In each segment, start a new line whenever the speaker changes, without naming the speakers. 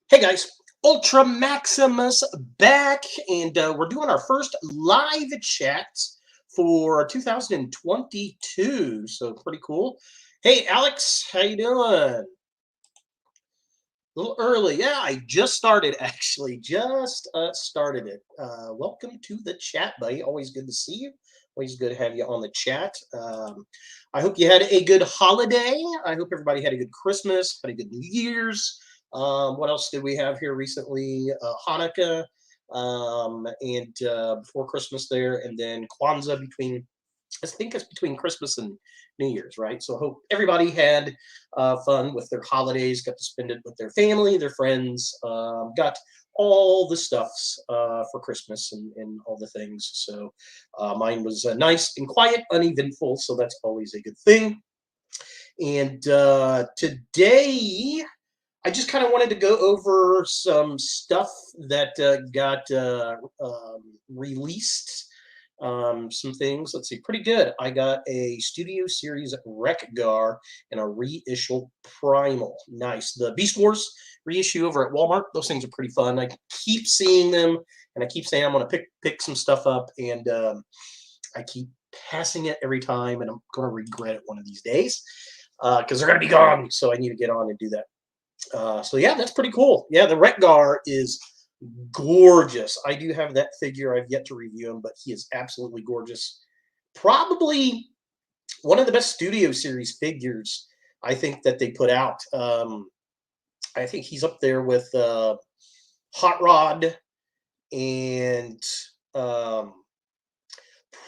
Hey guys, Ultra Maximus back, and we're doing our first live chat for 2022. So pretty cool. Hey Alex, how you doing? A little early, yeah. I just started actually, just started it. Welcome to the chat, buddy. Always good to see you. Always good to have you on the chat. I hope you had a good holiday. I hope everybody had a good Christmas, had a good New Year's. What else did we have here recently? Hanukkah, and before Christmas there, and then Kwanzaa between. I think it's between Christmas and New Year's, right? So I hope everybody had fun with their holidays, got to spend it with their family, their friends, got all the stuffs for Christmas and all the things. So mine was nice and quiet, uneventful, so that's always a good thing. And today, I just kind of wanted to go over some stuff that got released. Some things, let's see, pretty good. I got a Studio Series Wreck-Gar and a reissue Primal. Nice. The Beast Wars reissue over at Walmart, those things are pretty fun. I keep seeing them, and I keep saying I'm going to pick some stuff up, and I keep passing it every time, and I'm going to regret it one of these days because they're going to be gone, so I need to get on and do that. So yeah, that's pretty cool. Yeah, the Wreck-Gar is gorgeous. I do have that figure. I've yet to review him, but he is absolutely gorgeous. Probably one of the best Studio Series figures I think that they put out. I think he's up there with Hot Rod and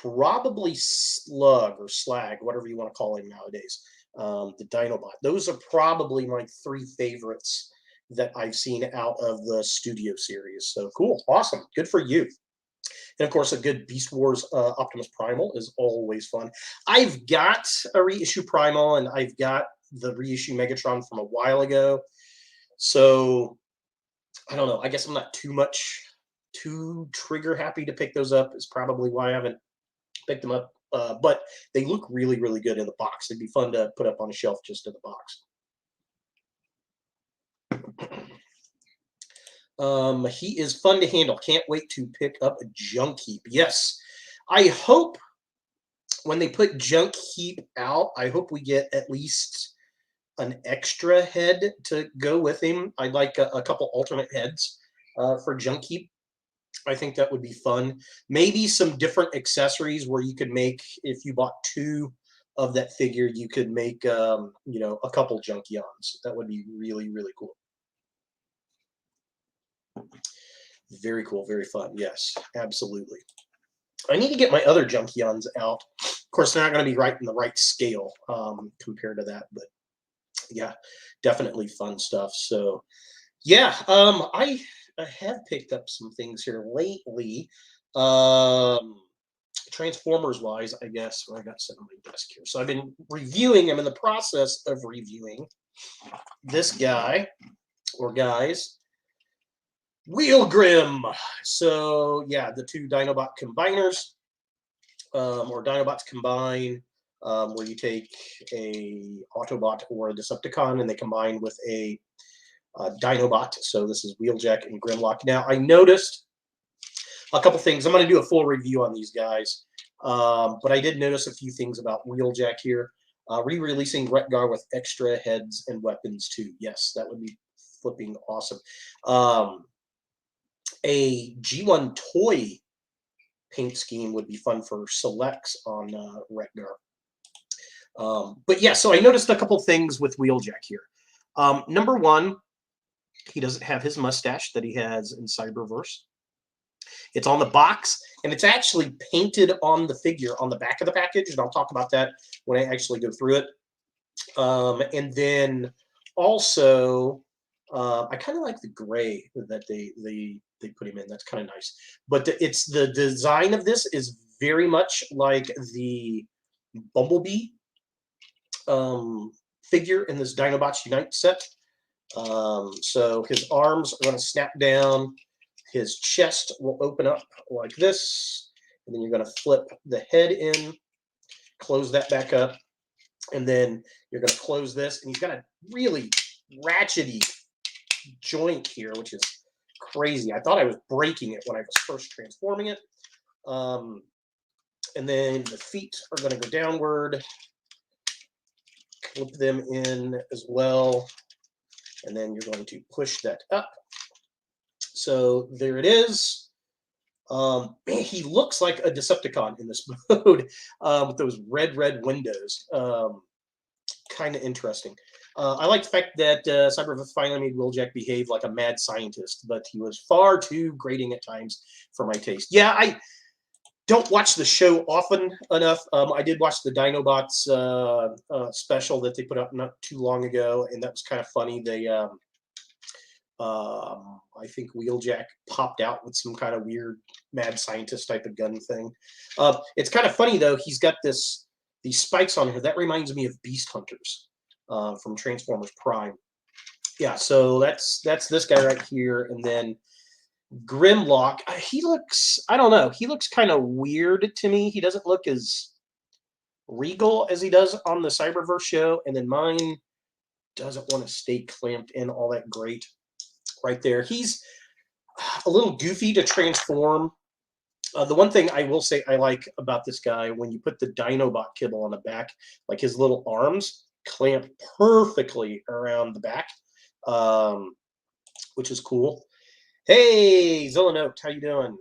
probably Slug or Slag, whatever you want to call him nowadays. The Dinobot. Those are probably my three favorites that I've seen out of the Studio Series. So cool, awesome, good for you. And of course, a good Beast Wars Optimus Primal is always fun. I've got a reissue Primal, and I've got the reissue Megatron from a while ago. So I don't know. I guess I'm not too trigger happy to pick those up. Is probably why I haven't picked them up. But they look really, really good in the box. They'd be fun to put up on a shelf just in the box. He is fun to handle. Can't wait to pick up a Junk Heap. Yes, I hope when they put Junk Heap out, I hope we get at least an extra head to go with him. I'd like a couple alternate heads for Junk Heap. I think that would be fun. Maybe some different accessories where you could make, if you bought two of that figure, you could make, a couple Junkions. That would be really, really cool. Very cool, very fun. Yes, absolutely. I need to get my other Junkions out. Of course, they're not going to be right in the right scale compared to that, but yeah, definitely fun stuff. So, yeah, I have picked up some things here lately. Transformers wise, I guess, I got set on my desk here. So I've been reviewing, I'm in the process of reviewing this guy or guys. Wheelgrim. So yeah, the two Dinobot combiners, or Dinobots combine, where you take a Autobot or a Decepticon and they combine with a Dinobot. So this is Wheeljack and Grimlock. Now I noticed a couple things. I'm going to do a full review on these guys, but I did notice a few things about Wheeljack here. Re-releasing Wreck-Gar with extra heads and weapons too. Yes, that would be flipping awesome. A G1 toy paint scheme would be fun for selects on Wreck-Gar. But yeah, so I noticed a couple things with Wheeljack here. Number one, he doesn't have his mustache that he has in Cyberverse. It's on the box, and it's actually painted on the figure on the back of the package, and I'll talk about that when I actually go through it. And then also, I kind of like the gray that they put him in. That's kind of nice. But it's the design of this is very much like the Bumblebee figure in this Dinobots Unite set. So his arms are going to snap down. His chest will open up like this. And then you're going to flip the head in, close that back up. And then you're going to close this. And he's got a really ratchety joint here, which is crazy. I thought I was breaking it when I was first transforming it. And then the feet are going to go downward. Clip them in as well. And then you're going to push that up. So there it is. He looks like a Decepticon in this mode with those red windows. Kind of interesting. I like the fact that Cyborg finally made Wheeljack behave like a mad scientist, but he was far too grating at times for my taste. Yeah, I don't watch the show often enough. I did watch the Dinobots special that they put up not too long ago, and that was kind of funny. They, I think Wheeljack popped out with some kind of weird mad scientist type of gun thing. It's kind of funny though. He's got these spikes on here. That reminds me of Beast Hunters from Transformers Prime. Yeah, so that's this guy right here, and then Grimlock. He looks, I don't know, he looks kind of weird to me. He doesn't look as regal as he does on the Cyberverse show, and then mine doesn't want to stay clamped in all that great right there. He's a little goofy to transform. The one thing I will say I like about this guy, when you put the Dinobot kibble on the back, like his little arms clamp perfectly around the back, which is cool. Hey, Zillanote, how you doing?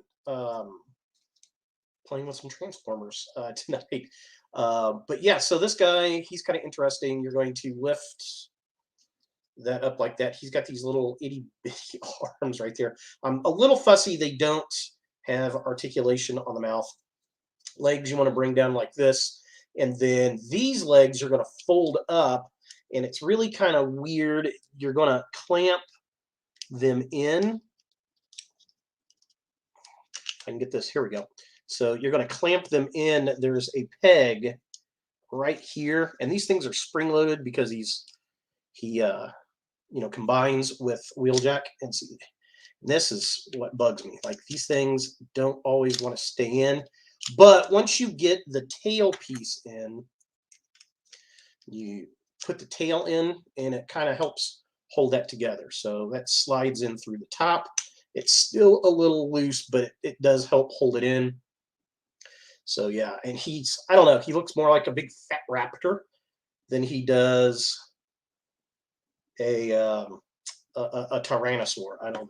Playing with some Transformers tonight. But yeah, so this guy, he's kind of interesting. You're going to lift that up like that. He's got these little itty bitty arms right there. A little fussy. They don't have articulation on the mouth. Legs you want to bring down like this, and then these legs are going to fold up, and it's really kind of weird. You're going to clamp them in. I can get this. Here we go. So you're going to clamp them in. There's a peg right here, and these things are spring loaded because he combines with Wheeljack. And see, this is what bugs me. Like, these things don't always want to stay in, but once you get the tail piece in, you put the tail in, and it kind of helps hold that together. So that slides in through the top. It's still a little loose, but it does help hold it in. So yeah, and I don't know, he looks more like a big fat raptor than he does a Tyrannosaur. I don't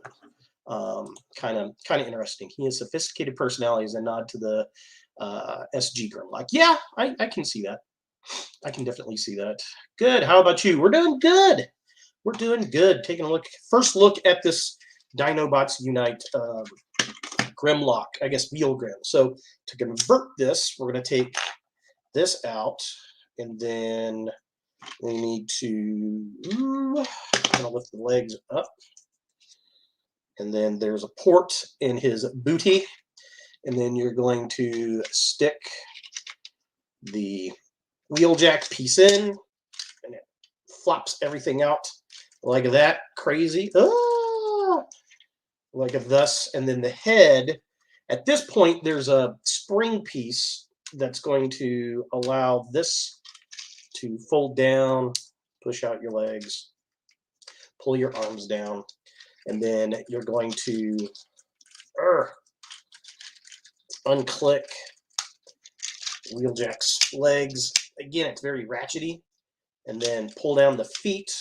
know. Kind of interesting. He has sophisticated personalities, a nod to the SG Grimlock. Yeah, I can see that. I can definitely see that. Good. How about you? We're doing good. We're doing good. Taking a first look at this Dinobots Unite Grimlock, I guess Wheel Grim. So to convert this, we're going to take this out, and then we need to kind of lift the legs up. And then there's a port in his booty. And then you're going to stick the Wheeljack piece in, and it flops everything out like that. Crazy. Ah! Like thus. And then the head, at this point, there's a spring piece that's going to allow this to fold down, push out your legs, pull your arms down, and then you're going to unclick Wheeljack's legs. Again, it's very ratchety. And then pull down the feet,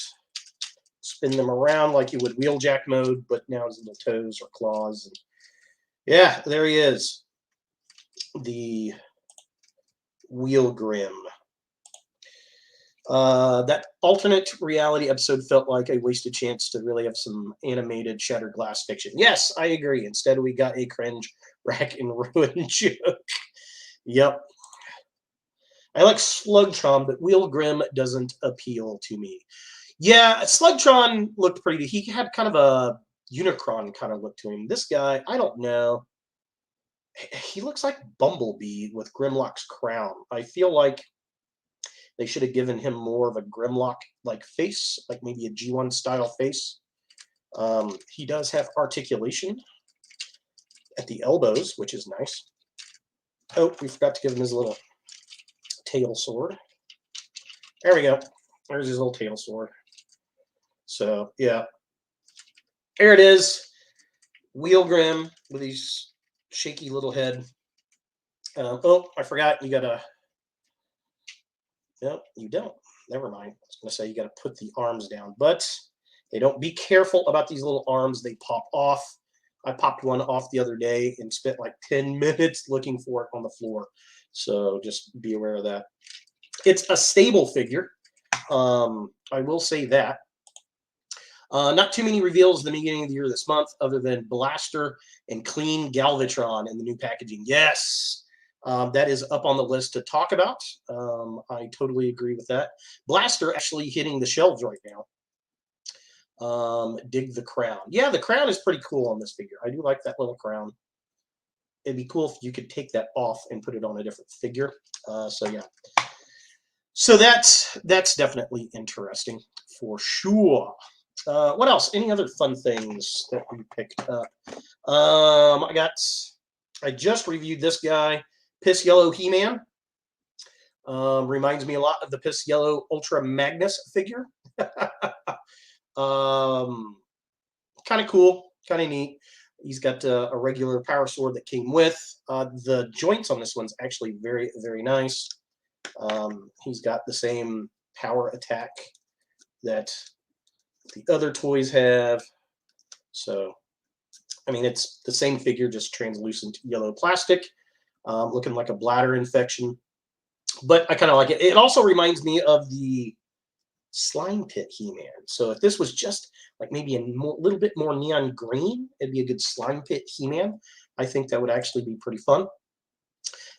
spin them around like you would Wheeljack mode, but now his little toes or claws. And yeah, there he is. The Wheel Grim. That alternate reality episode felt like a wasted chance to really have some animated shattered glass fiction. Yes, I agree. Instead, we got a cringe, rack, and ruin joke. Yep. I like Slugtron, but Wheel Grim doesn't appeal to me. Yeah, Slugtron looked pretty. He had kind of a Unicron kind of look to him. This guy, I don't know. He looks like Bumblebee with Grimlock's crown. I feel like they should have given him more of a Grimlock-like face, like maybe a G1 style face. He does have articulation at the elbows, which is nice. Oh, we forgot to give him his little tail sword. There we go. There's his little tail sword. So, yeah. There it is. Wheel Grim with his shaky little head. Oh, I forgot. You got to... No, you don't. Never mind. I was going to say you got to put the arms down. But they don't... Be careful about these little arms. They pop off. I popped one off the other day and spent like 10 minutes looking for it on the floor. So just be aware of that. It's a stable figure. I will say that. Not too many reveals at the beginning of the year this month, other than Blaster and Clean Galvatron in the new packaging. Yes, that is up on the list to talk about. I totally agree with that. Blaster actually hitting the shelves right now. Dig the crown. Yeah, the crown is pretty cool on this figure. I do like that little crown. It'd be cool if you could take that off and put it on a different figure. So yeah. So that's definitely interesting for sure. What else? Any other fun things that we picked up? I just reviewed this guy, Piss Yellow He-Man. Reminds me a lot of the Piss Yellow Ultra Magnus figure. Kind of cool, kind of neat. He's got a regular power sword that came with. The joints on this one's actually very, very nice. He's got the same power attack that the other toys have. So, I mean, it's the same figure, just translucent yellow plastic, looking like a bladder infection. But I kind of like it. It also reminds me of the Slime Pit He-Man. So if this was just like maybe a little bit more neon green, it'd be a good Slime Pit He-Man. I think that would actually be pretty fun.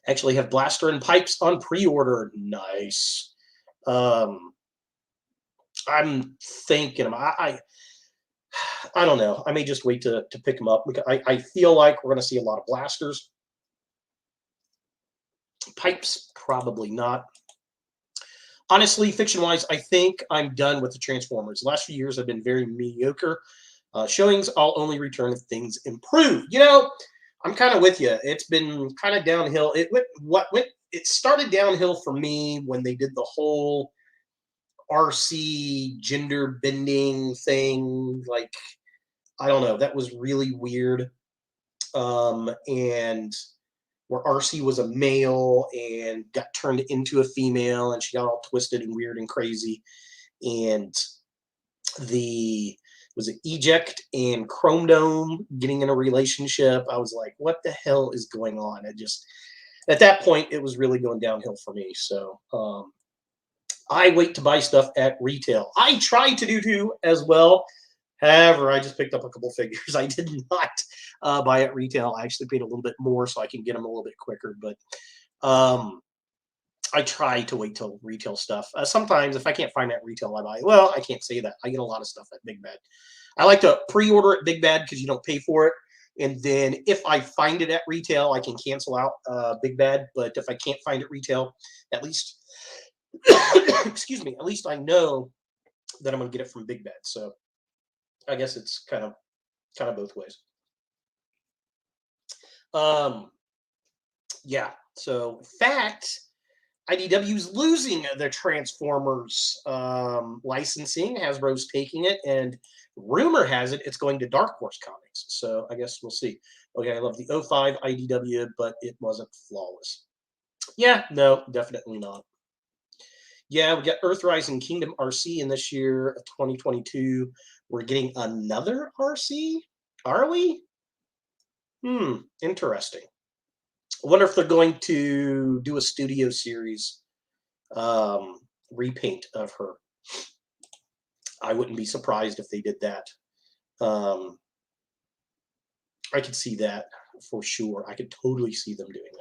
Actually have Blaster and Pipes on pre-order. Nice. I'm thinking, I don't know. I may just wait to pick them up. Because I feel like we're going to see a lot of Blasters. Pipes, probably not. Honestly, fiction-wise, I think I'm done with the Transformers. The last few years have been very mediocre. Showings, I'll only return if things improve. You know, I'm kind of with you. It's been kind of downhill. It started downhill for me when they did the whole RC gender bending thing. Like, I don't know. That was really weird. And where RC was a male and got turned into a female, and she got all twisted and weird and crazy. And was it Eject and Chrome Dome getting in a relationship? I was like, what the hell is going on? At that point, it was really going downhill for me. So I wait to buy stuff at retail. I try to do too as well. However, I just picked up a couple figures. I did not buy at retail. I actually paid a little bit more so I can get them a little bit quicker. But I try to wait till retail stuff. Sometimes if I can't find it at retail, I buy. Well, I can't say that. I get a lot of stuff at Big Bad. I like to pre-order at Big Bad because you don't pay for it. And then if I find it at retail, I can cancel out Big Bad. But if I can't find it retail, at least, excuse me, at least I know that I'm going to get it from Big Bad. So I guess it's kind of both ways. Yeah. So, in fact, IDW's losing their Transformers licensing. Hasbro's taking it, and rumor has it it's going to Dark Horse Comics. So I guess we'll see. Okay, I love the 05 IDW, but it wasn't flawless. Yeah, no, definitely not. Yeah, we got Earthrise and Kingdom RC in this year, 2022. We're getting another RC? Are we? Interesting. I wonder if they're going to do a studio series repaint of her. I wouldn't be surprised if they did that. I could see that for sure. I could totally see them doing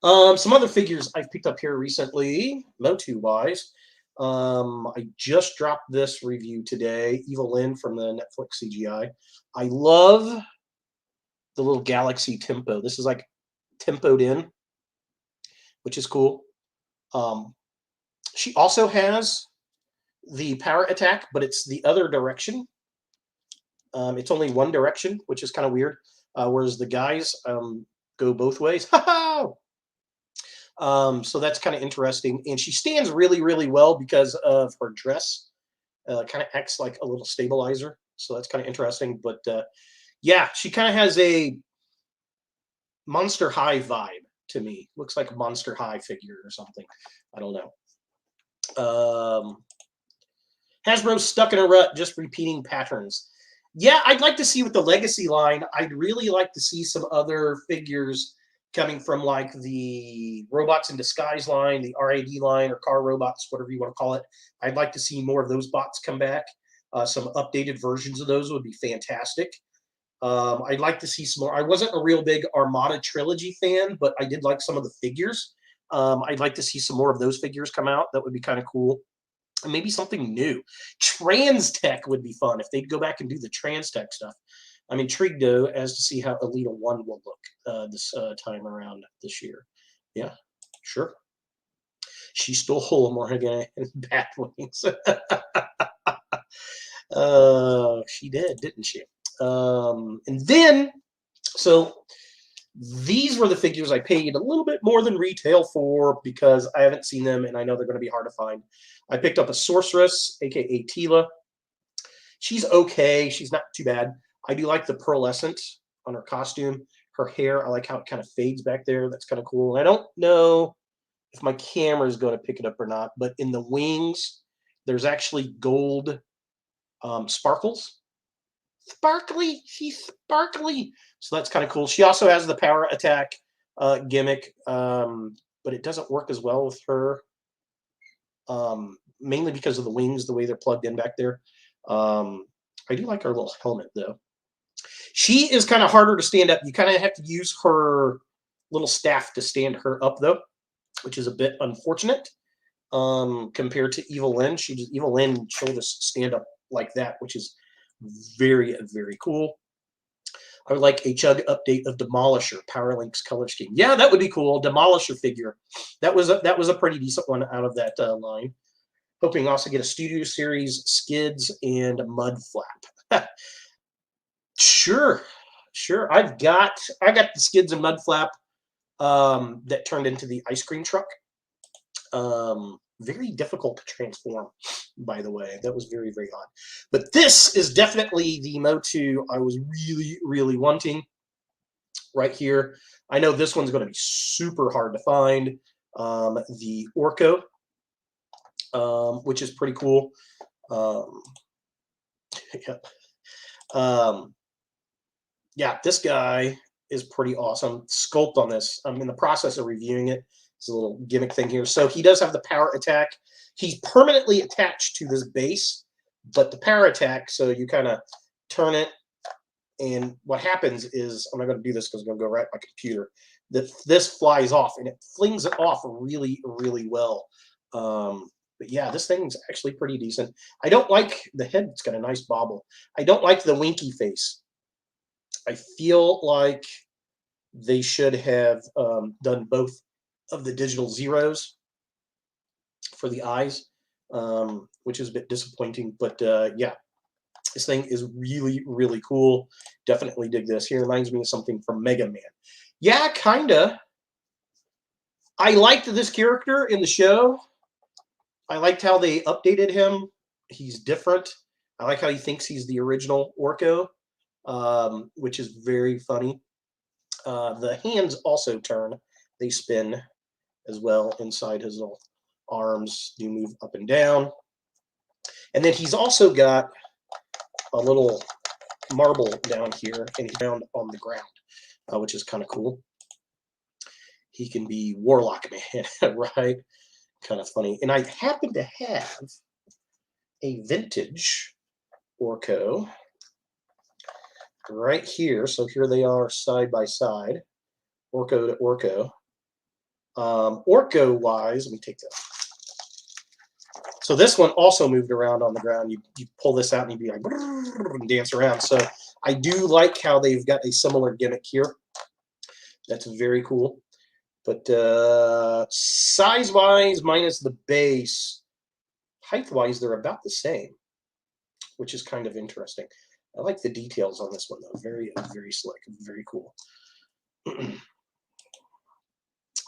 that. Some other figures I've picked up here recently, MOTU-wise. I just dropped this review today, Evil Lynn from the Netflix CGI. I love the little Galaxy Tempo. This is like tempoed in, which is cool. She also has the power attack, but it's the other direction. It's only one direction, which is kind of weird. Whereas the guys go both ways. So that's kind of interesting. And she stands really, really well because of her dress. Kind of acts like a little stabilizer So that's kind of interesting. But yeah, she kind of has a Monster High vibe to me. Looks like a Monster High figure or something. I don't know. Hasbro's stuck in a rut, just repeating patterns. Yeah, I'd like to see with the Legacy line, I'd really like to see some other figures coming from like the Robots in Disguise line, the RAD line, or Car Robots, whatever you want to call it. I'd like to see more of those bots come back. Some updated versions of those would be fantastic. I'd like to see some more. I wasn't a real big Armada trilogy fan, but I did like some of the figures. I'd like to see some more of those figures come out. That would be kind of cool. And maybe something new. Trans Tech would be fun if they'd go back and do the Trans Tech stuff. I'm intrigued, though, as to see how Elita 1 will look this time around this year. Yeah, sure. She stole Morgan and Batwings. She did, didn't she? And then, so these were the figures I paid a little bit more than retail for because I haven't seen them and I know they're going to be hard to find. I picked up a Sorceress, aka Tila. She's okay. She's not too bad. I do like the pearlescent on her costume. Her hair, I like how it kind of fades back there. That's kind of cool. And I don't know if my camera is going to pick it up or not, but in the wings, there's actually gold sparkles. Sparkly. She's sparkly. So that's kind of cool. She also has the power attack gimmick, but it doesn't work as well with her. Mainly because of the wings, the way they're plugged in back there. I do like her little helmet, though. She is kind of harder to stand up. You kind of have to use her little staff to stand her up, though, which is a bit unfortunate compared to Evil Lyn. Evil Lyn, she'll just stand up like that, which is very, very cool. I would like a Chug update of Demolisher, Power Link's color scheme. Yeah, that would be cool. Demolisher figure. That was a pretty decent one out of that line. Hoping also get a Studio Series Skids and Mud Flap. Sure. I got the Skids and Mud Flap that turned into the ice cream truck. Very difficult to transform, by the way. That was very, very odd. But this is definitely the MOTU I was really, really wanting right here. I know this one's going to be super hard to find. The Orko, which is pretty cool. Yep. Yeah, this guy is pretty awesome. Sculpt on this. I'm in the process of reviewing it. It's a little gimmick thing here. So he does have the power attack. He's permanently attached to this base, but the power attack, so you kind of turn it, and what happens is, I'm not going to do this because I'm going to go right at my computer, that this flies off, and it flings it off really, really well. But yeah, this thing's actually pretty decent. I don't like the head. It's got a nice bobble. I don't like the winky face. I feel like they should have done both of the digital zeros for the eyes, which is a bit disappointing. But yeah, this thing is really, really cool. Definitely dig this. He reminds me of something from Mega Man. Yeah, kind of. I liked this character in the show. I liked how they updated him. He's different. I like how he thinks he's the original Orko, which is very funny. The hands also turn. They spin as well inside his little arms. Do move up and down. And then he's also got a little marble down here, and he's found on the ground, which is kind of cool. He can be Warlock Man, right? Kind of funny. And I happen to have a vintage Orko right here. So here they are side by side, Orko to Orko. Orko-wise, let me take that. So this one also moved around on the ground. You pull this out and you'd be like, and dance around. So I do like how they've got a similar gimmick here. That's very cool. But size-wise, minus the base, height-wise, they're about the same, which is kind of interesting. I like the details on this one, though. Very, very slick. Very cool.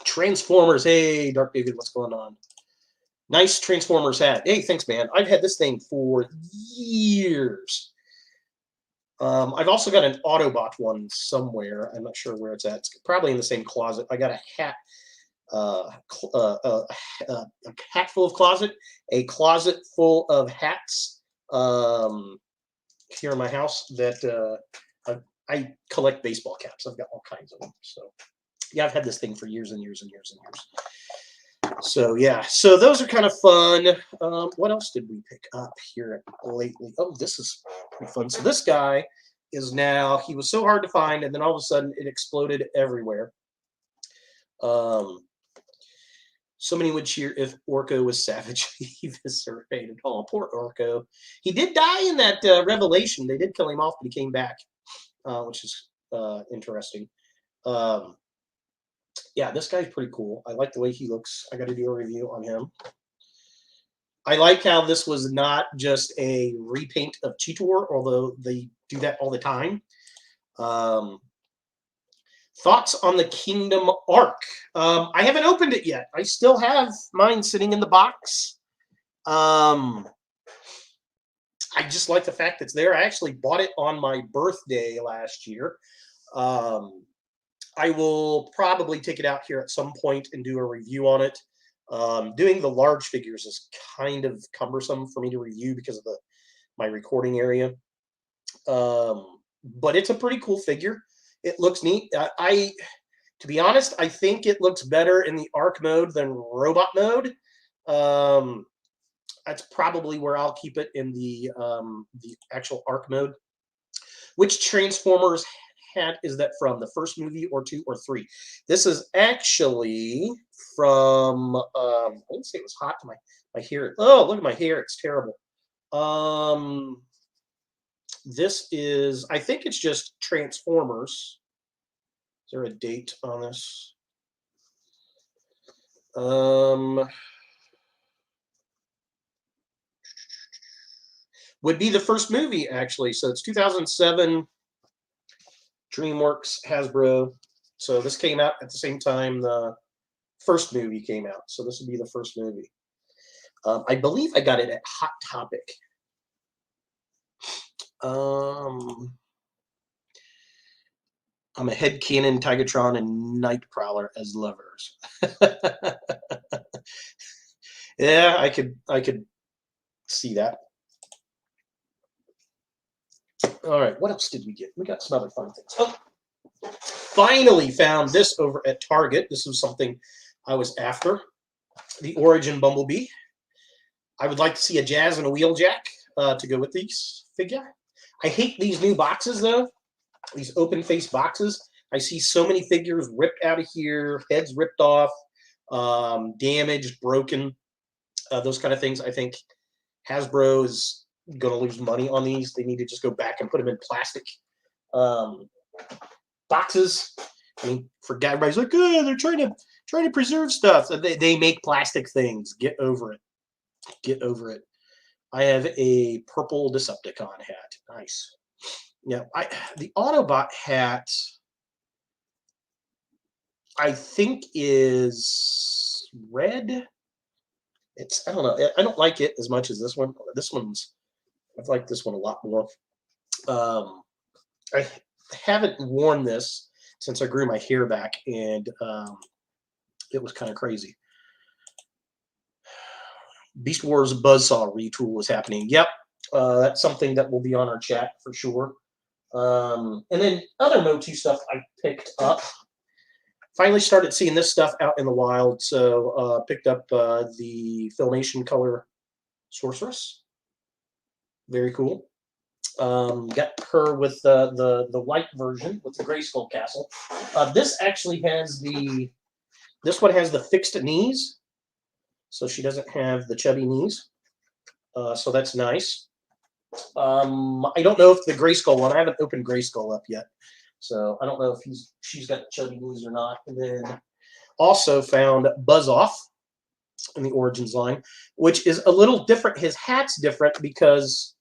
Transformers. Hey, Dark David, what's going on? Nice Transformers hat. Hey, thanks, man. I've had this thing for years. I've also got an Autobot one somewhere. I'm not sure where it's at. It's probably in the same closet. I got a hat, a hat full of closet, a closet full of hats here in my house that I collect baseball caps. I've got all kinds of them. So yeah, I've had this thing for years and years and years and years. So yeah, so those are kind of fun. What else did we pick up here lately? Oh, this is pretty fun. So this guy is now, he was so hard to find, and then all of a sudden it exploded everywhere. So many would cheer if Orko was savagely eviscerated. Oh, poor Orko. He did die in that revelation. They did kill him off, but he came back, which is interesting. Yeah, this guy's pretty cool. I like the way he looks. I got to do a review on him. I like how this was not just a repaint of Cheetor, although they do that all the time. Thoughts on the Kingdom Arc? I haven't opened it yet. I still have mine sitting in the box. I just like the fact that it's there. I actually bought it on my birthday last year. I will probably take it out here at some point and do a review on it. Doing the large figures is kind of cumbersome for me to review because of my recording area. But it's a pretty cool figure. It looks neat. To be honest, I think it looks better in the Arc mode than Robot mode. That's probably where I'll keep it in the actual Arc mode. Which Transformers hat is that from? The first movie or 2 or 3? This is actually from. I didn't say it was hot to my hair. Oh, look at my hair. It's terrible. This is, I think it's just Transformers. Is there a date on this? Would be the first movie, actually. So it's 2007, DreamWorks, Hasbro. So this came out at the same time the first movie came out. So this would be the first movie. I believe I got it at Hot Topic. I'm a headcanon Tigatron and Night Prowler as lovers. Yeah, I could see that. All right, what else did we get? We got some other fun things. Oh, finally found this over at Target. This was something I was after. The Origin Bumblebee. I would like to see a Jazz and a Wheeljack to go with these figure. I hate these new boxes, though. These open face boxes. I see so many figures ripped out of here, heads ripped off, damaged, broken, those kind of things. I think Hasbro is going to lose money on these. They need to just go back and put them in plastic boxes. I mean, forget everybody's like, oh, they're trying to preserve stuff. They make plastic things. Get over it. Get over it. I have a purple Decepticon hat. Nice. Yeah, the Autobot hat, I think, is red. I don't know. I don't like it as much as this one. I like this one a lot more. I haven't worn this since I grew my hair back, and it was kind of crazy. Beast Wars Buzzsaw retool was happening. Yep, that's something that will be on our chat for sure. And then other MOTU stuff I picked up. Finally started seeing this stuff out in the wild, so picked up the Filmation color Sorceress. Very cool. Got her with the white version with the Grayskull castle. This actually has this one has the fixed knees, so she doesn't have the chubby knees. So that's nice. I don't know if the Grayskull one, I haven't opened Grayskull up yet, so I don't know if she's got chubby knees or not. And then also found Buzz Off in the Origins line, which is a little different. His hat's different because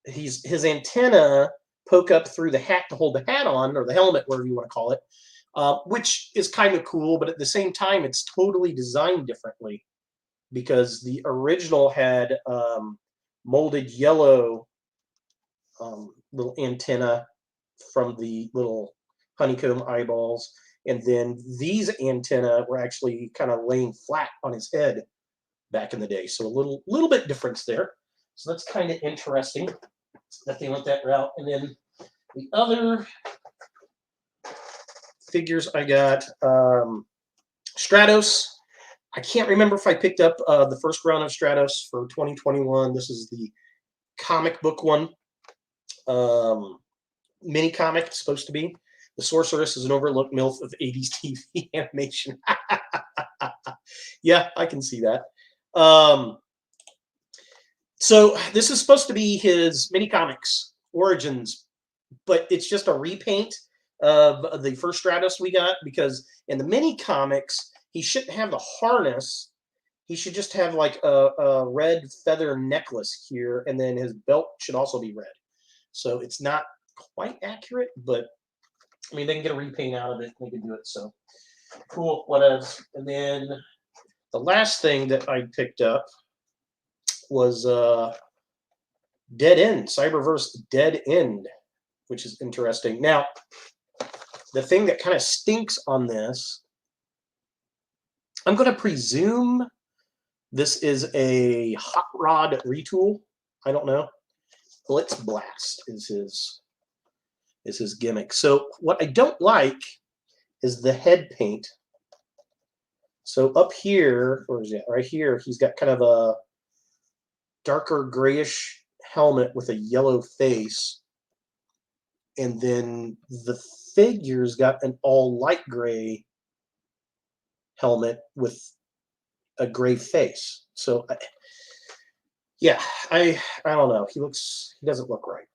his antenna poke up through the hat to hold the hat on, or the helmet, whatever you want to call it, which is kind of cool, but at the same time, it's totally designed differently because the original had molded yellow little antenna from the little honeycomb eyeballs. And then these antennae were actually kind of laying flat on his head back in the day. So a little bit difference there. So that's kind of interesting that they went that route. And then the other figures I got, Stratos. I can't remember if I picked up the first round of Stratos for 2021. This is the comic book one. Mini comic, it's supposed to be. The Sorceress is an overlooked MILF of 80s TV animation. Yeah, I can see that. So this is supposed to be his mini comics origins, but it's just a repaint of the first Stratos we got, because in the mini comics, he shouldn't have the harness. He should just have like a red feather necklace here, and then his belt should also be red. So it's not quite accurate, but I mean, they can get a repaint out of it. They can do it. So cool, whatever. And then the last thing that I picked up was Dead End, Cyberverse Dead End, which is interesting. Now, the thing that kind of stinks on this, I'm going to presume this is a hot rod retool. I don't know. Blitz Blast is his gimmick. So what I don't like is the head paint. So up here, or is it right here, he's got kind of a darker grayish helmet with a yellow face. And then the figure's got an all light gray helmet with a gray face. So yeah, I don't know. He doesn't look right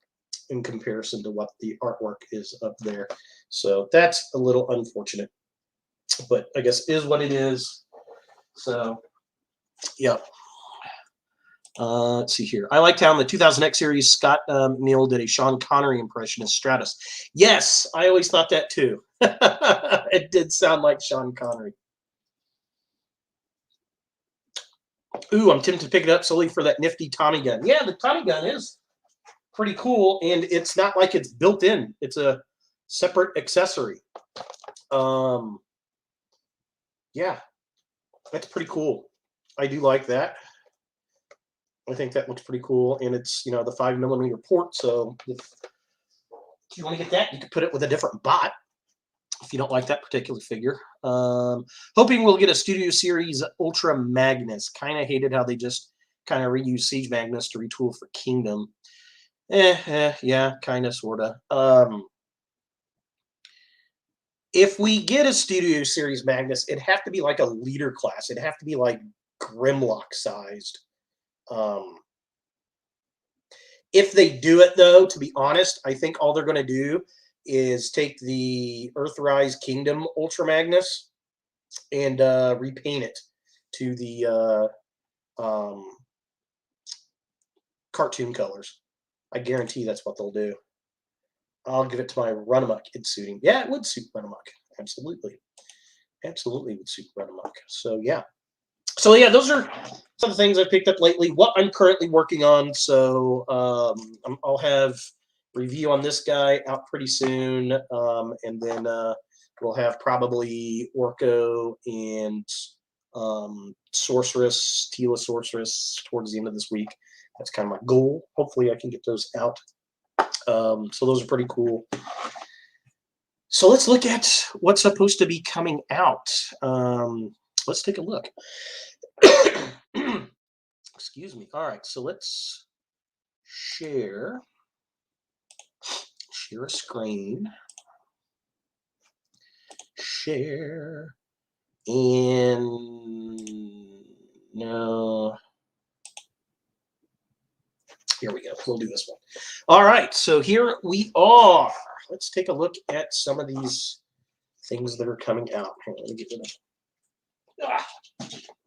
in comparison to what the artwork is up there. So that's a little unfortunate, but I guess is what it is. So yeah. Let's see here. I liked how in the 2000X series, Scott Neal did a Sean Connery impression as Stratos. Yes, I always thought that too. It did sound like Sean Connery. Ooh, I'm tempted to pick it up solely for that nifty Tommy gun. Yeah, the Tommy gun is pretty cool, and it's not like it's built in. It's a separate accessory. Yeah, that's pretty cool. I do like that. I think that looks pretty cool, and it's, you know, the 5mm port, so if you want to get that, you could put it with a different bot if you don't like that particular figure. Hoping we'll get a Studio Series Ultra Magnus. Kind of hated how they just kind of reused Siege Magnus to retool for Kingdom. Yeah, kind of, sort of. If we get a Studio Series Magnus, it'd have to be like a leader class. It'd have to be like Grimlock sized. If they do it, though, to be honest, I think all they're going to do is take the Earthrise Kingdom Ultra Magnus and repaint it to the cartoon colors. I guarantee that's what they'll do. I'll give it to my Runamuck. It's suiting. Yeah, it would suit Runamuck. Absolutely. Absolutely would suit Runamuck. So, yeah. So, yeah, those are some of the things I picked up lately. What I'm currently working on. So, I'll have review on this guy out pretty soon. And then we'll have probably Orko and Sorceress, Tila Sorceress towards the end of this week. That's kind of my goal. Hopefully I can get those out. So those are pretty cool. So let's look at what's supposed to be coming out. Let's take a look. Excuse me. All right, so let's share a screen. Share. And no. Here we go. We'll do this one. All right, so here we are. Let's take a look at some of these things that are coming out. Here, let me get rid of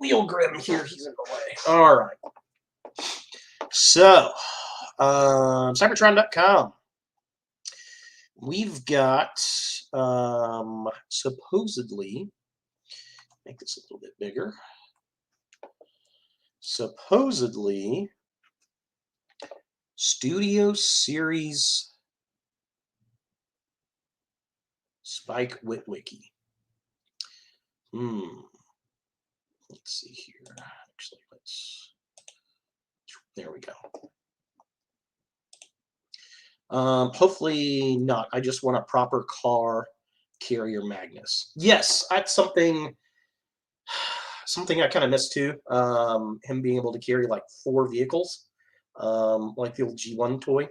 Wheel Grim here. He's in the way. All right. So, Cybertron.com. We've got supposedly, make this a little bit bigger. Supposedly, Studio Series Spike Witwicky. Let's see here. Actually, there we go. Hopefully not. I just want a proper car carrier Magnus. Yes, that's something I kind of missed too. Him being able to carry like 4 vehicles, like the old G1 toy.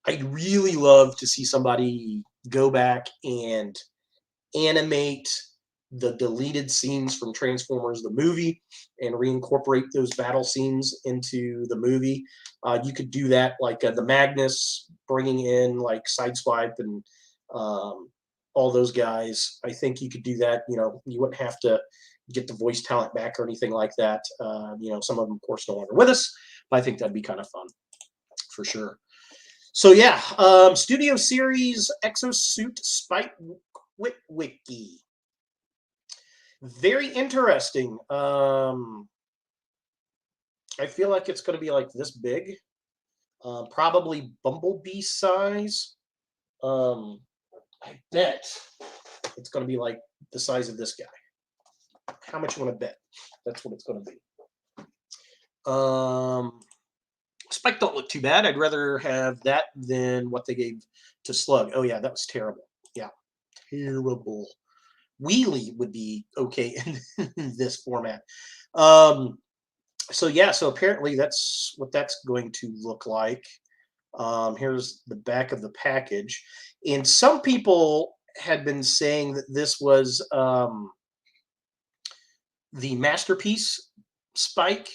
I'd really love to see somebody go back and animate the deleted scenes from Transformers the movie and reincorporate those battle scenes into the movie. You could do that like the Magnus bringing in like Sideswipe and all those guys. I think you could do that. You know, you wouldn't have to get the voice talent back or anything like that. You know, some of them, of course, no longer with us, but I think that'd be kind of fun for sure. So yeah, Studio Series Exosuit Spike Witwicky. Very interesting. I feel like it's going to be like this big, probably Bumblebee size. I bet it's going to be like the size of this guy. How much you want to bet? That's what it's going to be. Spike don't look too bad. I'd rather have that than what they gave to Slug. Oh yeah, that was terrible. Yeah, terrible. Wheelie would be okay in this format. So yeah, so apparently that's what that's going to look like. Here's the back of the package. And some people had been saying that this was the Masterpiece Spike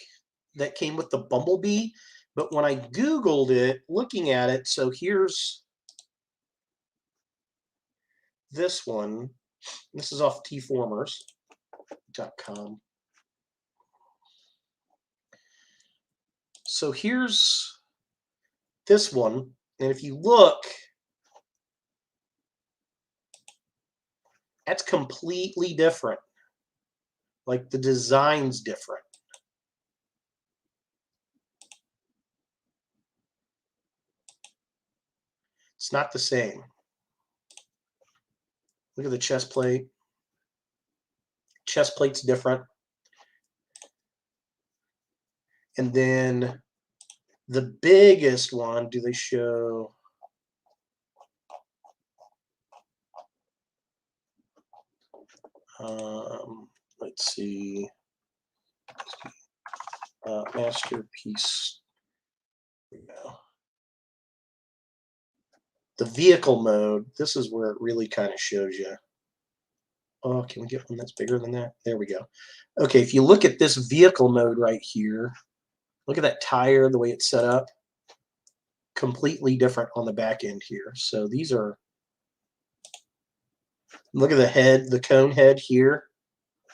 that came with the Bumblebee. But when I Googled it, looking at it, so here's this one. This is off tformers.com. So here's this one. And if you look, that's completely different. Like the design's different. It's not the same. Look at the chest plate. Chest plate's different. And then the biggest one, do they show? Let's see. Masterpiece. There we go. The vehicle mode, this is where it really kind of shows you. Oh, can we get one that's bigger than that? There we go. Okay, if you look at this vehicle mode right here, look at that tire, the way it's set up. Completely different on the back end here. So these are, look at the head, the cone head here.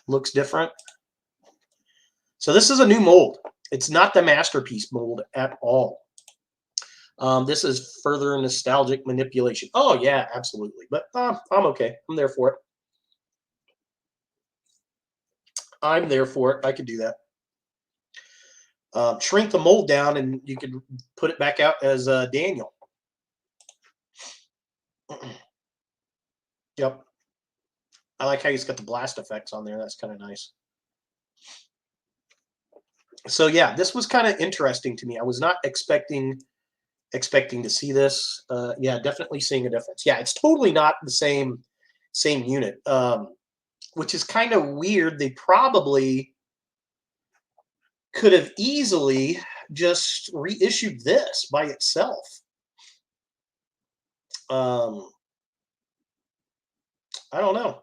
Looks different. So this is a new mold. It's not the Masterpiece mold at all. This is further nostalgic manipulation. Oh, yeah, absolutely. But I'm okay. I'm there for it. I'm there for it. I could do that. Shrink the mold down, and you could put it back out as Daniel. Yep. I like how he's got the blast effects on there. That's kind of nice. So, yeah, this was kind of interesting to me. I was not expecting to see this. Yeah, definitely seeing a difference. Yeah, it's totally not the same unit, which is kind of weird. They probably could have easily just reissued this by itself. I don't know.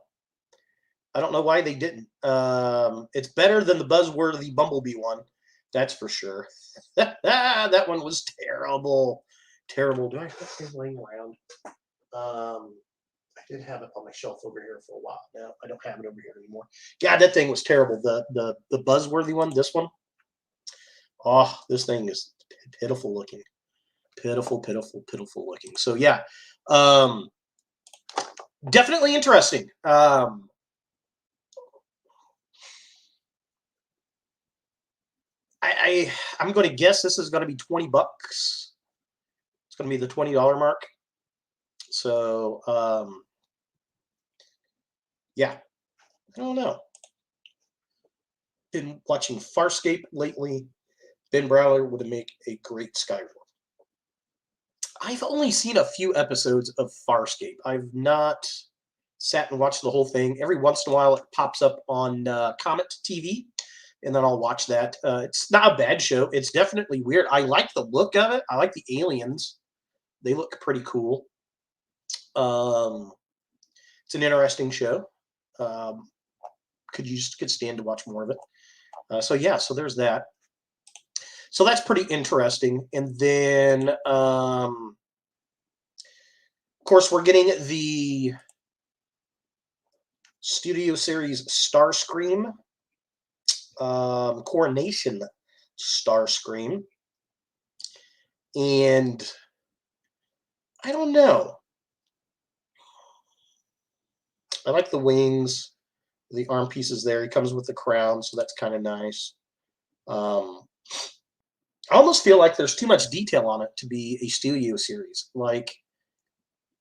I don't know why they didn't. It's better than the buzzworthy Bumblebee one. That's for sure. That one was terrible. Terrible. Do I have this laying around? I did have it on my shelf over here for a while. Now I don't have it over here anymore. God, that thing was terrible. The buzzworthy one, this one. Oh, this thing is pitiful looking. Pitiful, pitiful, pitiful looking. So yeah. Definitely interesting. I'm going to guess this is going to be $20. It's going to be the $20 mark. So, yeah, I don't know. Been watching Farscape lately. Ben Prowler would make a great Skyrim. I've only seen a few episodes of Farscape. I've not sat and watched the whole thing. Every once in a while, it pops up on Comet TV, and then I'll watch that. It's not a bad show. It's definitely weird. I like the look of it. I like the aliens. They look pretty cool. It's an interesting show. Could stand to watch more of it. So yeah, so there's that. So that's pretty interesting. And then, of course, we're getting the Studio Series Starscream, Coronation Starscream. And I don't know. I like the wings, the arm pieces there. He comes with the crown, so that's kind of nice. I almost feel like there's too much detail on it to be a Studio Series. Like,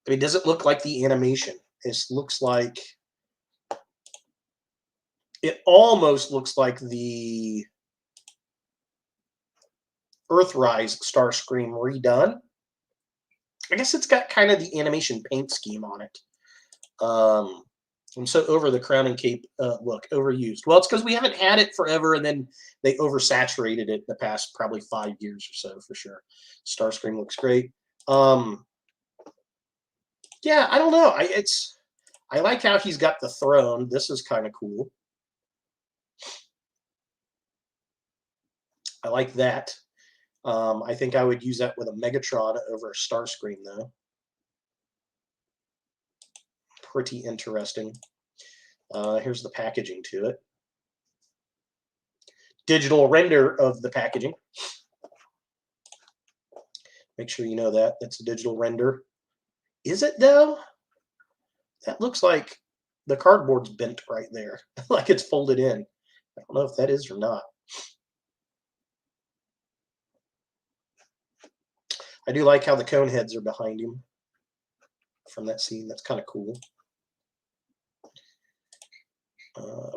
it doesn't look like the animation. It looks like, it almost looks like the Earthrise Starscream redone. I guess it's got kind of the animation paint scheme on it. And so over the crown and cape look, overused. Well, it's because we haven't had it forever, and then they oversaturated it the past probably 5 years or so for sure. Starscream looks great. Yeah, I don't know. I like how he's got the throne. This is kind of cool. I like that. I think I would use that with a Megatron over a Starscream, though. Pretty interesting. Here's the packaging to it. Digital render of the packaging. Make sure you know that. That's a digital render. Is it, though? That looks like the cardboard's bent right there. Like it's folded in. I don't know if that is or not. I do like how the cone heads are behind him from that scene. That's kind of cool.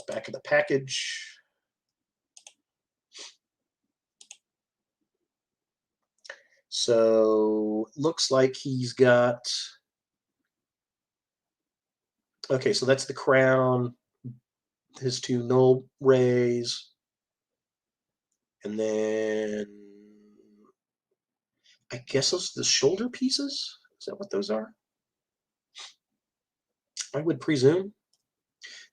Back of the package. So looks like he's got, okay, so that's the crown, his two null rays, and then I guess those are the shoulder pieces. Is that what those are? I would presume.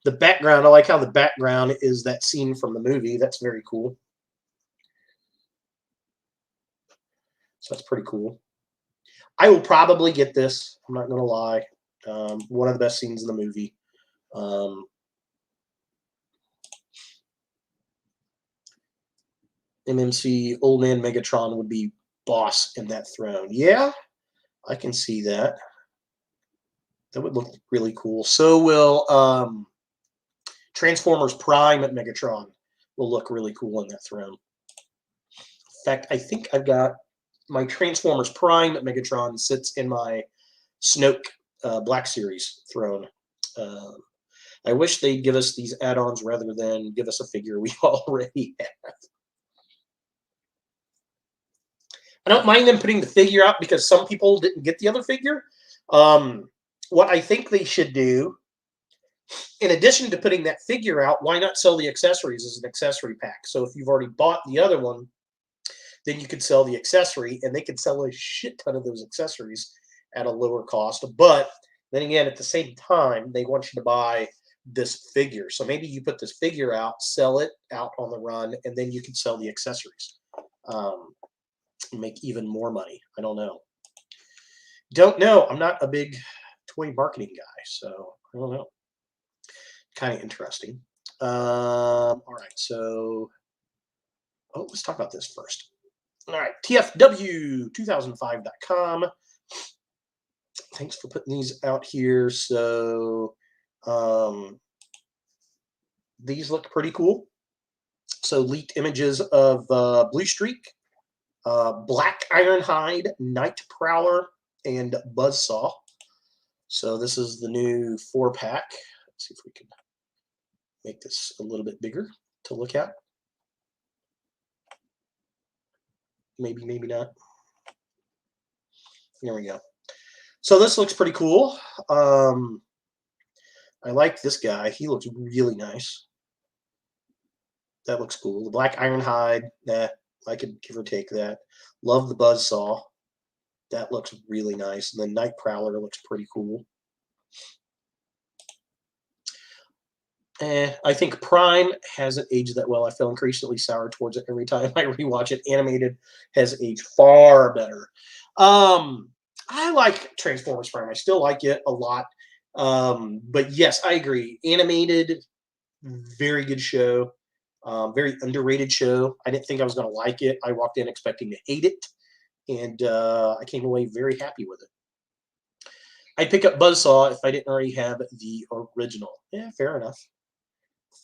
The background, I like how the background is that scene from the movie. That's very cool. So that's pretty cool. I will probably get this. I'm not going to lie. One of the best scenes in the movie. MMC Old Man Megatron would be boss in that throne. Yeah, I can see that. That would look really cool. So will Transformers Prime at Megatron will look really cool in that throne. In fact, I think I've got my Transformers Prime at Megatron sits in my Snoke Black Series throne. I wish they'd give us these add-ons rather than give us a figure we already have. I don't mind them putting the figure out because some people didn't get the other figure. What I think they should do, in addition to putting that figure out, why not sell the accessories as an accessory pack? So if you've already bought the other one, then you could sell the accessory, and they could sell a shit ton of those accessories at a lower cost. But then again, at the same time, they want you to buy this figure. So maybe you put this figure out, sell it out on the run, and then you can sell the accessories. Make even more money. I don't know. Don't know. I'm not a big toy marketing guy, so I don't know. Kind of interesting. All right, so let's talk about this first. All right, TFW2005.com. Thanks for putting these out here. So these look pretty cool. So leaked images of Blue Streak, Black Ironhide, Night Prowler, and Buzzsaw. So this is the new 4-pack. Let's see if we can make this a little bit bigger to look at. Maybe, maybe not. There we go. So this looks pretty cool. I like this guy. He looks really nice. That looks cool. The black Ironhide, I could give or take that. Love the Buzzsaw. That looks really nice. And the Night Prowler looks pretty cool. I think Prime hasn't aged that well. I feel increasingly sour towards it every time I rewatch it. Animated has aged far better. I like Transformers Prime. I still like it a lot. But yes, I agree. Animated, very good show. Very underrated show. I didn't think I was going to like it. I walked in expecting to hate it, and I came away very happy with it. I'd pick up Buzzsaw if I didn't already have the original. Yeah, fair enough.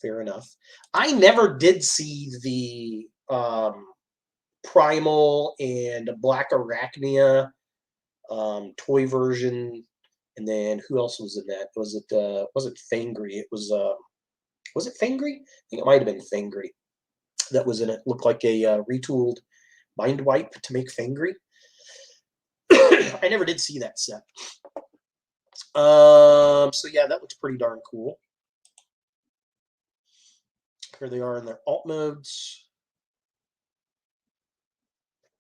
Fair enough. I never did see the Primal and Black Arachnia toy version, and then who else was in that? Was it Fangry? It was it Fangry? I think it might have been Fangry that was in it. Looked like a retooled Mind Wipe to make Fangry. I never did see that set. So yeah, that looks pretty darn cool. Here they are in their alt modes.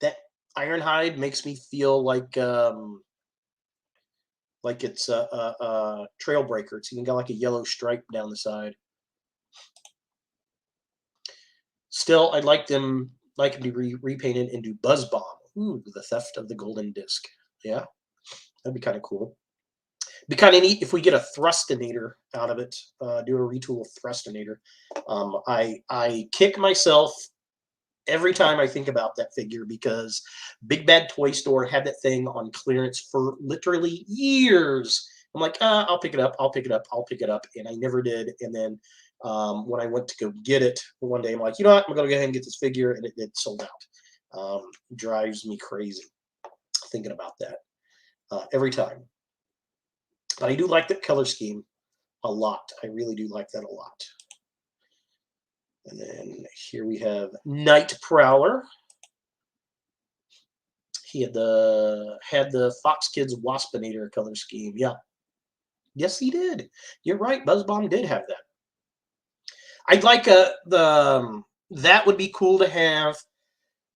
That Ironhide makes me feel like it's a Trailbreaker. It's even got like a yellow stripe down the side. Still, I'd like them to be repainted into Buzz Bomb. Ooh, the Theft of the Golden Disc. Yeah, that'd be kind of cool. Be kind of neat if we get a Thrustinator out of it. Do a retool of Thrustinator. I kick myself every time I think about that figure because Big Bad Toy Store had that thing on clearance for literally years. I'm like, I'll pick it up, I'll pick it up, I'll pick it up, and I never did. And then when I went to go get it one day, I'm like, you know what? I'm gonna go ahead and get this figure, and it sold out. Drives me crazy thinking about that every time. But I do like that color scheme a lot. I really do like that a lot. And then here we have Night Prowler. He had the Fox Kids Waspinator color scheme. Yeah. Yes, he did. You're right. Buzzbomb did have that. I'd like that would be cool to have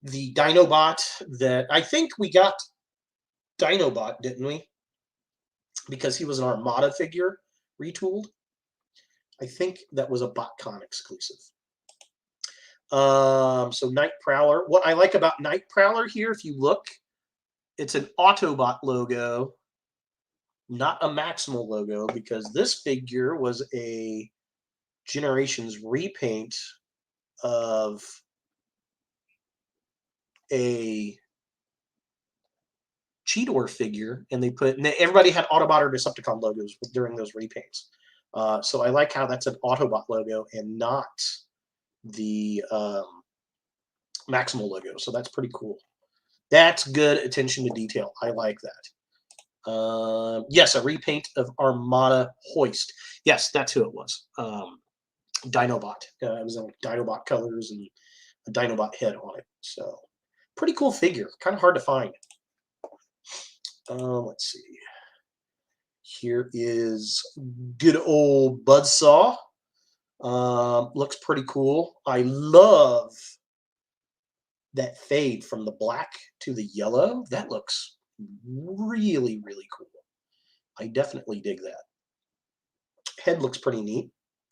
the Dinobot that I think we got Dinobot, didn't we? Because he was an Armada figure retooled. I think that was a BotCon exclusive. So Night Prowler. What I like about Night Prowler here, if you look, it's an Autobot logo, not a Maximal logo, because this figure was a Generations repaint of a Cheetor figure, and everybody had Autobot or Decepticon logos during those repaints. So I like how that's an Autobot logo and not the Maximal logo. So that's pretty cool. That's good attention to detail. I like that. Yes, a repaint of Armada Hoist. Yes, that's who it was. Dinobot. It was in Dinobot colors and a Dinobot head on it. So pretty cool figure. Kind of hard to find. Let's see. Here is good old Buzzsaw. Looks pretty cool. I love that fade from the black to the yellow. That looks really, really cool. I definitely dig that. Head looks pretty neat.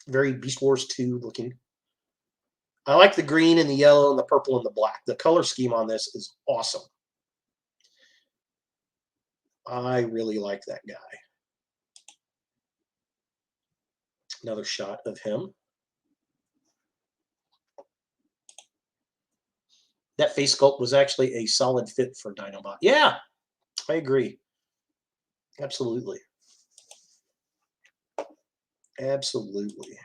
Very Beast Wars 2 looking. I like the green and the yellow and the purple and the black. The color scheme on this is awesome. I really like that guy. Another shot of him. That face sculpt was actually a solid fit for Dinobot. Yeah, I agree. Absolutely. Absolutely.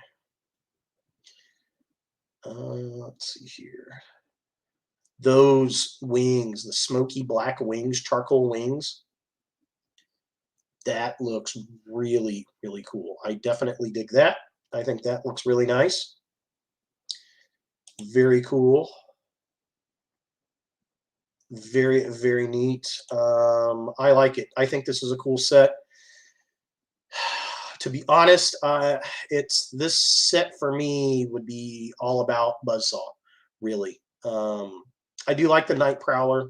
Let's see here. Those wings, the smoky black wings, charcoal wings. That looks really, really cool. I definitely dig that. I think that looks really nice. Very cool. Very, very neat. I like it. I think this is a cool set. To be honest, this set for me would be all about Buzzsaw, really. I do like the Night Prowler,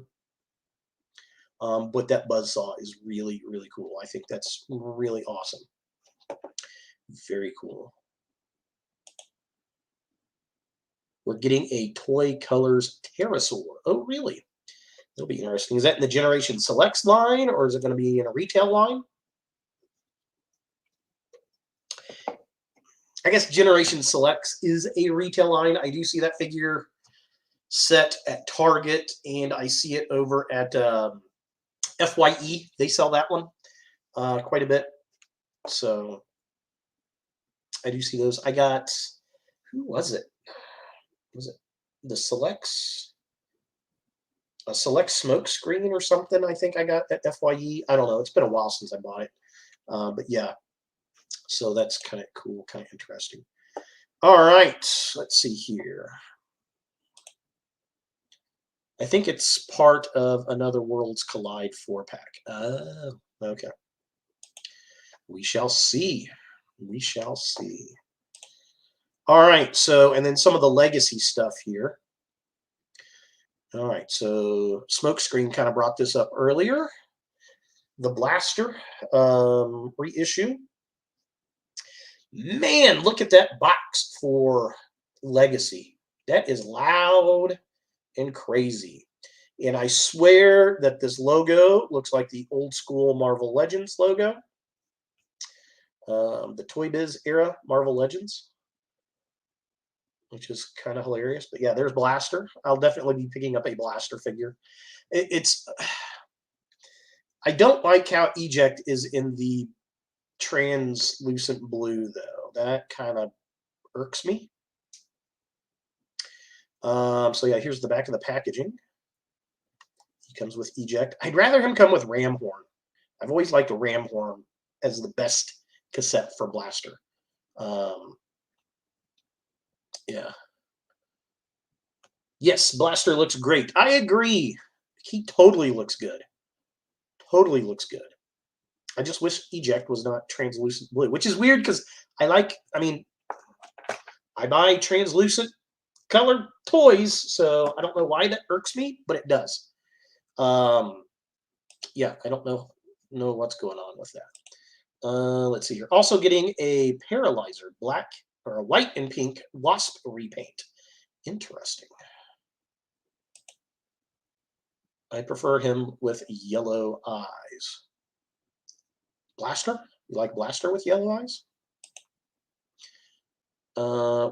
but that Buzzsaw is really, really cool. I think that's really awesome. Very cool. We're getting a Toy Colors Pterosaur. Oh, really? That'll be interesting. Is that in the Generation Selects line, or is it going to be in a retail line? I guess Generation Selects is a retail line. I do see that figure set at Target, and I see it over at FYE. They sell that one quite a bit. So I do see those. I got, who was it? Was it the Selects? A Select Smoke Screen or something, I think I got at FYE. I don't know. It's been a while since I bought it. But yeah. So that's kind of cool, kind of interesting. All right, let's see here. I think it's part of Another Worlds Collide 4-pack. Oh, okay. We shall see. We shall see. All right, so, and then some of the legacy stuff here. All right, so Smokescreen kind of brought this up earlier. The Blaster reissue. Man, look at that box for Legacy. That is loud and crazy. And I swear that this logo looks like the old school Marvel Legends logo. The Toy Biz era Marvel Legends, which is kind of hilarious. But yeah, there's Blaster. I'll definitely be picking up a Blaster figure. I don't like how Eject is in the translucent blue, though. That kind of irks me. So yeah, here's the back of the packaging. He comes with Eject. I'd rather him come with Ram Horn. I've always liked a Ram Horn as the best cassette for Blaster. Yeah. Yes, Blaster looks great. I agree. He totally looks good. Totally looks good. I just wish Eject was not translucent blue, which is weird because I buy translucent colored toys, so I don't know why that irks me, but it does. Yeah, I don't know what's going on with that. Let's see here. Also getting a Paralyzer black or a white and pink Wasp repaint. Interesting. I prefer him with yellow eyes. Blaster? You like Blaster with yellow eyes?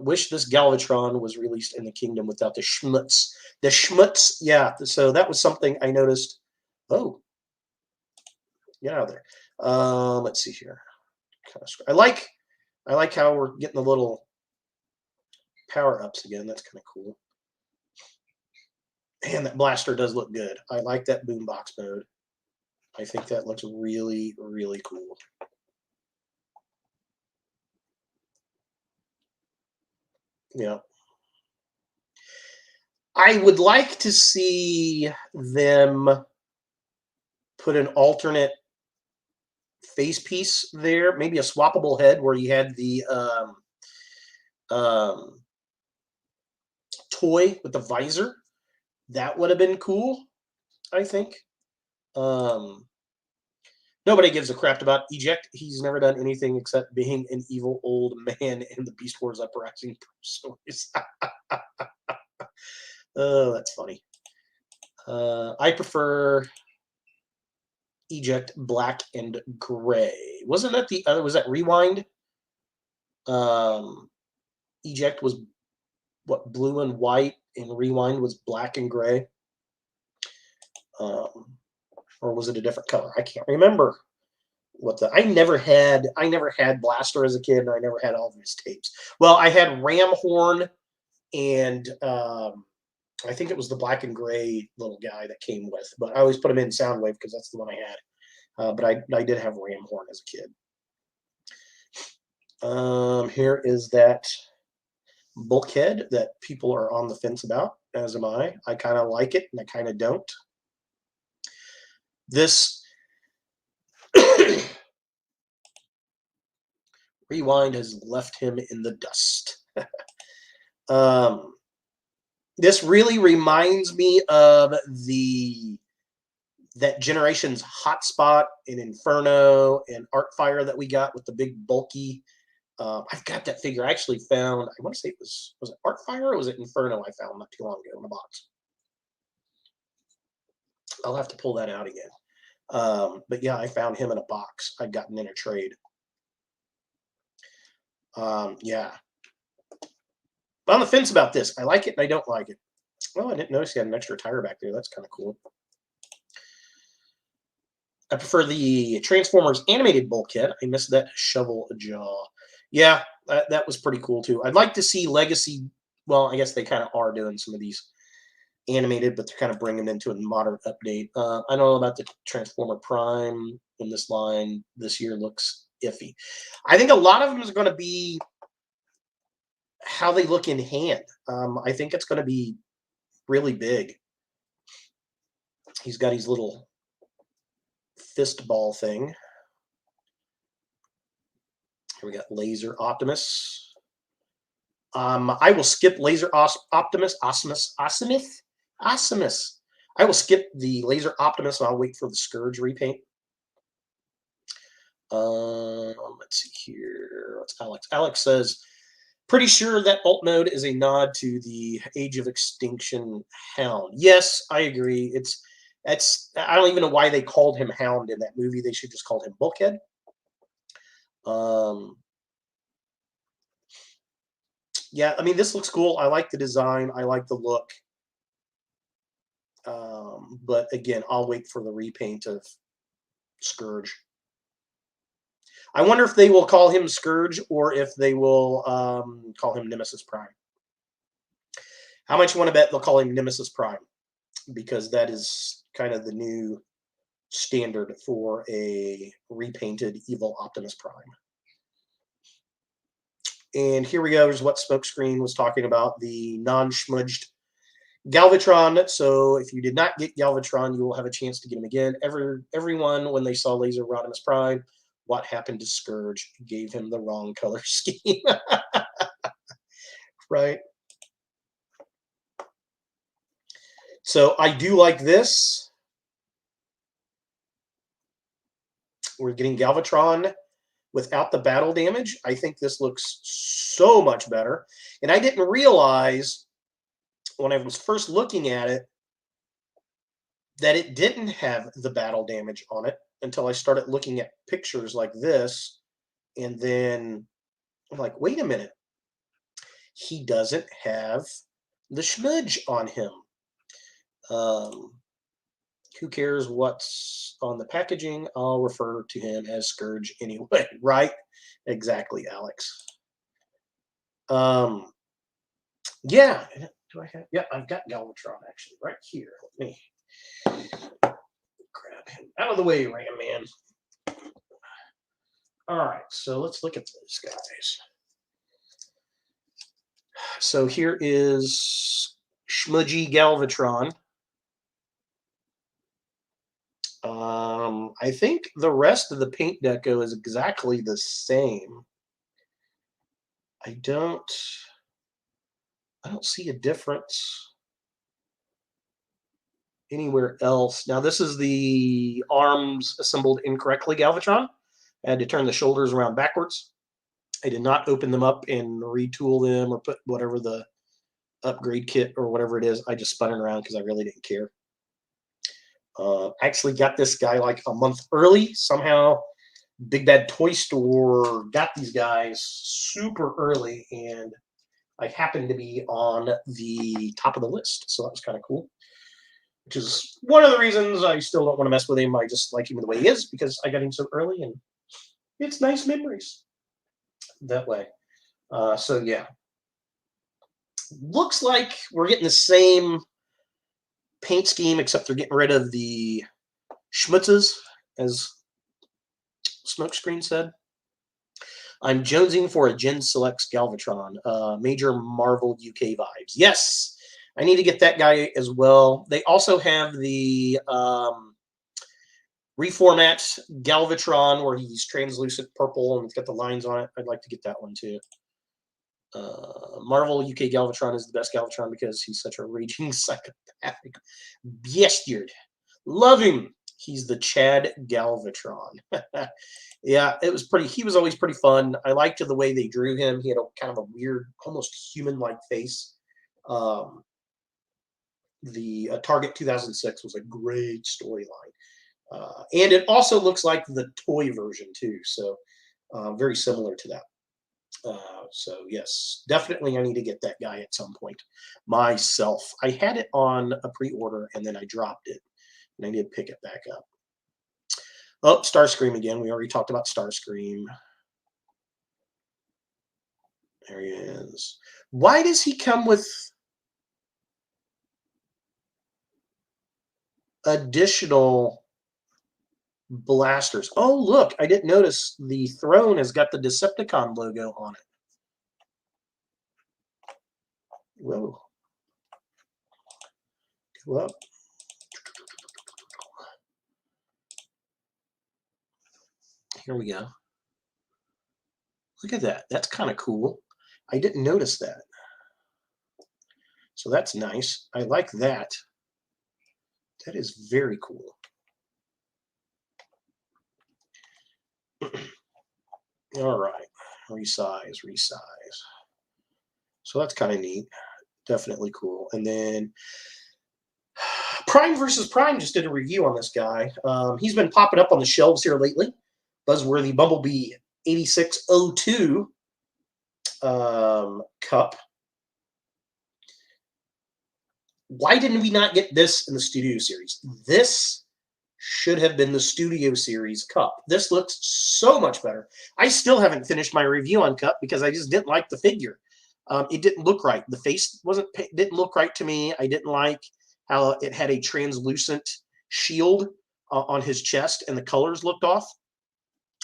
Wish this Galvatron was released in the Kingdom without the schmutz. The schmutz, yeah. So that was something I noticed. Oh, get out of there. Let's see here. I like how we're getting the little power ups again. That's kind of cool. Man, that Blaster does look good. I like that boombox mode. I think that looks really, really cool. Yeah. I would like to see them put an alternate face piece there, maybe a swappable head where you had the toy with the visor. That would have been cool, I think. Nobody gives a crap about Eject. He's never done anything except being an evil old man in the Beast Wars Uprising stories. Oh, that's funny. I prefer Eject black and gray. Wasn't that the other? Was that Rewind? Eject was what, blue and white, and Rewind was black and gray. Or was it a different color? I can't remember. I never had Blaster as a kid, and I never had all of his tapes. Well, I had Ram Horn, and I think it was the black and gray little guy that came with, but I always put him in Soundwave because that's the one I had. But I did have ram horn as a kid. Here is that bulkhead that people are on the fence about, as am I. I kind of like it, and I kind of don't. This rewind has left him in the dust. This really reminds me of that generation's Hotspot and Inferno and Artfire that we got with the big bulky. I've got that figure. I actually found, I want to say it was it Artfire or was it Inferno I found not too long ago in the box. I'll have to pull that out again. But yeah, I found him in a box I'd gotten in a trade. Yeah. But on the fence about this. I like it and I don't like it. Oh, I didn't notice he had an extra tire back there. That's kind of cool. I prefer the Transformers animated bulkhead. I missed that shovel jaw. Yeah, that was pretty cool too. I'd like to see Legacy. Well, I guess they kind of are doing some of these animated, but they're kind of bringing them into a modern update. I don't know about the Transformer Prime in this line. This year looks iffy. I think a lot of them is going to be how they look in hand. I think it's going to be really big. He's got his little fist ball thing. Here we got Laser Optimus. I will skip Laser Optimus. I will skip the Laser Optimus and I'll wait for the Scourge repaint. Let's see here. What's Alex? Alex says, pretty sure that alt mode is a nod to the Age of Extinction Hound. Yes, I agree. I don't even know why they called him Hound in that movie. They should just called him Bulkhead. Yeah, I mean, this looks cool. I like the design. I like the look. But again, I'll wait for the repaint of Scourge. I wonder if they will call him Scourge or if they will call him Nemesis Prime. How much you want to bet they'll call him Nemesis Prime? Because that is kind of the new standard for a repainted evil Optimus Prime. And here we go. Here's what Smokescreen was talking about, the non-smudged Galvatron. So if you did not get Galvatron, you will have a chance to get him again. Everyone, when they saw Laser Optimus Prime, what happened to Scourge? Gave him the wrong color scheme. Right. So I do like this. We're getting Galvatron without the battle damage. I think this looks so much better. And I didn't realize when I was first looking at it that it didn't have the battle damage on it until I started looking at pictures like this. And then I'm like, wait a minute. He doesn't have the smudge on him. Who cares what's on the packaging? I'll refer to him as Scourge anyway, right? Exactly, Alex. Yeah. Do I have? Yeah, I've got Galvatron actually right here. Let me grab him out of the way, Ram Man. All right, so let's look at those guys. So here is Smudgy Galvatron. I think the rest of the paint deco is exactly the same. I don't see a difference anywhere else. Now, this is the arms assembled incorrectly Galvatron. I had to turn the shoulders around backwards. I did not open them up and retool them or put whatever the upgrade kit or whatever it is. I just spun it around because I really didn't care. I actually got this guy like a month early. Somehow, Big Bad Toy Store got these guys super early, and I happened to be on the top of the list. So that was kind of cool, which is one of the reasons I still don't want to mess with him. I just like him the way he is because I got him so early, and it's nice memories that way. So, yeah. Looks like we're getting the same paint scheme, except they're getting rid of the schmutzes, as Smokescreen said. I'm jonesing for a Gen Selects Galvatron. Major Marvel UK vibes. Yes, I need to get that guy as well. They also have the reformat Galvatron where he's translucent purple and it's got the lines on it. I'd like to get that one too. Marvel UK Galvatron is the best Galvatron because he's such a raging psychopathic bastard. Love him. He's the Chad Galvatron. Yeah, it was pretty. He was always pretty fun. I liked the way they drew him. He had a kind of a weird, almost human-like face. The Target 2006 was a great storyline. And it also looks like the toy version too, so very similar to that. So yes, definitely I need to get that guy at some point myself. I had it on a pre-order and then I dropped it, and I need to pick it back up. Oh, Starscream again. We already talked about Starscream. There he is. Why does he come with additional blasters? Oh, look, I didn't notice the throne has got the Decepticon logo on it. Whoa. Go up. Here we go. Look at that. That's kind of cool. I didn't notice that. So that's nice. I like that. That is very cool. All right. Resize. So that's kind of neat. Definitely cool. And then Prime versus Prime just did a review on this guy. He's been popping up on the shelves here lately. Buzzworthy Bumblebee 8602 cup. Why didn't we not get this in the Studio Series? This should have been the Studio Series cup. This looks so much better. I still haven't finished my review on cup because I just didn't like the figure. It didn't look right. The face didn't look right to me. I didn't like how it had a translucent shield on his chest and the colors looked off.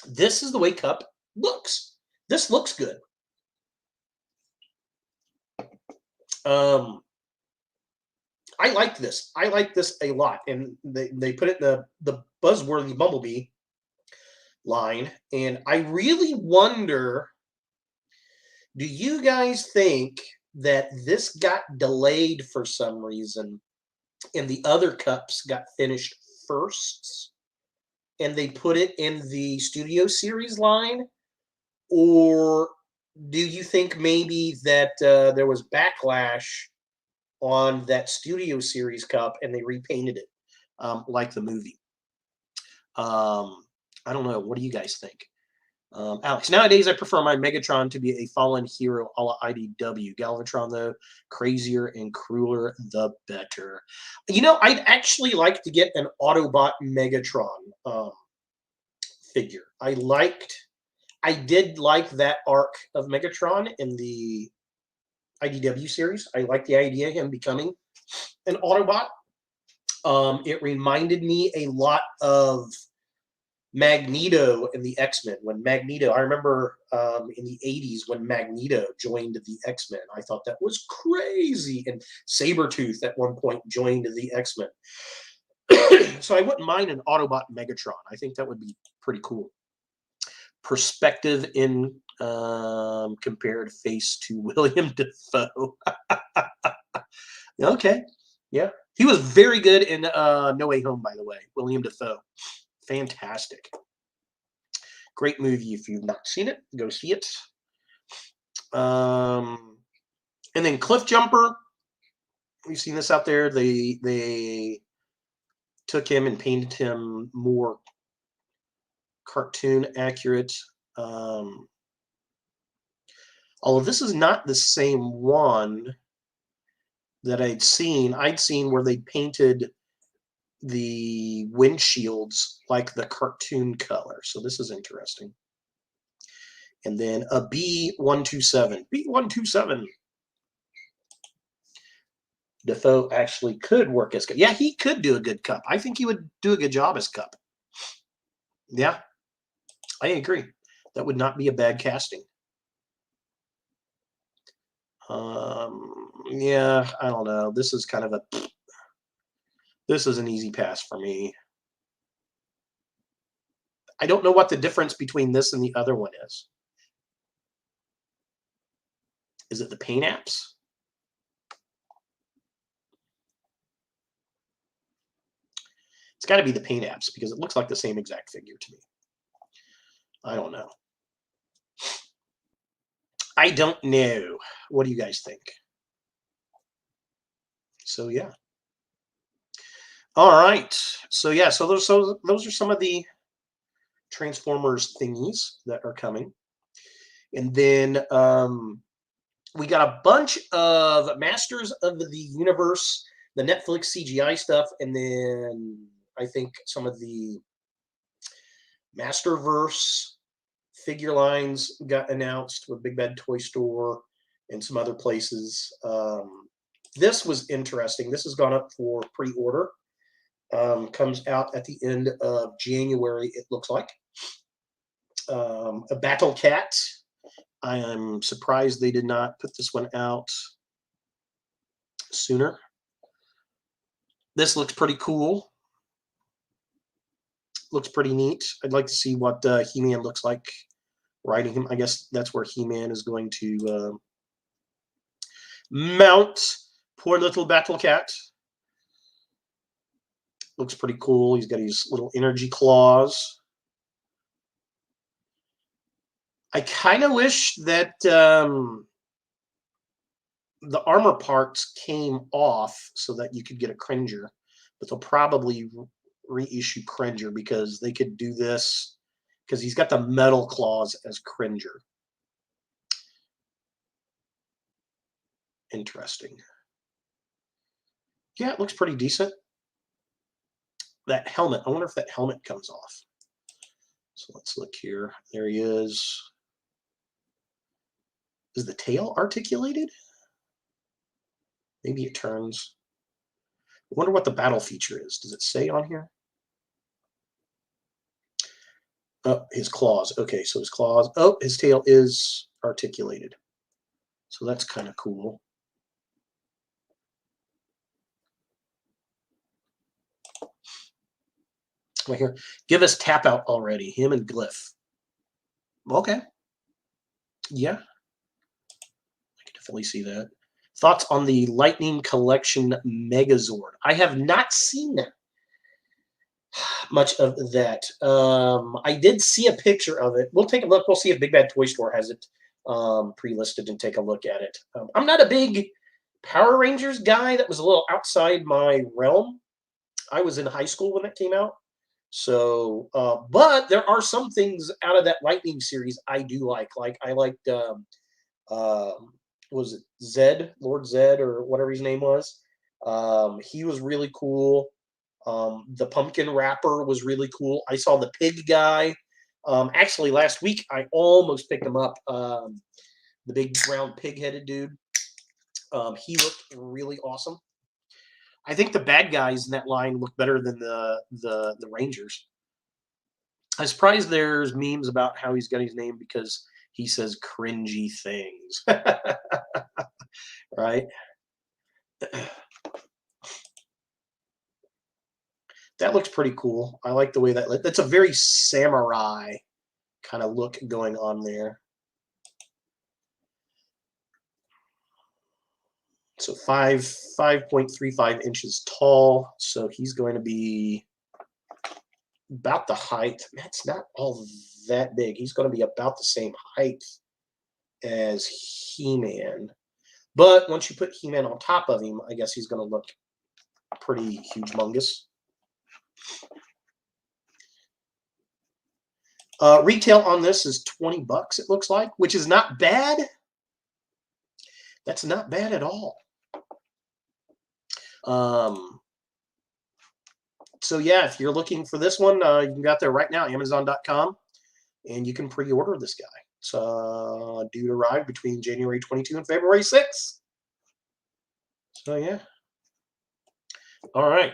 This is the way cup looks. This looks good. I like this. I like this a lot. And they put it in the Buzzworthy Bumblebee line. And I really wonder, do you guys think that this got delayed for some reason and the other cups got finished first and they put it in the Studio Series line? Or do you think maybe that there was backlash on that Studio Series cup and they repainted it like the movie? I don't know. What do you guys think? Alex, nowadays I prefer my Megatron to be a fallen hero a la IDW. Galvatron, though, crazier and crueler, the better. You know, I'd actually like to get an Autobot Megatron figure. I did like that arc of Megatron in the IDW series. I like the idea of him becoming an Autobot. It reminded me a lot of Magneto in the X-Men. When Magneto, I remember in the 80s when Magneto joined the X-Men. I thought that was crazy. And Sabretooth at one point joined the X-Men. So I wouldn't mind an Autobot Megatron. I think that would be pretty cool. Perspective in compared face to William Dafoe. Okay. Yeah. He was very good in No Way Home, by the way. William Dafoe. Fantastic. Great movie. If you've not seen it, go see it. And then Cliff Jumper. We've seen this out there. They took him and painted him more cartoon accurate. Although this is not the same one that I'd seen where they painted the windshields like the cartoon color. So this is interesting. And then a B127. B127. Dafoe actually could work as Cup. Yeah, he could do a good Cup. I think he would do a good job as Cup. Yeah. I agree. That would not be a bad casting. Yeah, I don't know. This is kind of a... This is an easy pass for me. I don't know what the difference between this and the other one is. Is it the paint apps? It's got to be the paint apps because it looks like the same exact figure to me. I don't know. I don't know. What do you guys think? So yeah. All right. So yeah. So those are some of the Transformers thingies that are coming, and then we got a bunch of Masters of the Universe, the Netflix CGI stuff, and then I think some of the Masterverse figure lines got announced with Big Bad Toy Store and some other places. This was interesting. This has gone up for pre-order. Comes out at the end of January, it looks like. A Battle Cat. I am surprised they did not put this one out sooner. This looks pretty cool. Looks pretty neat. I'd like to see what He-Man looks like riding him. I guess that's where He-Man is going to mount. Poor little Battle Cat. Looks pretty cool. He's got his little energy claws. I kind of wish that the armor parts came off so that you could get a Cringer, but they'll probably reissue Cringer because they could do this because he's got the metal claws as Cringer. Interesting. Yeah, it looks pretty decent. That helmet, I wonder if that helmet comes off. So let's look here. There he is. Is the tail articulated? Maybe it turns. I wonder what the battle feature is. Does it say on here? Oh, his claws. Okay, so his claws. Oh, his tail is articulated. So that's kind of cool. Right here. Give us Tap Out already. Him and Glyph. Okay. Yeah. I can definitely see that. Thoughts on the Lightning Collection Megazord? I have not seen that. Much of that. I did see a picture of it. We'll take a look. We'll see if Big Bad Toy Store has it pre-listed and take a look at it. I'm not a big Power Rangers guy. That was a little outside my realm. I was in high school when that came out. So, but there are some things out of that Lightning series I do like. Like I liked, was it Zed, Lord Zed, or whatever his name was? He was really cool. The pumpkin wrapper was really cool. I saw the pig guy. Actually, last week I almost picked him up. The big brown pig-headed dude. He looked really awesome. I think the bad guys in that line look better than the Rangers. I'm surprised there's memes about how he's got his name because he says cringy things. Right? That looks pretty cool. I like the way that's a very samurai kind of look going on there. So 5.35 inches tall. So he's going to be about the height. That's not all that big. He's going to be about the same height as He-Man. But once you put He-Man on top of him, I guess he's going to look pretty humongous. Retail on this is $20, it looks like, which is not bad. That's not bad at all. So yeah, if you're looking for this one, you can go out there right now, Amazon.com, and you can pre-order this guy. It's due to arrive between January 22 and February 6. So yeah. All right.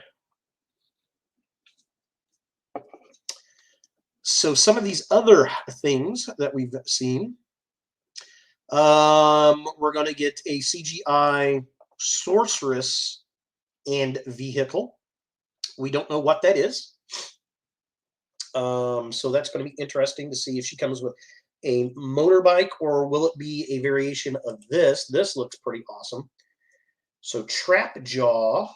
So some of these other things that we've seen, we're going to get a CGI Sorceress and vehicle. We don't know what that is. So that's going to be interesting to see if she comes with a motorbike, or will it be a variation of this? This looks pretty awesome. So Trap Jaw.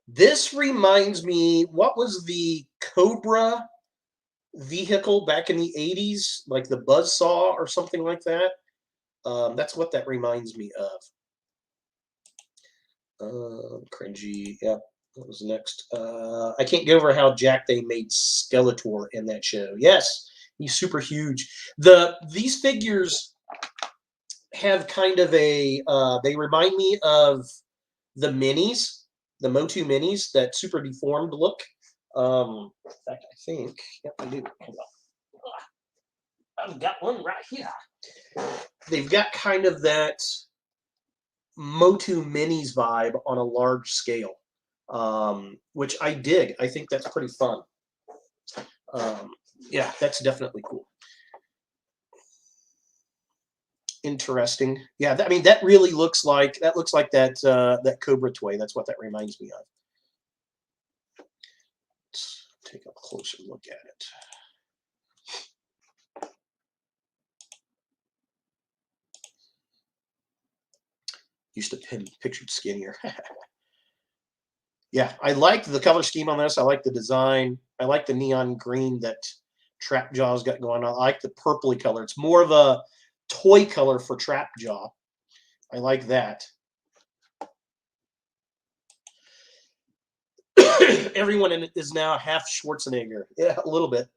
This reminds me, what was the Cobra vehicle back in the 80s? Like the Buzzsaw or something like that? That's what that reminds me of. Cringy. Yep. What was next? I can't get over how jacked they made Skeletor in that show. Yes, he's super huge. These figures have kind of a, they remind me of the minis, the MOTU minis, that super deformed look. In fact, I think, yep, I do. Hold on. I've got one right here. They've got kind of that MOTU minis vibe on a large scale, which I dig. I think that's pretty fun. Yeah, that's definitely cool. Interesting. Yeah, I mean, that really looks like that Cobra toy. That's what that reminds me of. Let's take a closer look at it. Used to him pictured skinnier. Yeah, I like the color scheme on this. I like the design. I like the neon green that Trap Jaw's got going on. I like the purpley color. It's more of a toy color for Trap Jaw. I like that. Everyone in it is now half Schwarzenegger. Yeah, a little bit.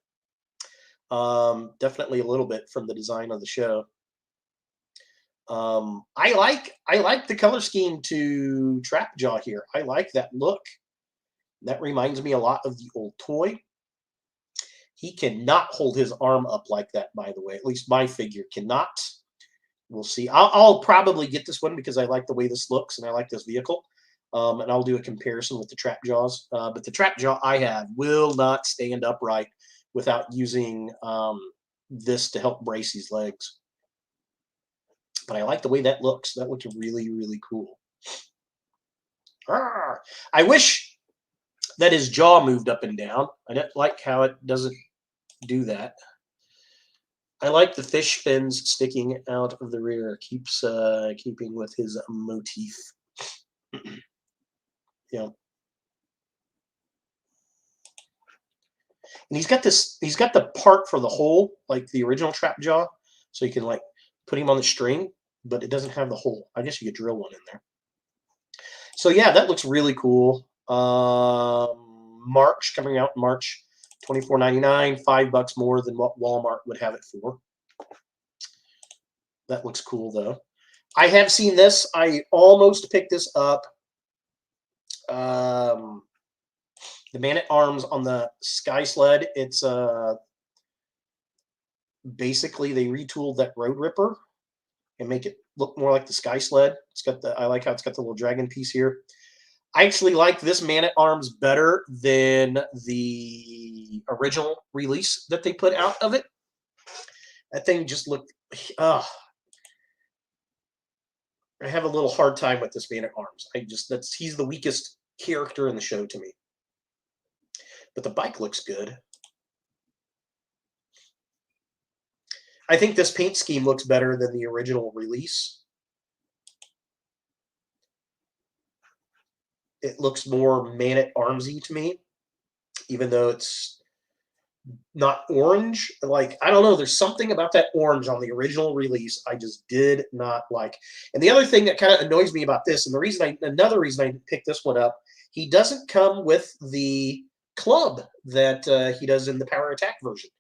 Definitely a little bit from the design of the show. I like the color scheme to Trap Jaw here. I like that look. That reminds me a lot of the old toy. He cannot hold his arm up like that, by the way. At least my figure cannot. We'll see. I'll probably get this one because I like the way this looks and I like this vehicle. And I'll do a comparison with the Trap Jaws. But the Trap Jaw I have will not stand upright without using this to help brace his legs. But I like the way that looks. That looks really, really cool. I wish that his jaw moved up and down. I don't like how it doesn't do that. I like the fish fins sticking out of the rear. Keeps keeping with his motif. Yeah. And he's got the part for the hole, like the original Trap Jaw, so you can like put him on the string, but it doesn't have the hole. I guess you could drill one in there. So yeah, that looks really cool. March, coming out in March, $24.99, $5 more than what Walmart would have it for. That looks cool though. I have seen this. I almost picked this up. The Man-at-Arms on the Sky Sled. It's basically they retooled that Road Ripper and make it look more like the Sky Sled. It's got the, I like how it's got the little dragon piece here. I actually like this Man-at-Arms better than the original release that they put out of it. That thing just looked, I have a little hard time with this Man-at-Arms. He's the weakest character in the show to me. But the bike looks good. I think this paint scheme looks better than the original release. It looks more Man-at-Armsy to me, even though it's not orange. Like, I don't know, there's something about that orange on the original release I just did not like. And the other thing that kind of annoys me about this, and another reason I picked this one up, he doesn't come with the club that he does in the Power Attack version.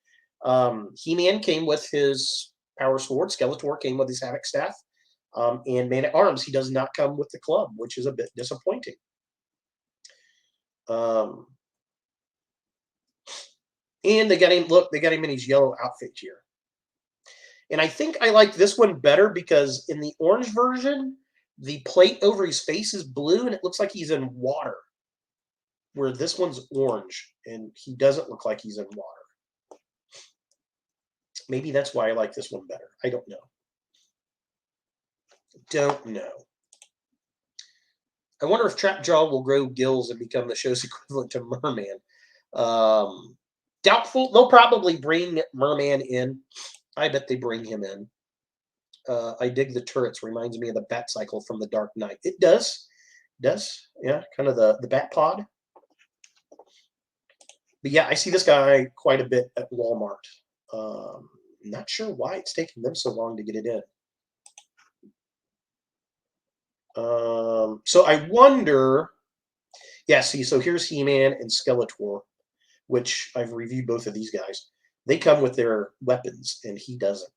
He-Man came with his Power Sword, Skeletor came with his Havoc Staff, and Man-at-Arms, he does not come with the club, which is a bit disappointing. And they got him in his yellow outfit here. And I think I like this one better because in the orange version, the plate over his face is blue and it looks like he's in water. where this one's orange, and he doesn't look like he's in water. Maybe that's why I like this one better. I don't know. Don't know. I wonder if Trapjaw will grow gills and become the show's equivalent to Merman. Doubtful. They'll probably bring Merman in. I bet they bring him in. I dig the turrets. Reminds me of the Bat Cycle from The Dark Knight. It does. Yeah, kind of the Bat Pod. But yeah, I see this guy quite a bit at Walmart. Not sure why it's taking them so long to get it in. So I wonder. Yeah, see, so here's He-Man and Skeletor, which I've reviewed both of these guys. They come with their weapons, and he doesn't.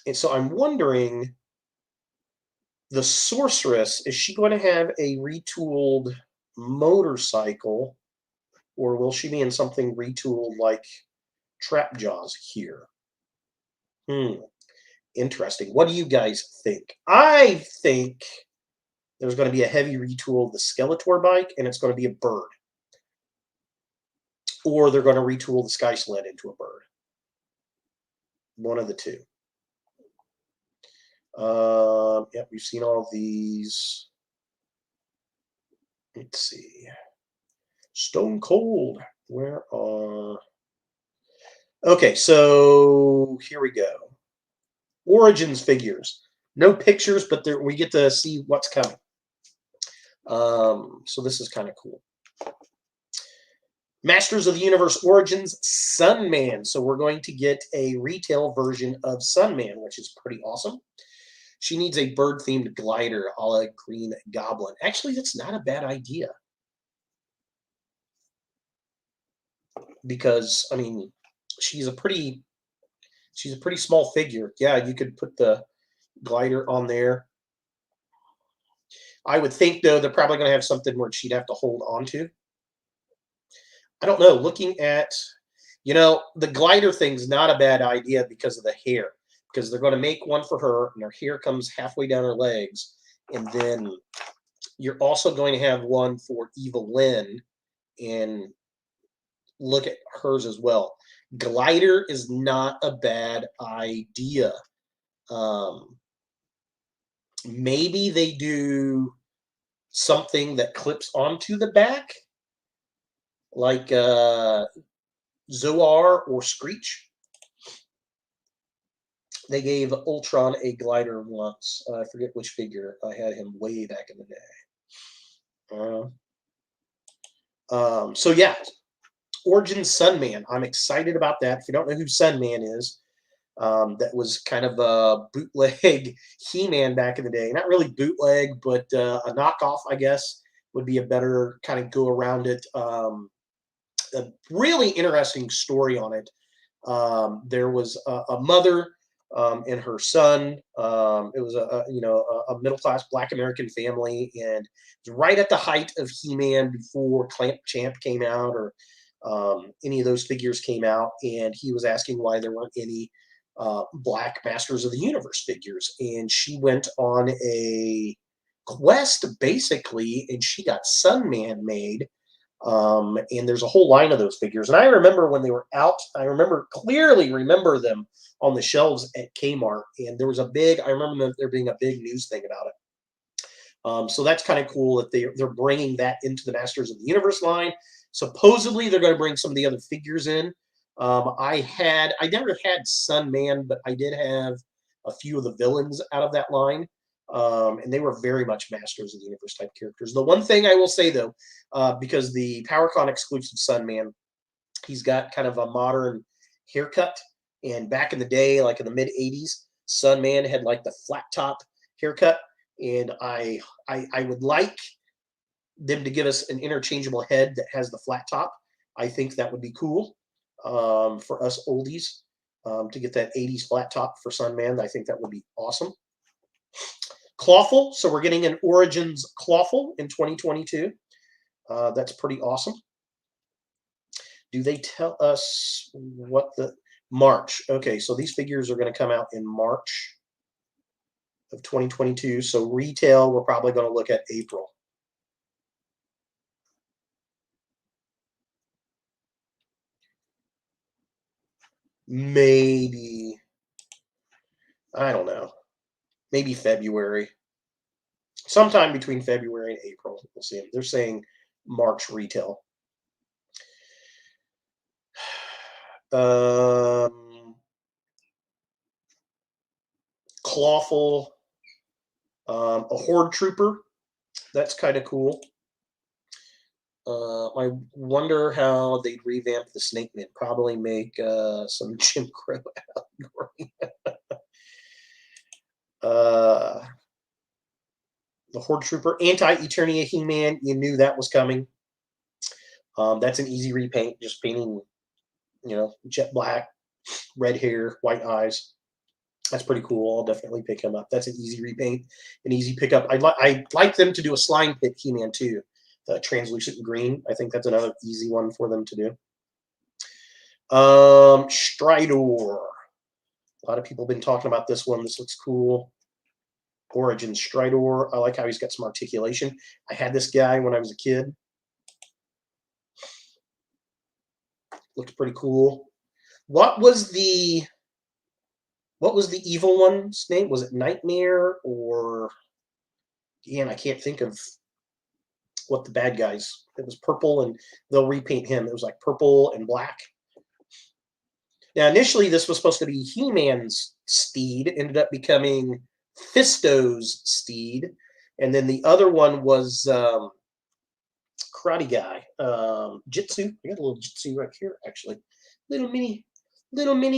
And so I'm wondering, the Sorceress, is she going to have a retooled motorcycle, or will she be in something retooled like Trapjaw's here? Interesting. What do you guys think? I think there's going to be a heavy retool of the Skeletor bike, and it's going to be a bird. Or they're going to retool the Sky Sled into a bird. One of the two. Yep, we've seen all these. Let's see. Stone Cold. Where are... Okay, so here we go. Origins figures. No pictures, but we get to see what's coming. So this is kind of cool. Masters of the Universe Origins Sunman. So we're going to get a retail version of Sunman, which is pretty awesome. She needs a bird-themed glider a la Green Goblin. Actually, that's not a bad idea. Because, I mean, she's a pretty small figure. Yeah, you could put the glider on there. I would think, though, they're probably going to have something where she'd have to hold on to. I don't know. Looking at, the glider thing's not a bad idea because of the hair. Because they're going to make one for her, and her hair comes halfway down her legs. And then you're also going to have one for Evelyn, and look at hers as well. Glider is not a bad idea. Maybe they do something that clips onto the back, like Zoar or Screech. They gave Ultron a glider once. I forget which figure. I had him way back in the day. So yeah, Origins Sunman. I'm excited about that. If you don't know who Sunman is, that was kind of a bootleg He-Man back in the day. Not really bootleg, but a knockoff, I guess, would be a better kind of go around it. A really interesting story on it. There was a mother and her son. It was a middle class Black American family, and it was right at the height of He-Man before Clamp Champ came out, or any of those figures came out, and he was asking why there weren't any Black Masters of the Universe figures, and she went on a quest basically, and she got Sunman made. And there's a whole line of those figures. And I remember when they were out, clearly remember them on the shelves at Kmart. And there was I remember there being a big news thing about it. So that's kind of cool that they're bringing that into the Masters of the Universe line. Supposedly they're going to bring some of the other figures in. I never had Sunman, but I did have a few of the villains out of that line. And they were very much Masters of the Universe type characters. The one thing I will say, though, because the PowerCon exclusive Sunman, he's got kind of a modern haircut. And back in the day, like in the mid-'80s, Sunman had like the flat top haircut. And I would like them to give us an interchangeable head that has the flat top. I think that would be cool for us oldies to get that 80s flat top for Sunman. I think that would be awesome. Clawful, so we're getting an Origins Clawful in 2022. That's pretty awesome. Do they tell us what the March? Okay, so these figures are going to come out in March of 2022. So retail, we're probably going to look at April. maybe, I don't know, maybe February. Sometime between February and April, we'll see. They're saying March retail. Clawful, a Horde Trooper. That's kind of cool. I wonder how they'd revamp the Snake Man. Probably make some Jim Crow allegory. The Horde Trooper, Anti-Eternia He-Man. You knew that was coming. That's an easy repaint. Just painting, jet black, red hair, white eyes. That's pretty cool. I'll definitely pick him up. That's an easy repaint, an easy pickup. I'd like them to do a Slime Pit He-Man too. The translucent green. I think that's another easy one for them to do. Stridor. A lot of people have been talking about this one. This looks cool. Origin Stridor. I like how he's got some articulation. I had this guy when I was a kid. Looked pretty cool. What was the evil one's name? Was it Nightmare or... Again, I can't think of what the bad guys... It was purple, and they'll repaint him. It was like purple and black. Now, initially, this was supposed to be He-Man's steed. It ended up becoming Fisto's steed. And then the other one was Karate Guy. Jitsu. I got a little Jitsu right here, actually. Little mini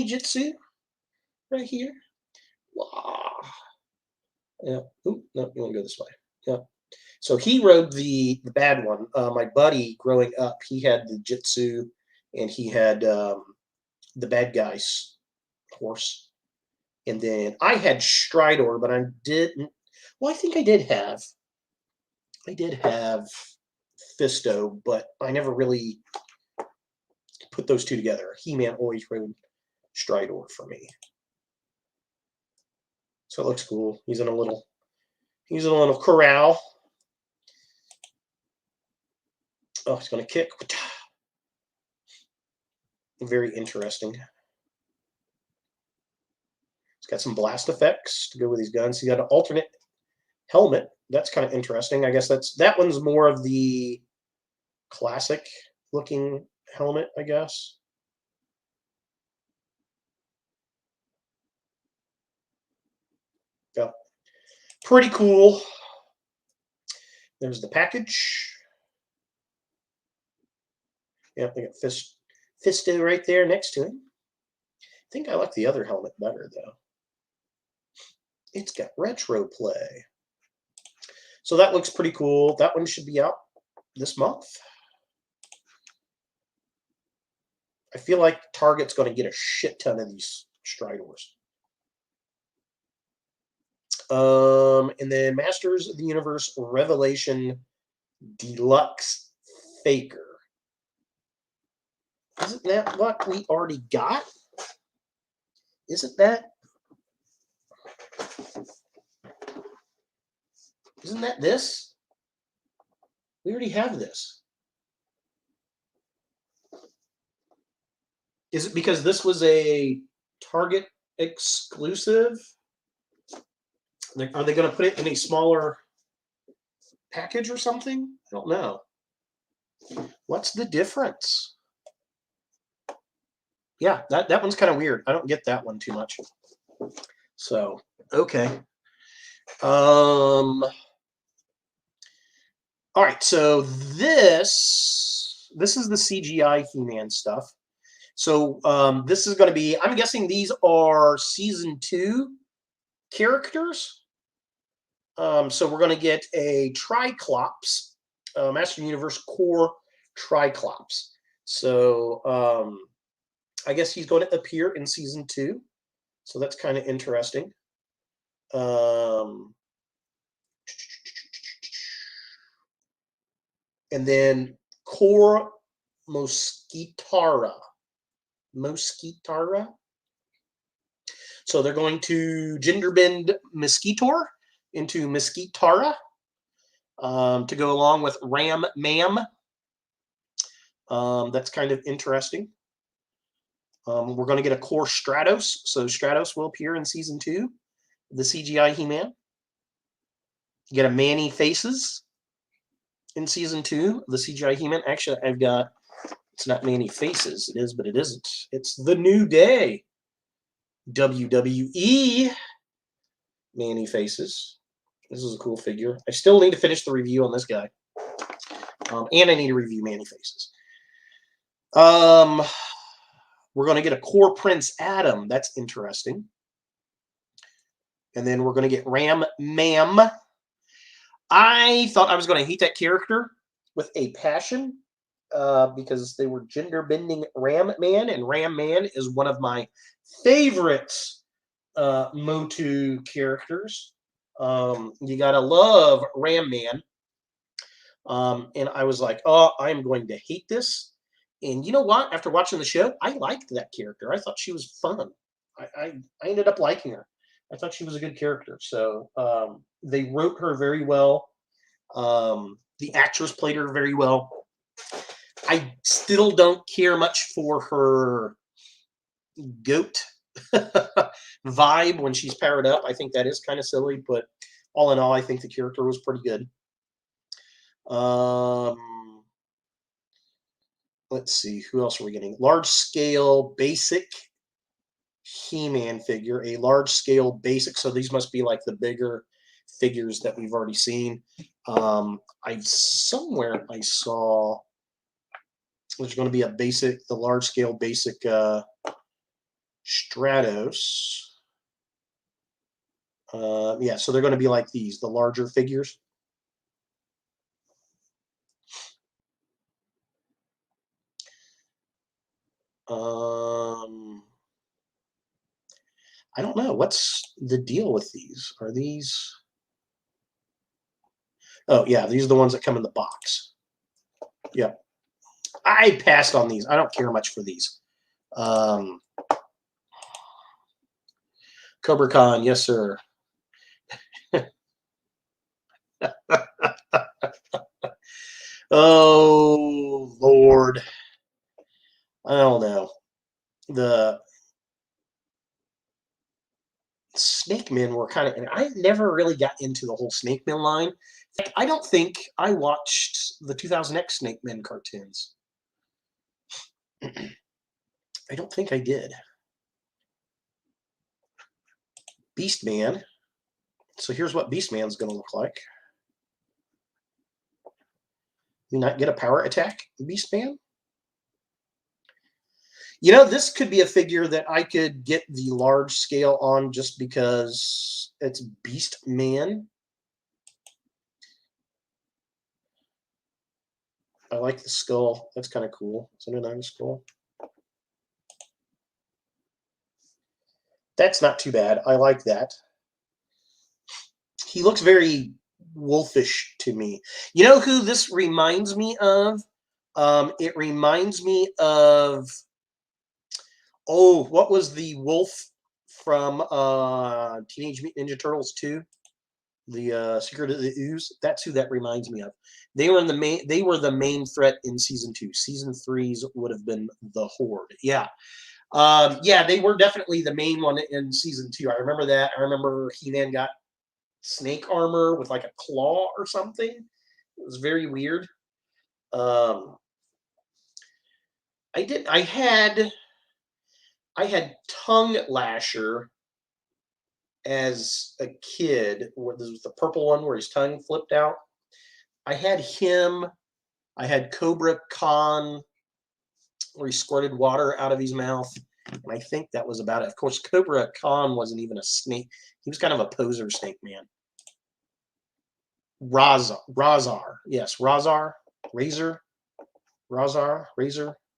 Jitsu right here. Wow. Yeah. Ooh, no, you want to go this way. Yeah. So he rode the bad one. My buddy, growing up, he had the Jitsu, and he had the bad guy's horse. And then I had Stridor, but I didn't. Well, I think I did have Fisto, but I never really put those two together. He-Man always rode Stridor for me. So it looks cool. He's in a little corral. Oh, he's going to kick. Very interesting. He's got some blast effects to go with these guns. He's got an alternate helmet. That's kind of interesting. I guess that one's more of the classic looking helmet, I guess. Yeah. Pretty cool. There's the package. Yeah, they got Fisto right there next to him. I think I like the other helmet better, though. It's got retro play. So that looks pretty cool. That one should be out this month. I feel like Target's going to get a shit ton of these Stridors. And then Masters of the Universe Revelation Deluxe Faker. Isn't that what we already got? Isn't that this? We already have this. Is it because this was a Target exclusive? Are they going to put it in a smaller package or something? I don't know. What's the difference? Yeah, that one's kind of weird. I don't get that one too much. So, okay. All right, so this is the CGI He-Man stuff. So this is going to be, I'm guessing these are Season 2 characters. So we're going to get a Triclops, Master Universe Core Triclops. So I guess he's going to appear in Season 2. So that's kind of interesting. And then Core Mosquitara. So they're going to gender bend Mosquitor into Mosquitara to go along with Ram Mam. That's kind of interesting. We're going to get a core Stratos. So Stratos will appear in Season 2, the CGI He-Man. You get a Manny Faces in Season 2, the CGI He-Man. Actually, I've got, it's not Manny Faces. It is, but it isn't. It's the New Day. WWE Manny Faces. This is a cool figure. I still need to finish the review on this guy. And I need to review Manny Faces. We're going to get a core Prince Adam. That's interesting. And then we're going to get Ram Mam. I thought I was going to hate that character with a passion because they were gender-bending Ram Man, and Ram Man is one of my favorite MOTU characters. You got to love Ram Man. And I was like, oh, I'm going to hate this. And you know what? After watching the show, I liked that character. I thought she was fun. I ended up liking her. I thought she was a good character. So they wrote her very well. The actress played her very well. I still don't care much for her goat vibe when she's powered up. I think that is kind of silly, but all in all, I think the character was pretty good. Let's see, who else are we getting? Large scale basic He-Man figure, a large scale basic. So these must be like the bigger figures that we've already seen. Somewhere I saw there's going to be a basic, the large scale basic Stratos. Yeah, so they're going to be like these, the larger figures. I don't know. What's the deal with these? Are these... Oh, yeah, these are the ones that come in the box. Yep. I passed on these. I don't care much for these. Cobra Khan, yes, sir. Oh, Lord. I don't know. The Snake Men were kind of... And I never really got into the whole Snake Men line. In fact, I don't think I watched the 2000X Snake Men cartoons. I don't think I did. Beast Man. So here's what Beast Man's going to look like. Do you not get a power attack, Beast Man? You know, this could be a figure that I could get the large scale on just because it's Beast Man. I like the skull. That's kind of cool. Isn't it a nice skull? That's not too bad. I like that. He looks very wolfish to me. You know who this reminds me of? It reminds me of... Oh, what was the wolf from Teenage Mutant Ninja Turtles 2? The Secret of the Ooze. That's who that reminds me of. They were the main threat in season 2. Season 3's would have been the Horde. Yeah. Yeah, they were definitely the main one in season 2. I remember that. I remember He-Man got snake armor with like a claw or something. It was very weird. I had Tongue Lasher as a kid. This was the purple one where his tongue flipped out. I had him. I had Cobra Khan where he squirted water out of his mouth. And I think that was about it. Of course, Cobra Khan wasn't even a snake. He was kind of a poser snake man. Razar. Yes, Razar. Razor.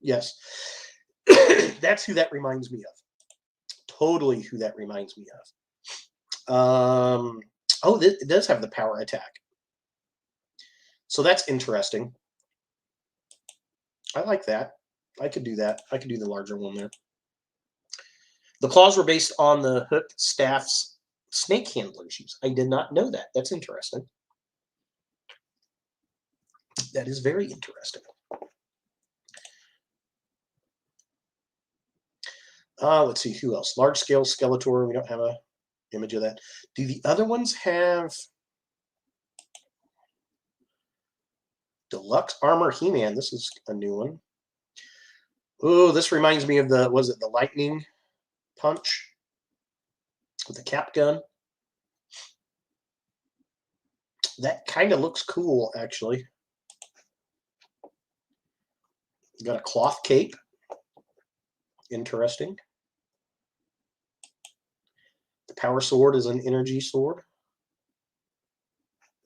Yes. That's who that reminds me of. Totally who that reminds me of. Oh, it does have the power attack. So that's interesting. I like that. I could do that. I could do the larger one there. The claws were based on the hook staff's snake handlers use. I did not know that. That's interesting. That is very interesting. Let's see, who else? Large scale Skeletor. We don't have a image of that. Do the other ones have Deluxe Armor He-Man? This is a new one. Oh, this reminds me of the, was it the Lightning Punch with the cap gun? That kind of looks cool, actually. Got a cloth cape. Interesting. The power sword is an energy sword.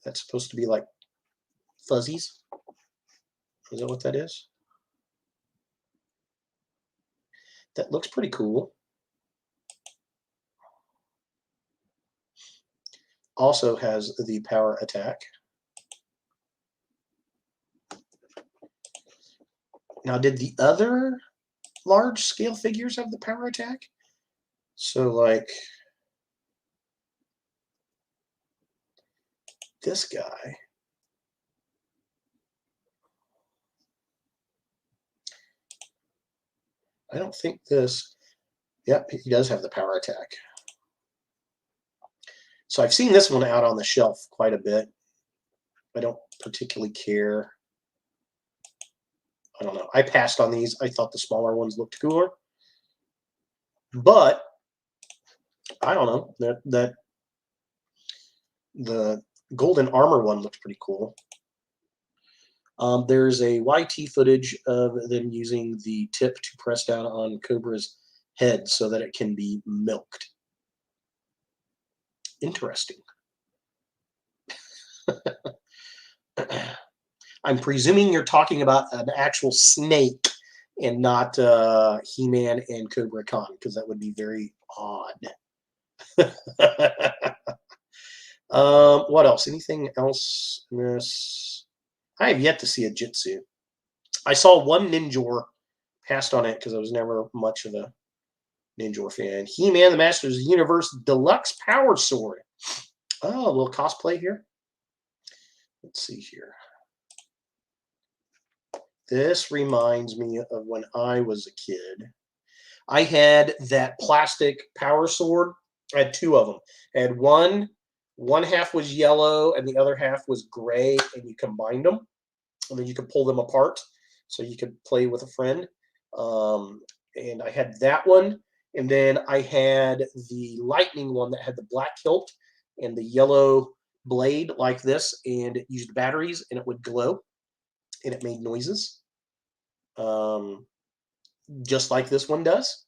That's supposed to be like fuzzies. Is that what that is? That looks pretty cool. Also has the power attack. Now, did the other large scale figures have the power attack? So, like, this guy. I don't think this. Yep, he does have the power attack. So I've seen this one out on the shelf quite a bit. I don't particularly care. I don't know. I passed on these. I thought the smaller ones looked cooler. But I don't know. That the golden armor one looks pretty cool. There's a YT footage of them using the tip to press down on Cobra's head so that it can be milked. Interesting. I'm presuming you're talking about an actual snake and not He-Man and Cobra Khan, because that would be very odd. What else? Anything else in this? I have yet to see a Jitsu. I saw one Ninjor, passed on it because I was never much of a Ninjor fan. He-Man, the Masters of the Universe Deluxe Power Sword. Oh, a little cosplay here. Let's see here. This reminds me of when I was a kid. I had that plastic power sword. I had two of them. I had one half was yellow and the other half was gray, and you combined them. And then you could pull them apart so you could play with a friend. And I had that one. And then I had the lightning one that had the black hilt and the yellow blade like this, and it used batteries and it would glow and it made noises. Just like this one does,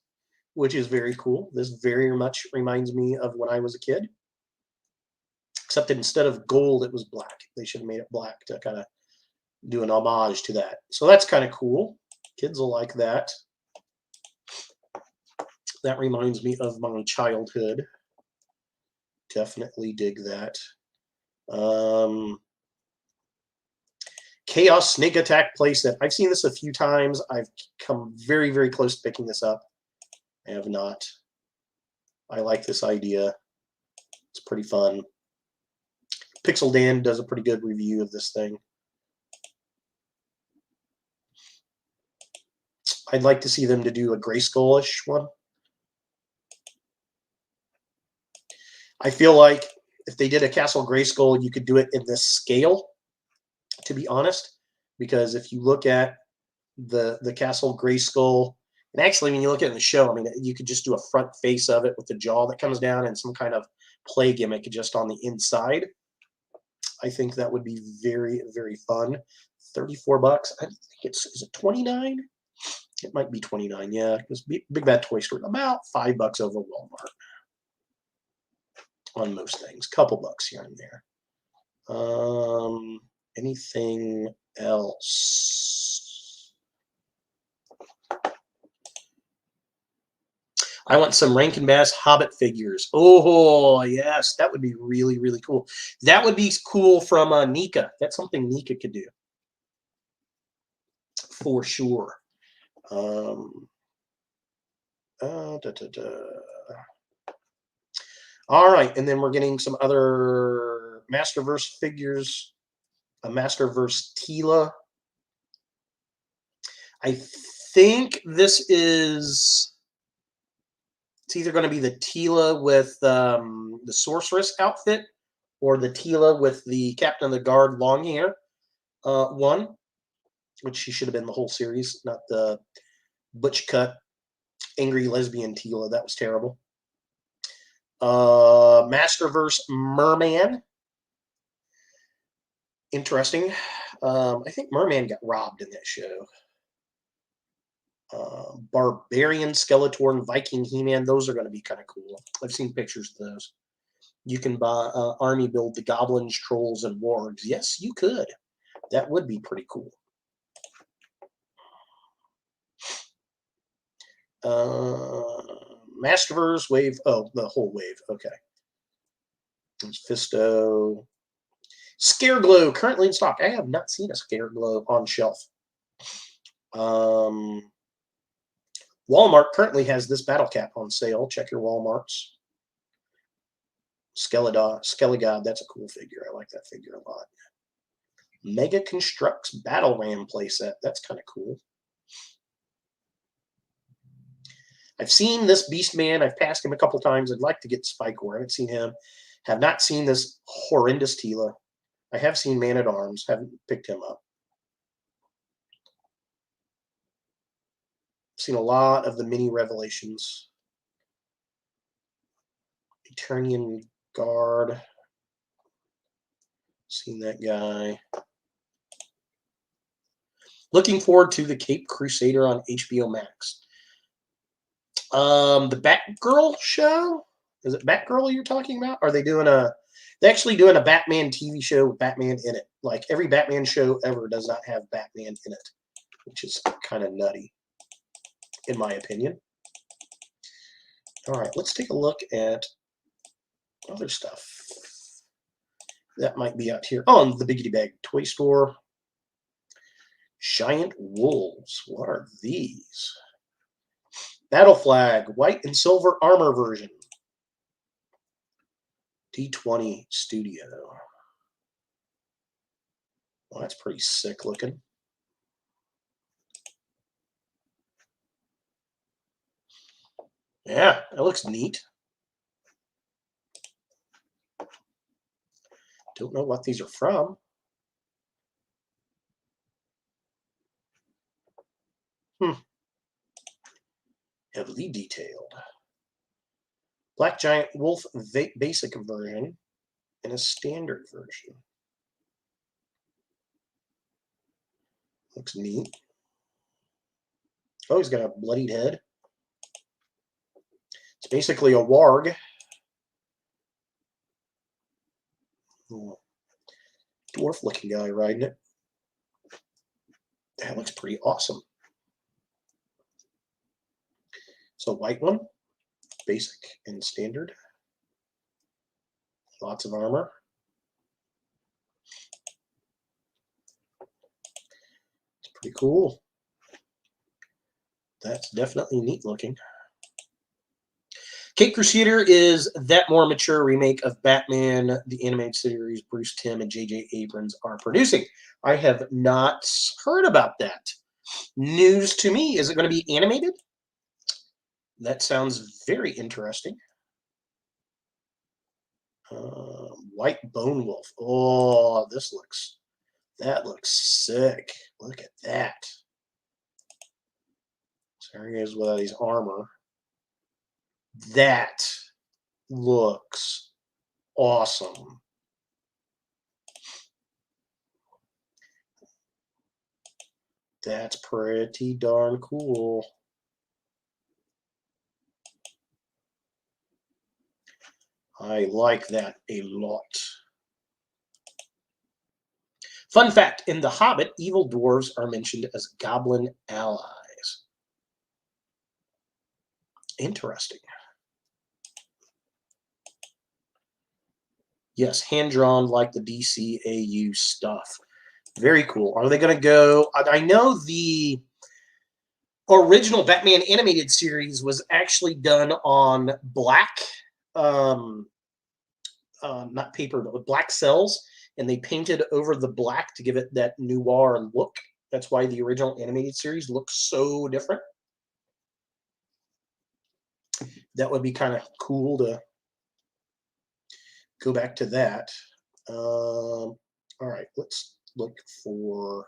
which is very cool. This very much reminds me of when I was a kid. Except that instead of gold, it was black. They should have made it black to kind of do an homage to that. So that's kind of cool. Kids will like that. That reminds me of my childhood. Definitely dig that. Chaos Snake Attack playset. I've seen this a few times. I've come very, very close to picking this up. I have not. I like this idea. It's pretty fun. Pixel Dan does a pretty good review of this thing. I'd like to see them to do a Grayskull-ish one. I feel like if they did a Castle Grayskull, you could do it in this scale, to be honest. Because if you look at the Castle Grayskull, and actually when you look at it in the show, I mean, you could just do a front face of it with the jaw that comes down and some kind of play gimmick just on the inside. I think that would be very, very fun. $34. I think is it 29? It might be 29, yeah. Because Big Bad Toy Store, about $5 over Walmart on most things. Couple bucks here and there. Anything else? I want some Rankin Bass Hobbit figures. Oh, yes. That would be really, really cool. That would be cool from Nika. That's something Nika could do. For sure. All right. And then we're getting some other Masterverse figures. A Masterverse Tila. I think this is It's either going to be the Tila with the Sorceress outfit or the Tila with the Captain of the Guard long hair one, which she should have been the whole series, not the butch cut angry lesbian Tila. That was terrible. Masterverse Merman. Interesting. I think Merman got robbed in that show. Barbarian, Skeletor, and Viking He-Man. Those are going to be kind of cool. I've seen pictures of those. You can buy army build the goblins, trolls, and wargs. Yes, you could. That would be pretty cool. Masterverse wave. Oh, the whole wave. Okay. There's Fisto. Scareglow currently in stock. I have not seen a Scareglow on shelf. Walmart currently has this battle cap on sale. Check your Walmarts. Skelegod, that's a cool figure. I like that figure a lot. Mega Constructs Battle Ram playset. That's kind of cool. I've seen this Beast Man. I've passed him a couple times. I'd like to get Spikor. I haven't seen him. Have not seen this horrendous Tila. I have seen Man at Arms. Haven't picked him up. Seen a lot of the mini revelations. Eternian Guard. Seen that guy. Looking forward to the Cape Crusader on HBO Max. The Batgirl show? Is it Batgirl you're talking about? Are they doing a... They're actually doing a Batman TV show with Batman in it. Like, every Batman show ever does not have Batman in it, which is kind of nutty, in my opinion. All right, let's take a look at other stuff that might be out here. Oh, the Biggity Bag Toy Store. Giant Wolves. What are these? Battle Flag, white and silver armor version. D20 Studio. Well, that's pretty sick looking. Yeah, that looks neat. Don't know what these are from. Heavily detailed. Black Giant Wolf basic version and a standard version. Looks neat. Oh, he's got a bloodied head. It's basically a warg. Dwarf-looking guy riding it. That looks pretty awesome. So white one, basic and standard. Lots of armor. It's pretty cool. That's definitely neat looking. Cape Crusader is that more mature remake of Batman, the animated series Bruce Timm and J.J. Abrams are producing. I have not heard about that. News to me. Is it going to be animated? That sounds very interesting. White Bone Wolf. Oh, that looks sick. Look at that. So here he is with all his armor. That looks awesome. That's pretty darn cool. I like that a lot. Fun fact, in The Hobbit, evil dwarves are mentioned as goblin allies. Interesting. Yes, hand-drawn like the DCAU stuff. Very cool. Are they going to go... I know the original Batman animated series was actually done on black... not paper, but with black cells, and they painted over the black to give it that noir look. That's why the original animated series looks so different. that would be kind of cool to go back to that. All right, let's look for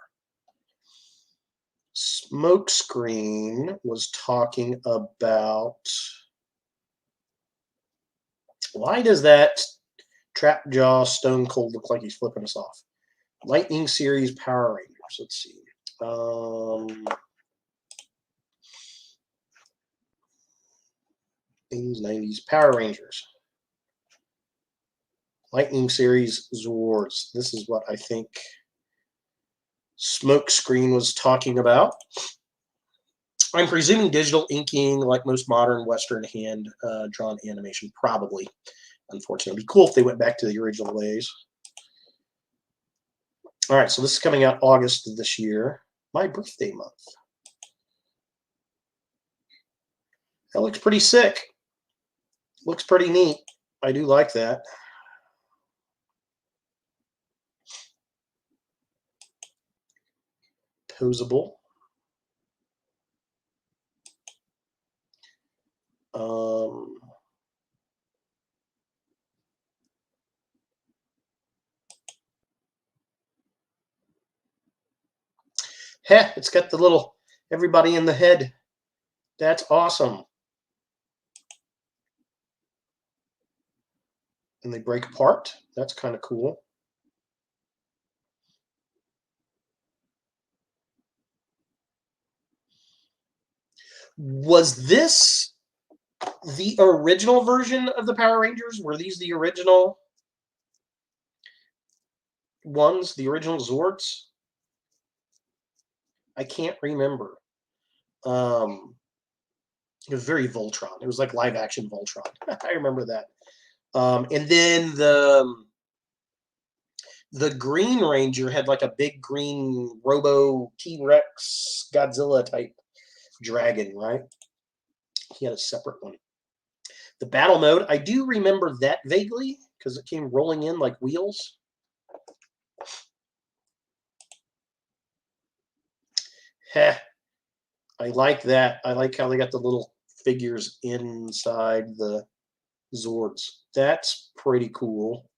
Smokescreen was talking about why does that Trap Jaw Stone Cold look like he's flipping us off? Lightning Series Power Rangers. Let's see. 90s Power Rangers. Lightning Series Zords. This is what I think Smokescreen was talking about. I'm presuming digital inking, like most modern Western hand-drawn animation, probably. Unfortunately, it'd be cool if they went back to the original ways. All right, so this is coming out August of this year, my birthday month. That looks pretty sick. Looks pretty neat. I do like that. Posable. Heh, it's got the little everybody in the head. That's awesome. And they break apart. That's kind of cool. Was this the original version of the Power Rangers? Were these the original ones, the original Zords? I can't remember. It was very Voltron. It was like live action Voltron. I remember that. And then the Green Ranger had like a big green Robo T-Rex Godzilla type dragon, right? He had a separate one. The battle mode, I do remember that vaguely because it came rolling in like wheels. Heh. I like that. I like how they got the little figures inside the Zords. That's pretty cool.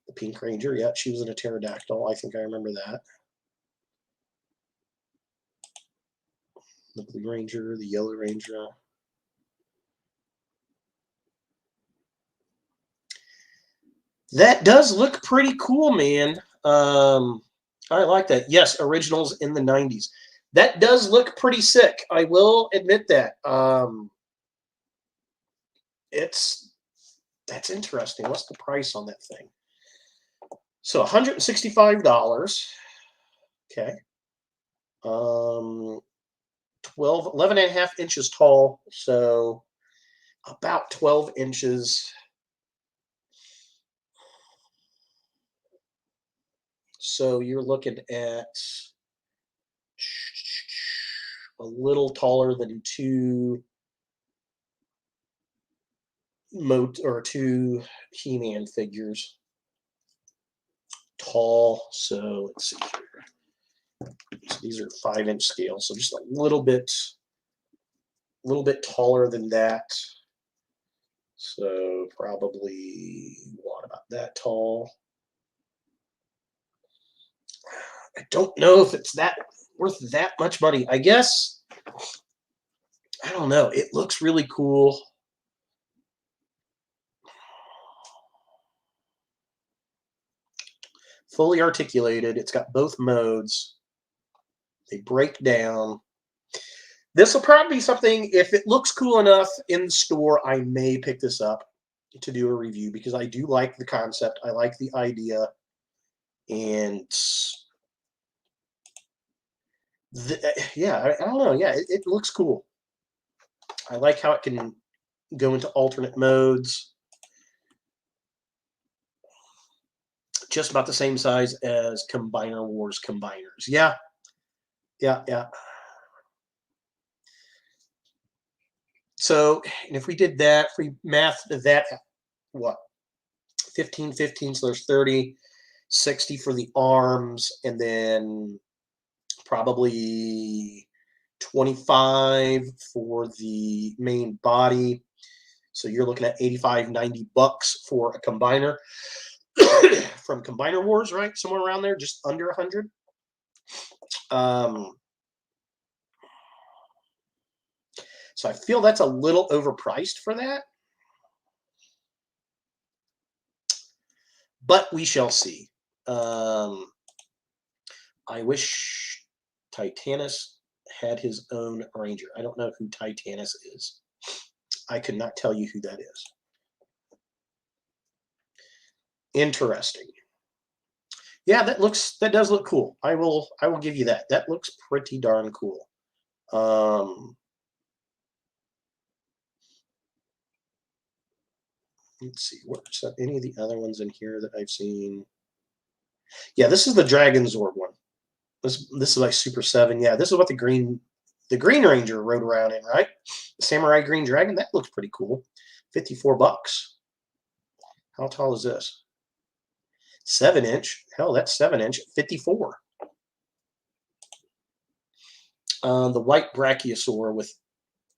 The Pink Ranger, yeah, she was in a pterodactyl. I think I remember that. The Blue Ranger, the Yellow Ranger. That does look pretty cool, man. I like that. Yes, originals in the 90s. That does look pretty sick. I will admit that. That's interesting. What's the price on that thing? So $165. Okay. 11 and a half inches tall, so about 12 inches. So you're looking at a little taller than two He-Man figures. Tall, so let's see here. So these are 5-inch scale, so just a little bit taller than that. So probably what, about that tall? I don't know if it's that worth that much money. I guess, I don't know. It looks really cool. Fully articulated. It's got both modes. They break down. This will probably be something, if it looks cool enough in the store, I may pick this up to do a review because I do like the concept. I like the idea. And yeah, I don't know. Yeah, it looks cool. I like how it can go into alternate modes. Just about the same size as Combiner Wars Combiners. Yeah. So, and if we did that, if we mathed that, what? 15, so there's 30, 60 for the arms, and then probably $25 for the main body. So you're looking at $85, $90 for a combiner from Combiner Wars, right? Somewhere around there, just under 100. So I feel that's a little overpriced for that. But we shall see. I wish Titanus had his own Ranger. I don't know who Titanus is. I could not tell you who that is. Interesting. Yeah, that does look cool. I will give you that. That looks pretty darn cool. Let's see, what's any of the other ones in here that I've seen? Yeah, this is the Dragon Zord one. This is like Super 7. Yeah, this is what the Green Ranger rode around in, right? The Samurai Green Dragon. That looks pretty cool. $54. How tall is this? 7-inch. Hell, that's 7-inch. $54. The white Brachiosaur with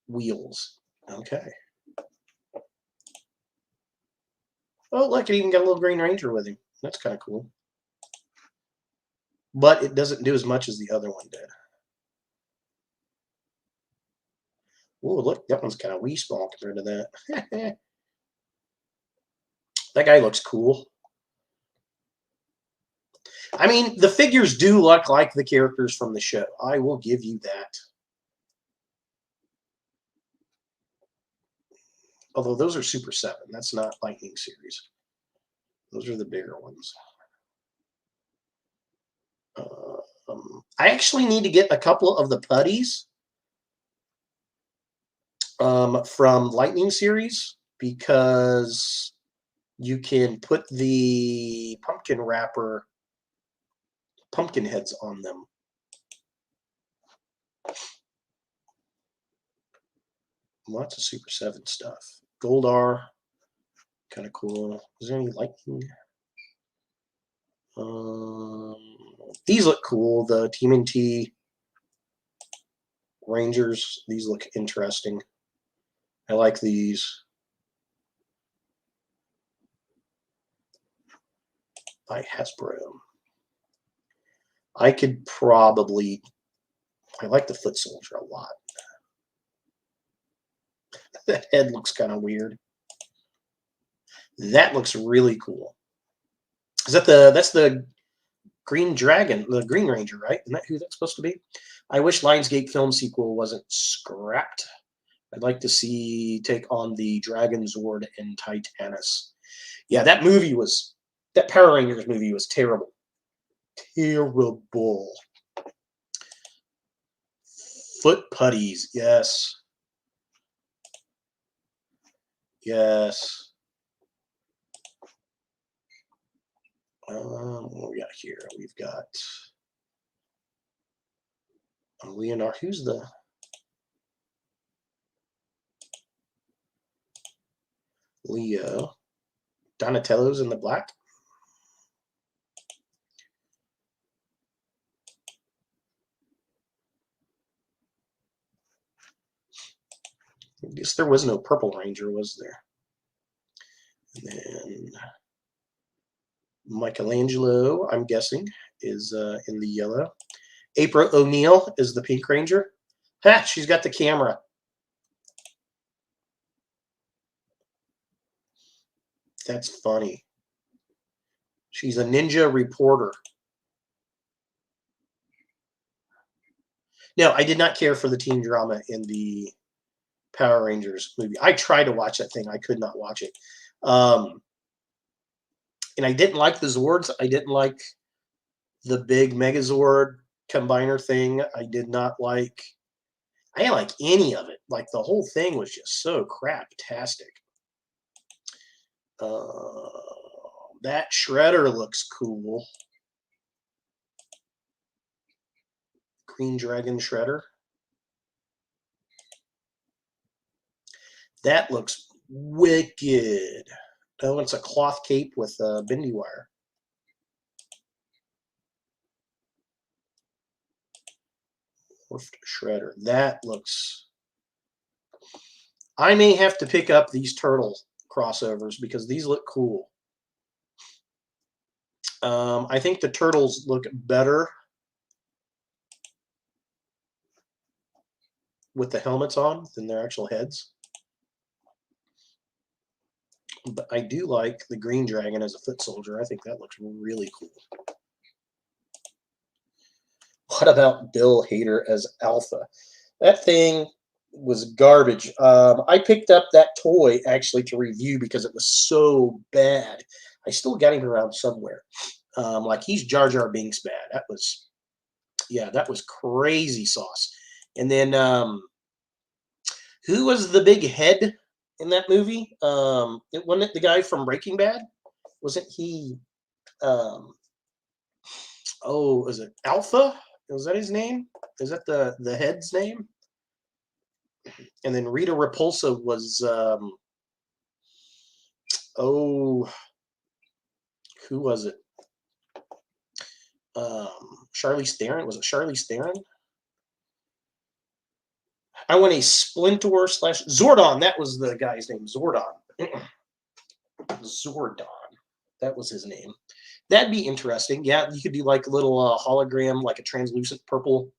wheels. Okay. Oh, look, it even got a little Green Ranger with him. That's kind of cool. But it doesn't do as much as the other one did. Oh, look, that one's kind of wee small compared to that. That guy looks cool. I mean, the figures do look like the characters from the show. I will give you that. Although those are Super 7. That's not Lightning series. Those are the bigger ones. I actually need to get a couple of the putties from Lightning series because you can put the pumpkin wrapper pumpkin heads on them. Lots of Super 7 stuff. Goldar, kind of cool. Is there any Lightning? These look cool. The TMNT Rangers, these look interesting. I like these. By Hasbro. I could probably... I like the Foot Soldier a lot. That head looks kind of weird. That looks really cool. Is that that's the Green Dragon, the Green Ranger, right? Isn't that who that's supposed to be? I wish Lionsgate film sequel wasn't scrapped. I'd like to see take on the Dragon Zord and Titanus. Yeah, that Power Rangers movie was terrible. Terrible. Foot putties, yes. Yes. What we got here? We've got Leonardo. Who's the Leo? Donatello's in the black. I guess there was no Purple Ranger, was there? And then Michelangelo, I'm guessing, is in the yellow. April O'Neil is the Pink Ranger. Ha! She's got the camera. That's funny. She's a ninja reporter. No, I did not care for the teen drama in the Power Rangers movie. I tried to watch that thing. I could not watch it. And I didn't like the Zords. I didn't like the big Megazord combiner thing. I didn't like any of it. Like the whole thing was just so craptastic. That Shredder looks cool. Green Dragon Shredder. That looks wicked. Oh, it's a cloth cape with bendy wire. Morphed Shredder. That looks... I may have to pick up these turtle crossovers because these look cool. I think the turtles look better with the helmets on than their actual heads. But I do like the green dragon as a foot soldier. I think that looks really cool. What about Bill Hader as Alpha? That thing was garbage. I picked up that toy actually to review because it was so bad. I still got him around somewhere. Like he's Jar Jar Binks bad. That was, yeah, that was crazy sauce. And then who was the big head in that movie? It wasn't it the guy from Breaking Bad? Wasn't he? Oh, is it Alpha? Was that his name? Is that the head's name? And then Rita Repulsa was oh, who was it? Charlize Theron. Was it Charlize Theron? I want a Splinter / Zordon. That was the guy's name. Zordon. Zordon. That was his name. That'd be interesting. Yeah, you could do like a little hologram, like a translucent purple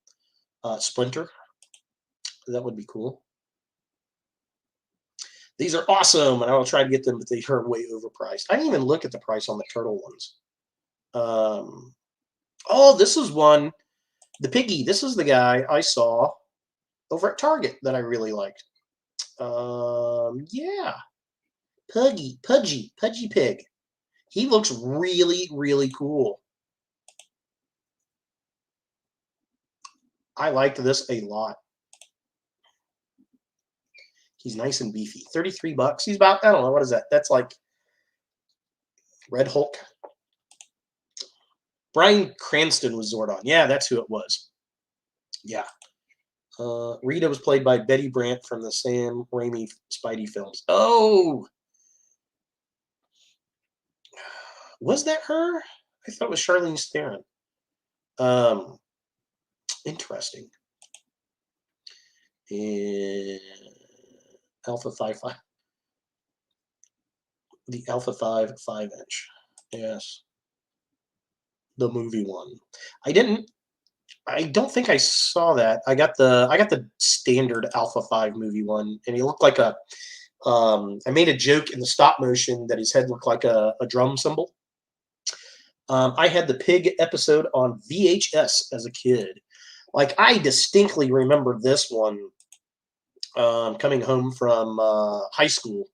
Splinter. That would be cool. These are awesome, and I will try to get them, but they are way overpriced. I didn't even look at the price on the turtle ones. Oh, this is one. The piggy. This is the guy I saw over at Target that I really liked. Yeah. Pudgy Pig. He looks really, really cool. I liked this a lot. He's nice and beefy. $33. He's about, I don't know, what is that? That's like Red Hulk. Bryan Cranston was Zordon. Yeah, that's who it was. Yeah. Rita was played by Betty Brant from the Sam Raimi Spidey films. Oh! Was that her? I thought it was Charlize Theron. Interesting. And Alpha 5.5. The Alpha 5 5-inch. Yes. The movie one. I don't think I saw that. I got the standard Alpha 5 movie one, and he looked like a I made a joke in the stop motion that his head looked like a drum cymbal. I had the pig episode on VHS as a kid. Like, I distinctly remember this one coming home from high school.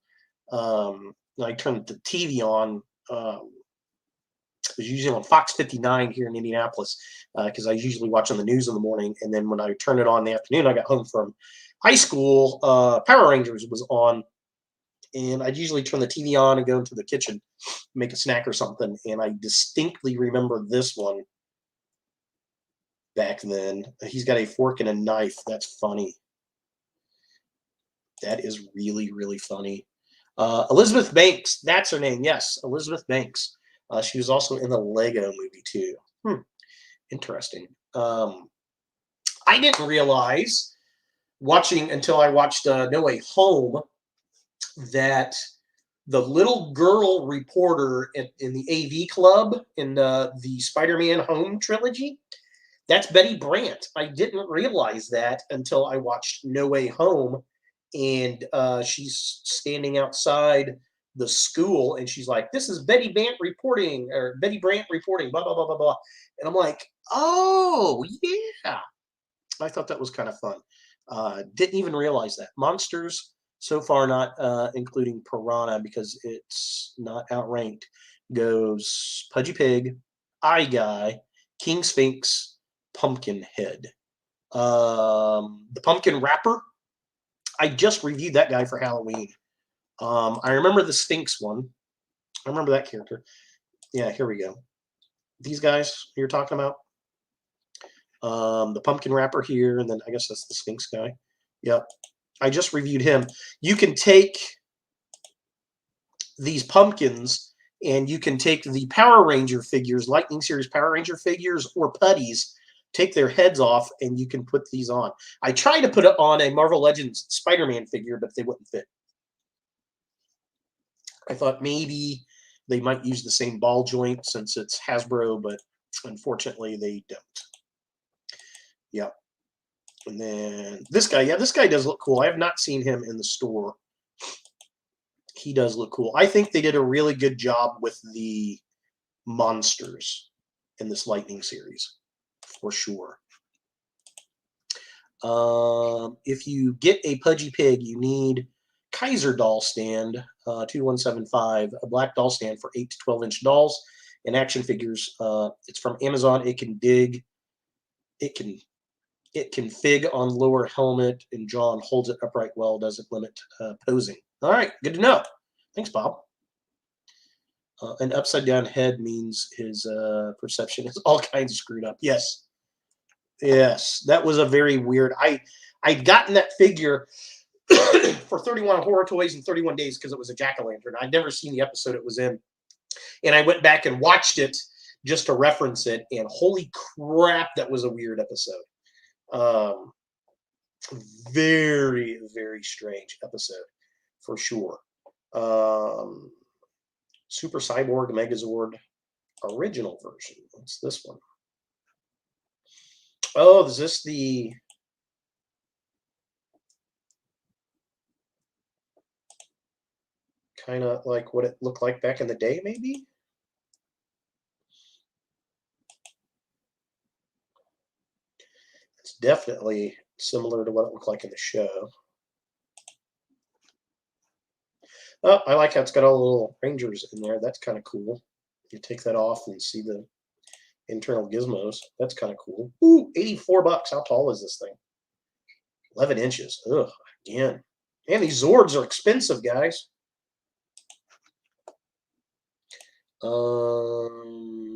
I turned the TV on. It was usually on Fox 59 here in Indianapolis because I usually watch on the news in the morning. And then when I turned it on in the afternoon, I got home from high school, Power Rangers was on. And I'd usually turn the TV on and go into the kitchen, make a snack or something. And I distinctly remember this one back then. He's got a fork and a knife. That's funny. That is really, really funny. Elizabeth Banks. That's her name. Yes, Elizabeth Banks. She was also in the Lego movie, too. Interesting. I didn't realize, watching until I watched No Way Home, that the little girl reporter in the AV Club in the Spider-Man Home trilogy, that's Betty Brant. I didn't realize that until I watched No Way Home, and she's standing outside the school, and she's like, "This is Betty Brant reporting," blah, blah, blah, blah, blah. And I'm like, oh, yeah. I thought that was kind of fun. Didn't even realize that. Monsters, so far not including Piranha because it's not outranked, goes Pudgy Pig, Eye Guy, King Sphynx, Pumpkinhead. The Pumpkin Rapper, I just reviewed that guy for Halloween. I remember the Sphynx one. I remember that character. Yeah, here we go. These guys you're talking about. The Pumpkin Rapper here, and then I guess that's the Sphynx guy. Yep. I just reviewed him. You can take these pumpkins, and you can take the Power Ranger figures, Lightning Series Power Ranger figures, or putties take their heads off, and you can put these on. I tried to put it on a Marvel Legends Spider-Man figure, but they wouldn't fit. I thought maybe they might use the same ball joint since it's Hasbro, but unfortunately they don't. Yep. And then this guy, yeah, this guy does look cool. I have not seen him in the store. He does look cool. I think they did a really good job with the monsters in this Lightning series, for sure. If you get a Pudgy Pig, you need Kaiser doll stand, 2175, a black doll stand for 8 to 12-inch dolls and action figures. It's from Amazon. It can dig. It can fig on lower helmet and jaw and holds it upright well. Doesn't limit posing. All right, good to know. Thanks, Bob. An upside down head means his perception is all kinds of screwed up. Yes. Yes, that was a very weird. I'd gotten that figure for 31 Horror Toys in 31 days because it was a jack-o'-lantern. I'd never seen the episode it was in. And I went back and watched it just to reference it, and holy crap, that was a weird episode. Very, very strange episode, for sure. Super Cyborg Megazord original version. What's this one? Oh, is this the... kind of like what it looked like back in the day, maybe? It's definitely similar to what it looked like in the show. Oh, I like how it's got all the little Rangers in there. That's kind of cool. You take that off and see the internal gizmos. That's kind of cool. Ooh, $84. How tall is this thing? 11 inches. Ugh, again. And these Zords are expensive, guys.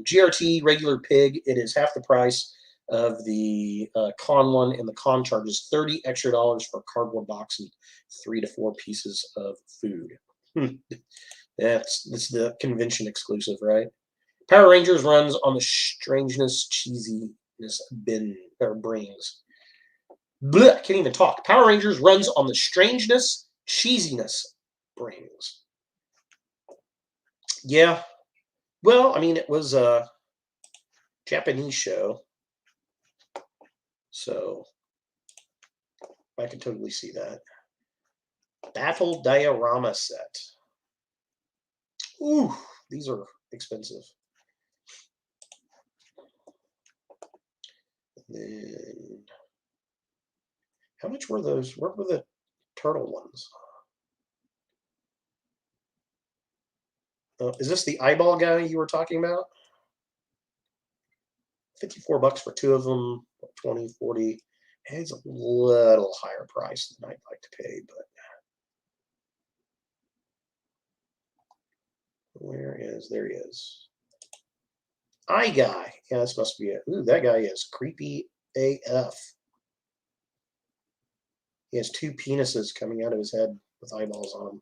GRT regular pig. It is half the price of the con one, and the con charges $30 extra for a cardboard box and 3 to 4 pieces of food. That's the convention exclusive, right? Power Rangers runs on the strangeness, cheesiness brings. Blech, can't even talk. Power Rangers runs on the strangeness, cheesiness brings. Yeah. Well, I mean, it was a Japanese show, so I can totally see that. Battle diorama set. Ooh, these are expensive. And then, how much were those? What were the turtle ones? Is this the eyeball guy you were talking about? $54 for 2 of them, 20, 40. It's a little higher price than I'd like to pay, but there he is. Eye guy. Yeah, this must be it. Ooh, that guy is creepy AF. He has 2 penises coming out of his head with eyeballs on them.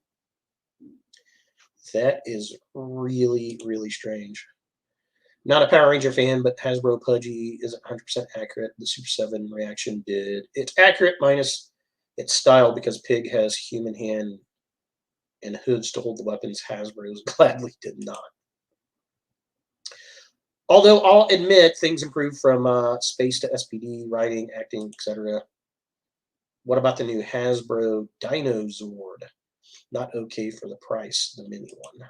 That is really, really strange. Not a Power Ranger fan, but Hasbro Pudgy isn't 100% accurate. The Super 7 reaction did. It's accurate minus its style because Pig has human hand and hoods to hold the weapons. Hasbro's gladly did not. Although I'll admit things improved from space to SPD, writing, acting, etc. What about the new Hasbro Dino Zord? Not okay for the price, the mini one.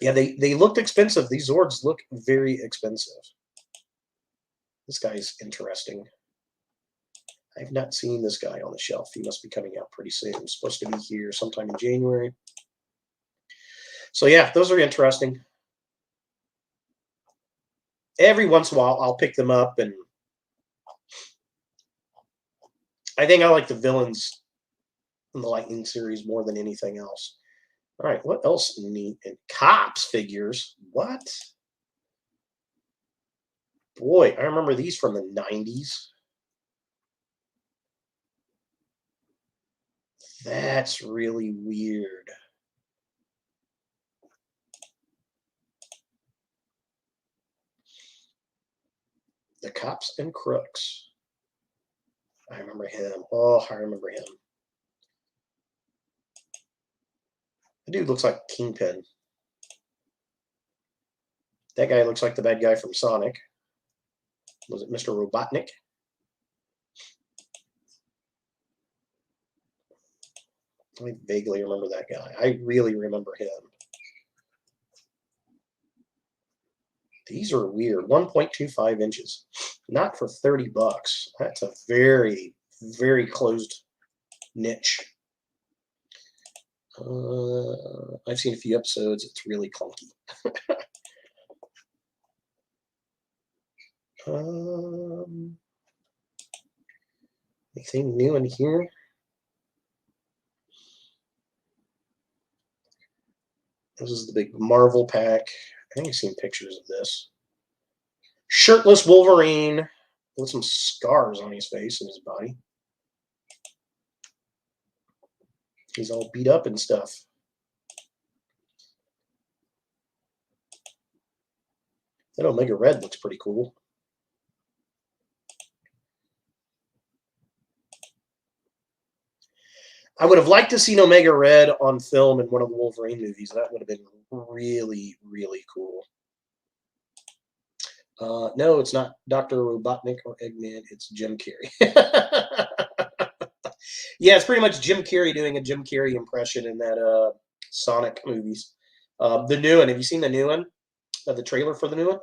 Yeah, they looked expensive. These Zords look very expensive. This guy's interesting. I've not seen this guy on the shelf. He must be coming out pretty soon. He's supposed to be here sometime in January. So yeah, those are interesting. Every once in a while, I'll pick them up, and I think I like the villains in the Lightning series more than anything else. All right, what else neat? And Cops figures. What? Boy, I remember these from the 90s. That's really weird. The Cops and Crooks. I remember him. Oh, I remember him. The dude looks like Kingpin. That guy looks like the bad guy from Sonic. Was it Mr. Robotnik? I vaguely remember that guy. I really remember him. These are weird. 1.25 inches. Not for 30 bucks. That's a very, very closed niche. I've seen a few episodes. It's really clunky. Anything new in here? This is the big Marvel pack. I think I've seen pictures of this. Shirtless Wolverine with some scars on his face and his body. He's all beat up and stuff. That Omega Red looks pretty cool. I would have liked to see Omega Red on film in one of the Wolverine movies. That would have been really, really cool. No, it's not Dr. Robotnik or Eggman. It's Jim Carrey. Yeah, it's pretty much Jim Carrey doing a Jim Carrey impression in that Sonic movies. The new one. Have you seen the new one? The trailer for the new one?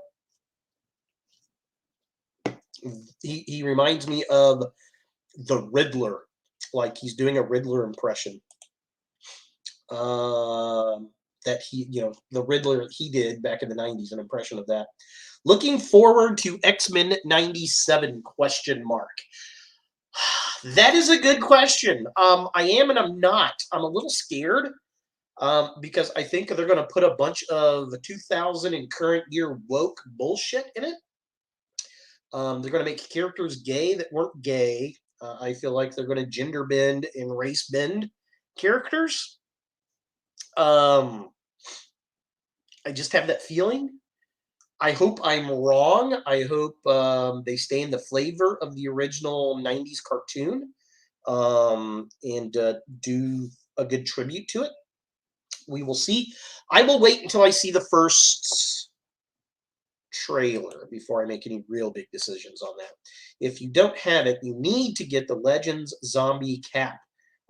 He reminds me of the Riddler. Like he's doing a Riddler impression. That the Riddler he did back in the 90s, an impression of that. Looking forward to X-Men 97 ? That is a good question. I am and I'm not. I'm a little scared because I think they're going to put a bunch of 2000 and current year woke bullshit in it. They're going to make characters gay that weren't gay. I feel like they're going to gender bend and race bend characters. I just have that feeling. I hope I'm wrong. I hope they stay in the flavor of the original 90s cartoon and do a good tribute to it. We will see. I will wait until I see the first trailer before I make any real big decisions on that. If you don't have it, you need to get the Legends Zombie Cap.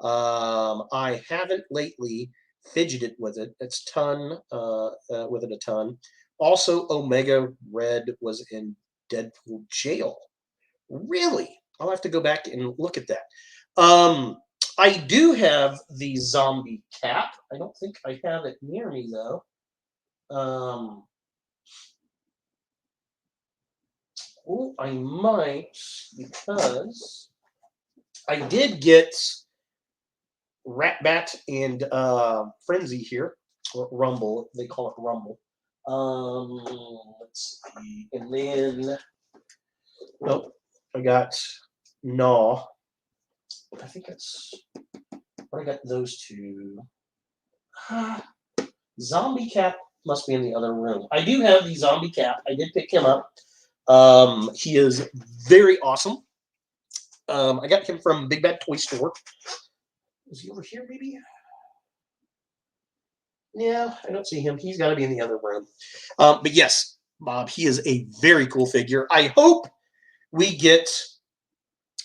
I haven't lately fidgeted with it. It's with it a ton. Also, Omega Red was in Deadpool jail. Really? I'll have to go back and look at that. I do have the zombie cap. I don't think I have it near me, though. Oh, I might, because I did get Ratbat and Frenzy here, or Rumble. They call it Rumble. Let's see. And then, I got Gnaw. I think I got those two. Zombie Cap must be in the other room. I do have the Zombie Cap. I did pick him up. He is very awesome. I got him from Big Bad Toy Store. Is he over here, maybe? Yeah, I don't see him. He's got to be in the other room. But yes, Bob, he is a very cool figure. I hope we get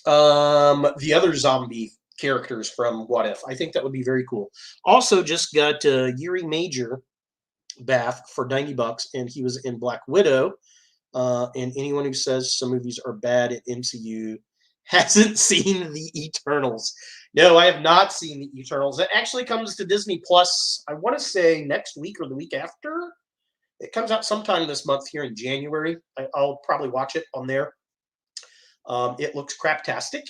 the other zombie characters from What If. I think that would be very cool. Also, just got Yuri Major bath for $90, and he was in Black Widow. And anyone who says some movies are bad at MCU hasn't seen the Eternals. No, I have not seen the Eternals. It actually comes to Disney Plus, I want to say next week or the week after. It comes out sometime this month here in January. I'll probably watch it on there. It looks craptastic.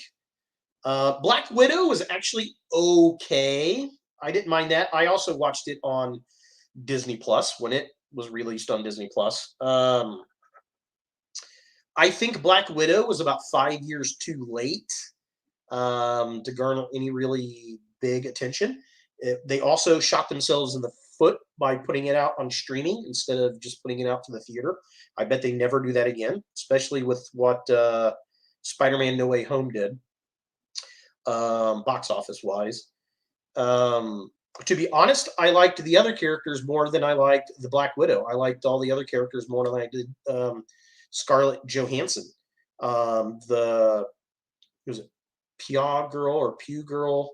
Black Widow was actually okay. I didn't mind that. I also watched it on Disney Plus when it was released on Disney Plus. I think Black Widow was about 5 years too late to garner any really big attention. They also shot themselves in the foot by putting it out on streaming instead of just putting it out to the theater. I bet they never do that again, especially with what Spider-Man No Way Home did, box office wise. To be honest, I liked the other characters more than I liked the Black Widow. I liked all the other characters more than I did Scarlett Johansson. Was it Pew Girl,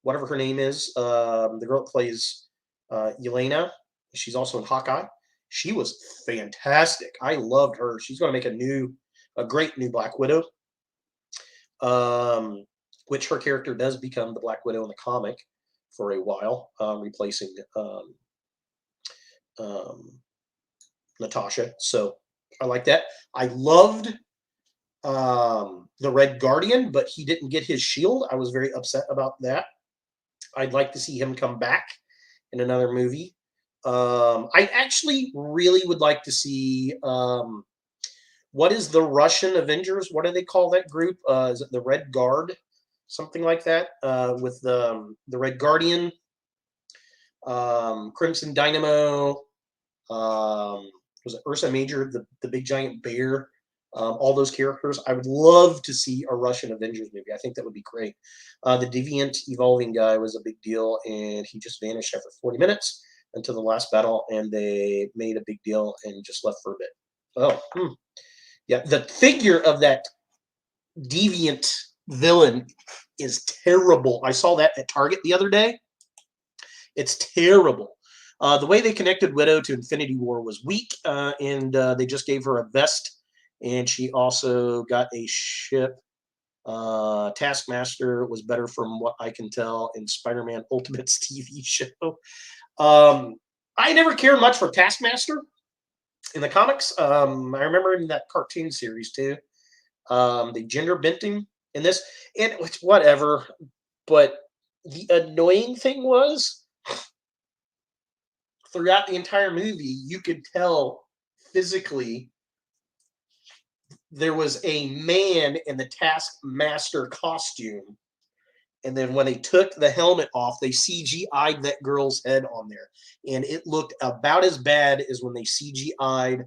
whatever her name is. The girl that plays Yelena. She's also in Hawkeye. She was fantastic. I loved her. She's going to make a great new Black Widow. Which her character does become the Black Widow in the comic for a while, replacing Natasha. So I like that. I loved the Red Guardian, but he didn't get his shield. I was very upset about that. I'd like to see him come back in another movie. I actually really would like to see what is the Russian Avengers? What do they call that group? Is it the Red Guard? Something like that, with the Red Guardian, Crimson Dynamo, was it Ursa Major, the big giant bear, all those characters. I would love to see a Russian Avengers movie. I think that would be great. The Deviant Evolving guy was a big deal, and he just vanished after 40 minutes until the last battle, and they made a big deal and just left for a bit. Oh, yeah, the figure of that Deviant villain is terrible. I saw that at Target the other day. It's terrible. The way they connected Widow to Infinity War was weak, and they just gave her a vest, and she also got a ship. Taskmaster was better from what I can tell in Spider-Man Ultimate's TV show. I never cared much for Taskmaster in the comics. I remember in that cartoon series too. The gender bending in this, and it's whatever. But the annoying thing was, throughout the entire movie, you could tell physically there was a man in the Taskmaster costume. And then when they took the helmet off, they CGI'd that girl's head on there. And it looked about as bad as when they CGI'd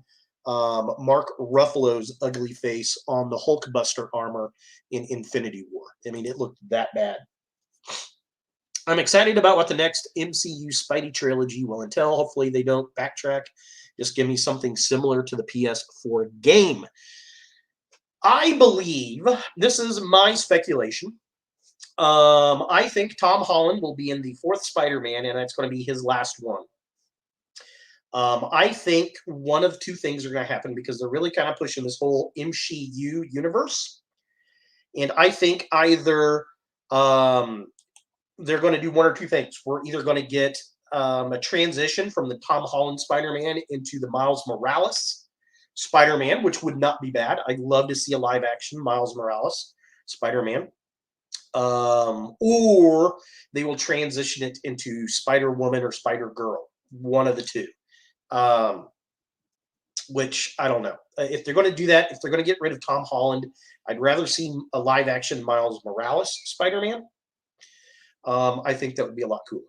Mark Ruffalo's ugly face on the Hulkbuster armor in Infinity War. I mean, it looked that bad. I'm excited about what the next MCU Spidey trilogy will entail. Hopefully they don't backtrack. Just give me something similar to the PS4 game. I believe, this is my speculation, I think Tom Holland will be in the fourth Spider-Man, and that's going to be his last one. I think one of two things are going to happen because they're really kind of pushing this whole MCU universe. And I think either they're going to do one or two things. We're either going to get a transition from the Tom Holland Spider-Man into the Miles Morales Spider-Man, which would not be bad. I'd love to see a live-action Miles Morales Spider-Man. Or they will transition it into Spider-Woman or Spider-Girl, one of the two. Which I don't know. If they're going to do that, if they're going to get rid of Tom Holland, I'd rather see a live-action Miles Morales Spider-Man. I think that would be a lot cooler.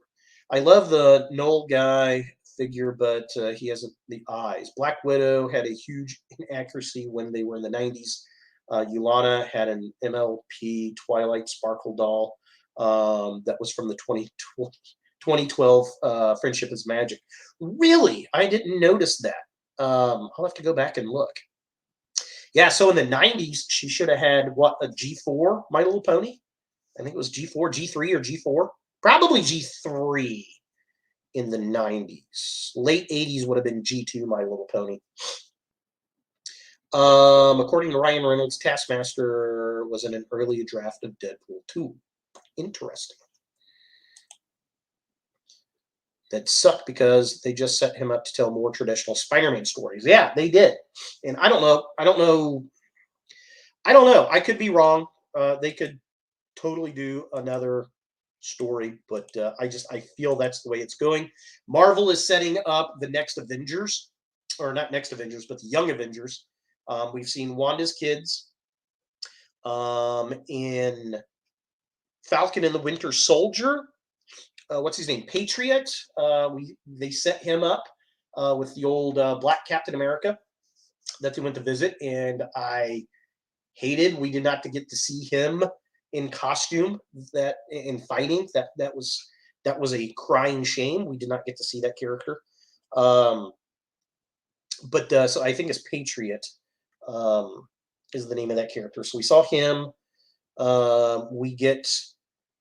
I love the Knoll guy figure, but he has the eyes. Black Widow had a huge inaccuracy when they were in the 90s. Yulana had an MLP Twilight Sparkle doll that was from the 2012 Friendship is Magic. Really? I didn't notice that. I'll have to go back and look. Yeah, so in the 90s, she should have had, what, a G4 My Little Pony? I think it was G4, G3, or G4. Probably G3 in the 90s. Late 80s would have been G2 My Little Pony. According to Ryan Reynolds, Taskmaster was in an early draft of Deadpool 2. Interesting. That sucked because they just set him up to tell more traditional Spider-Man stories. Yeah, they did. And I don't know. I could be wrong. They could totally do another story, but I feel that's the way it's going. Marvel is setting up the next Avengers, or not next Avengers, but the Young Avengers. We've seen Wanda's kids in Falcon and the Winter Soldier. what's his name? Patriot. They set him up with the old Black Captain America that they went to visit, and I hated we did not get to see him in costume that in fighting. That was a crying shame. We did not get to see that character. But so I think it's Patriot is the name of that character. So we saw him. We get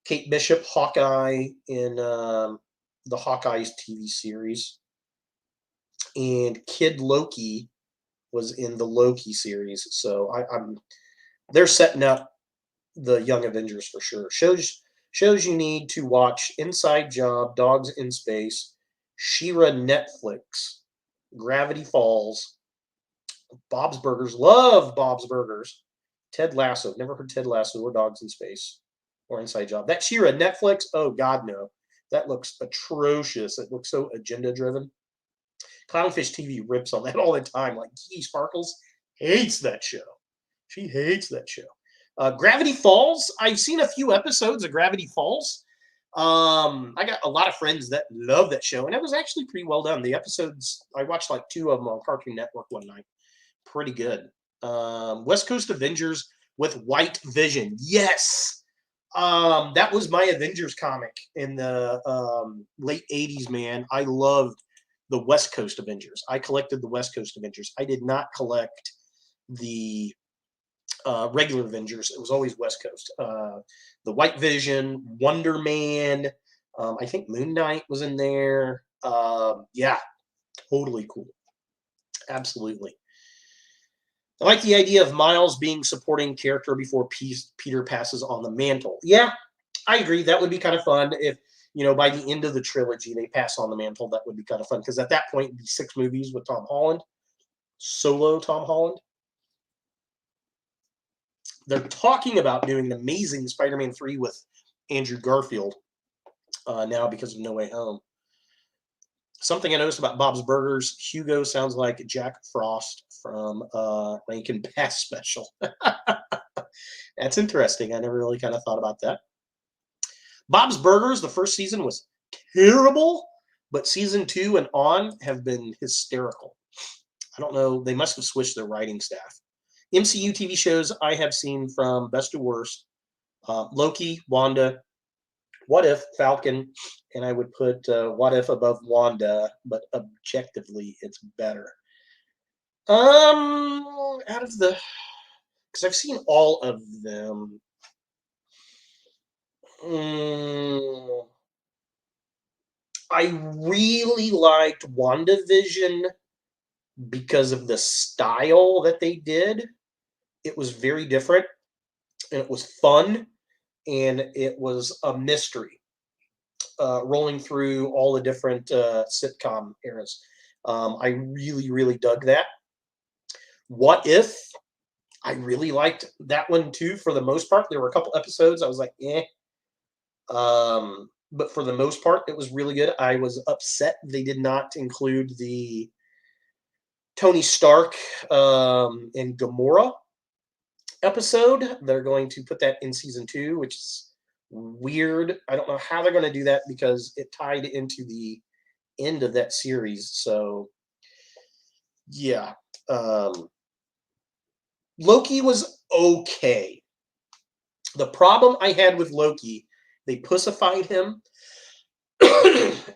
Kate Bishop, Hawkeye in the Hawkeye's TV series, and Kid Loki was in the Loki series. So they're setting up the Young Avengers for sure. Shows you need to watch Inside Job, Dogs in Space, She-Ra Netflix, Gravity Falls, Bob's Burgers. Love Bob's Burgers. Ted Lasso. Never heard Ted Lasso or Dogs in Space or Inside Job. That She-Ra Netflix. Oh God, no. That looks atrocious. It looks so agenda driven. Clownfish TV rips on that all the time. Like Kiki Sparkles hates that show. She hates that show. Gravity Falls. I've seen a few episodes of Gravity Falls. I got a lot of friends that love that show, and it was actually pretty well done. The episodes, I watched like 2 of them on Cartoon Network one night. Pretty good. West Coast Avengers with White Vision. Yes. That was my Avengers comic in the late 80s, man. I loved the West Coast Avengers. I collected the West Coast Avengers. I did not collect the regular Avengers. It was always West Coast. The White Vision, Wonder Man. I think Moon Knight was in there. Yeah, totally cool. Absolutely. I like the idea of Miles being supporting character before Peter passes on the mantle. Yeah, I agree. That would be kind of fun if, by the end of the trilogy, they pass on the mantle. That would be kind of fun because at that point, it'd be 6 movies with Tom Holland. Solo Tom Holland. They're talking about doing an Amazing Spider-Man 3 with Andrew Garfield now because of No Way Home. Something I noticed about Bob's Burgers, Hugo sounds like Jack Frost from Rankin Bass Special. That's interesting. I never really kind of thought about that. Bob's Burgers, the first season was terrible, but season 2 and on have been hysterical. I don't know. They must have switched their writing staff. MCU TV shows I have seen from best to worst, Loki, Wanda, What If, Falcon, and I would put What If above Wanda, but objectively it's better. Out of the, because I've seen all of them. I really liked WandaVision because of the style that they did. It was very different, and it was fun, and it was a mystery rolling through all the different sitcom eras. I really, really dug that. What If? I really liked that one too. For the most part, there were a couple episodes I was like, eh. But for the most part, it was really good. I was upset they did not include the Tony Stark and Gamora episode. They're going to put that in season 2, which is weird. I don't know how they're going to do that because it tied into the end of that series. So, yeah. Loki was okay. The problem I had with Loki, they pussified him,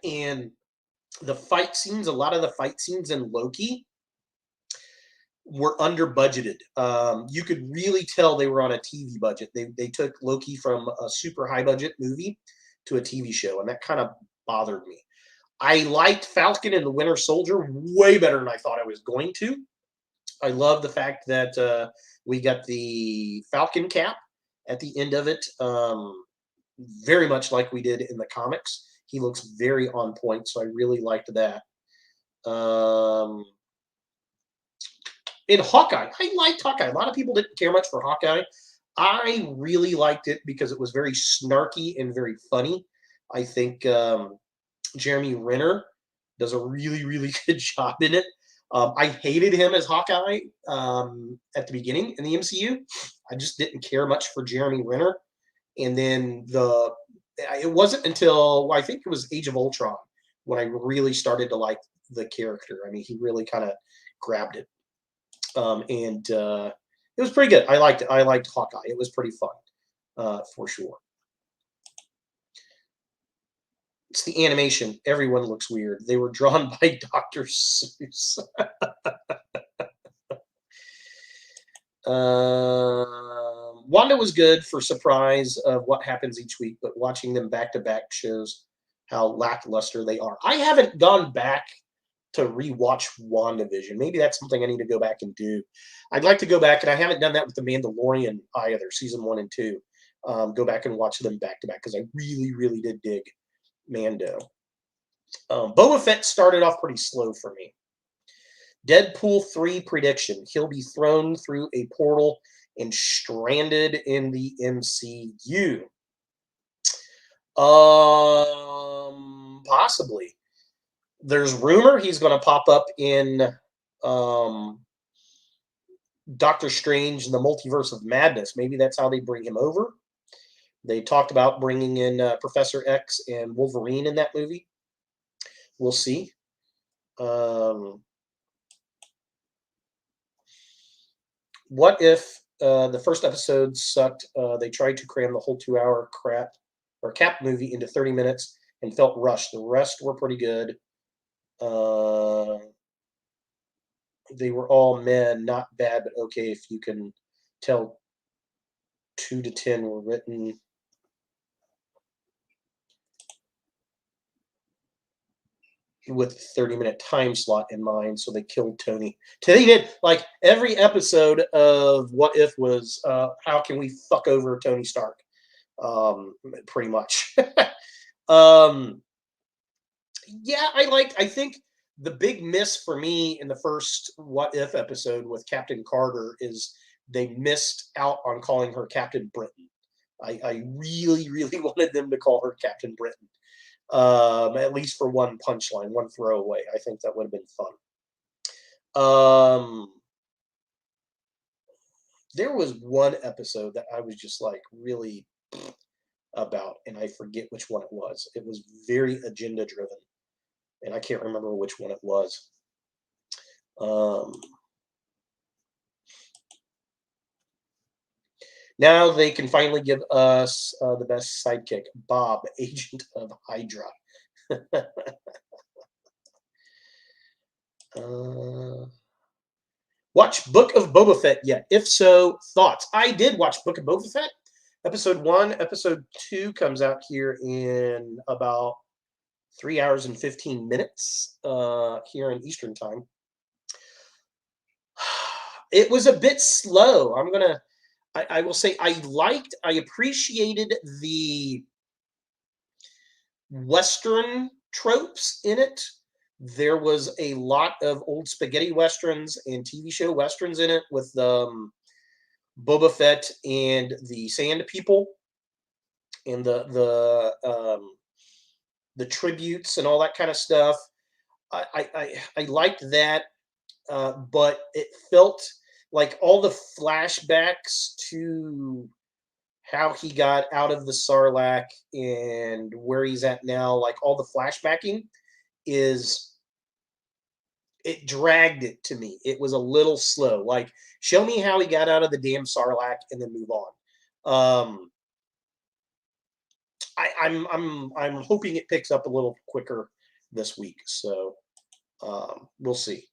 and the fight scenes, a lot of the fight scenes in Loki were under budgeted. You could really tell they were on a TV budget. They took Loki from a super high budget movie to a TV show, and that kind of bothered me. I liked Falcon and the Winter Soldier way better than I thought I was going to. I love the fact that we got the Falcon cap at the end of it, very much like we did in the comics. He looks very on point, so I really liked that. In Hawkeye, I liked Hawkeye. A lot of people didn't care much for Hawkeye. I really liked it because it was very snarky and very funny. I think Jeremy Renner does a really, really good job in it. I hated him as Hawkeye at the beginning in the MCU. I just didn't care much for Jeremy Renner. And then it wasn't until I think it was Age of Ultron when I really started to like the character. I mean, he really kind of grabbed it. And it was pretty good. I liked it. I liked Hawkeye. It was pretty fun, for sure. It's the animation. Everyone looks weird. They were drawn by Dr. Seuss. Wanda was good for surprise of what happens each week, but watching them back to back shows how lackluster they are. I haven't gone back to rewatch WandaVision. Maybe that's something I need to go back and do. I'd like to go back, and I haven't done that with The Mandalorian either, season 1 and 2. Go back and watch them back to back because I really, really did dig Mando. Boba Fett started off pretty slow for me. Deadpool 3 prediction. He'll be thrown through a portal and stranded in the MCU. Possibly. There's rumor he's going to pop up in Doctor Strange and the Multiverse of Madness. Maybe that's how they bring him over. They talked about bringing in Professor X and Wolverine in that movie. We'll see. What if the first episode sucked? They tried to cram the whole 2-hour Cap movie into 30 minutes and felt rushed. The rest were pretty good. They were all men, not bad, but okay if you can tell 2 to 10 were written. With a 30-minute time slot in mind, so they killed Tony. They did, like, every episode of What If was, how can we fuck over Tony Stark? Pretty much. Yeah, I think the big miss for me in the first What If episode with Captain Carter is they missed out on calling her Captain Britain. I really, really wanted them to call her Captain Britain. At least for one punchline, one throwaway. I think that would have been fun. There was one episode that I was just like really about, and I forget which one it was. It was very agenda driven, and I can't remember which one it was. Now they can finally give us the best sidekick, Bob, Agent of Hydra. Watch Book of Boba Fett yet? If so, thoughts? I did watch Book of Boba Fett. Episode 1. Episode 2 comes out here in about 3 hours and 15 minutes here in Eastern time. It was a bit slow. I will say I appreciated the Western tropes in it. There was a lot of old spaghetti Westerns and TV show Westerns in it with Boba Fett and the Sand People and the tributes and all that kind of stuff. I liked that, but it felt like all the flashbacks to how he got out of the Sarlacc and where he's at now, like all the flashbacking it dragged it to me. It was a little slow. Like, show me how he got out of the damn Sarlacc and then move on. I'm hoping it picks up a little quicker this week. So we'll see.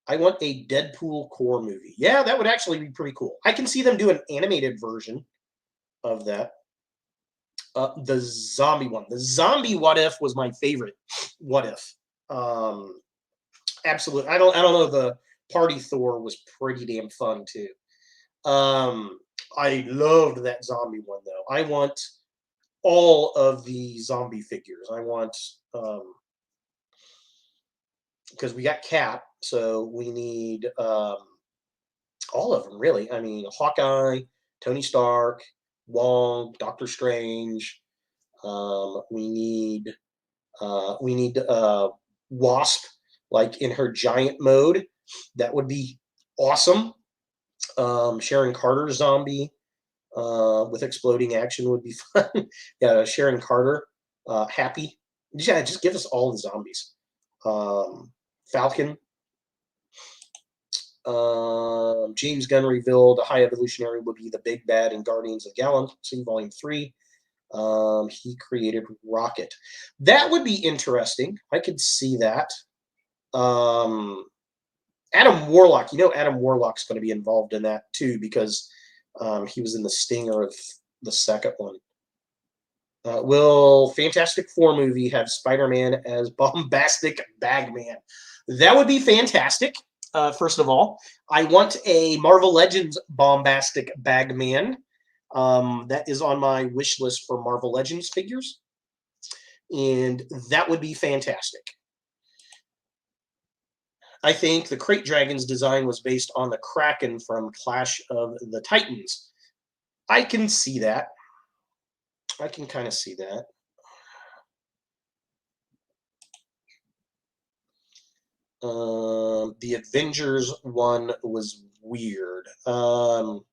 I want a Deadpool core movie. Yeah, that would actually be pretty cool. I can see them do an animated version of that. The zombie one. The zombie What If was my favorite What If. Absolutely. I don't know. The Party Thor was pretty damn fun too. I loved that zombie one though. I want all of the zombie figures. I want because we got Cap, so we need all of them really. I mean, Hawkeye, Tony Stark, Wong, Doctor Strange. We need Wasp, like in her giant mode. That would be awesome. Sharon Carter's zombie. with exploding action would be fun. Yeah, Sharon Carter, Happy. Yeah, just give us all the zombies. Falcon. James Gunn revealed a high evolutionary would be the big bad in Guardians of the Galaxy Volume 3. He created Rocket. That would be interesting. I could see that. Adam Warlock. You know Adam Warlock's going to be involved in that too because he was in the stinger of the second one. Will Fantastic Four movie have Spider-Man as Bombastic Bagman? That would be fantastic. First of all, I want a Marvel Legends Bombastic Bagman. That is on my wish list for Marvel Legends figures. And that would be fantastic. I think the Crate Dragon's design was based on the Kraken from Clash of the Titans. I can see that. I can kind of see that. The Avengers one was weird. Talking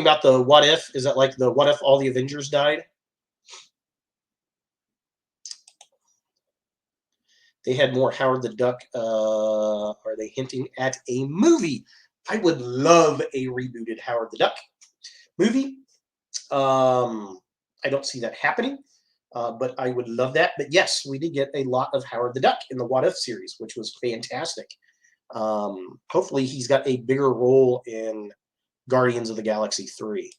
about the what if, is that like the what if all the Avengers died? They had more Howard the Duck. Are they hinting at a movie? I would love a rebooted Howard the Duck movie. I don't see that happening, but I would love that. But yes, we did get a lot of Howard the Duck in the What If series, which was fantastic. Hopefully he's got a bigger role in Guardians of the Galaxy 3.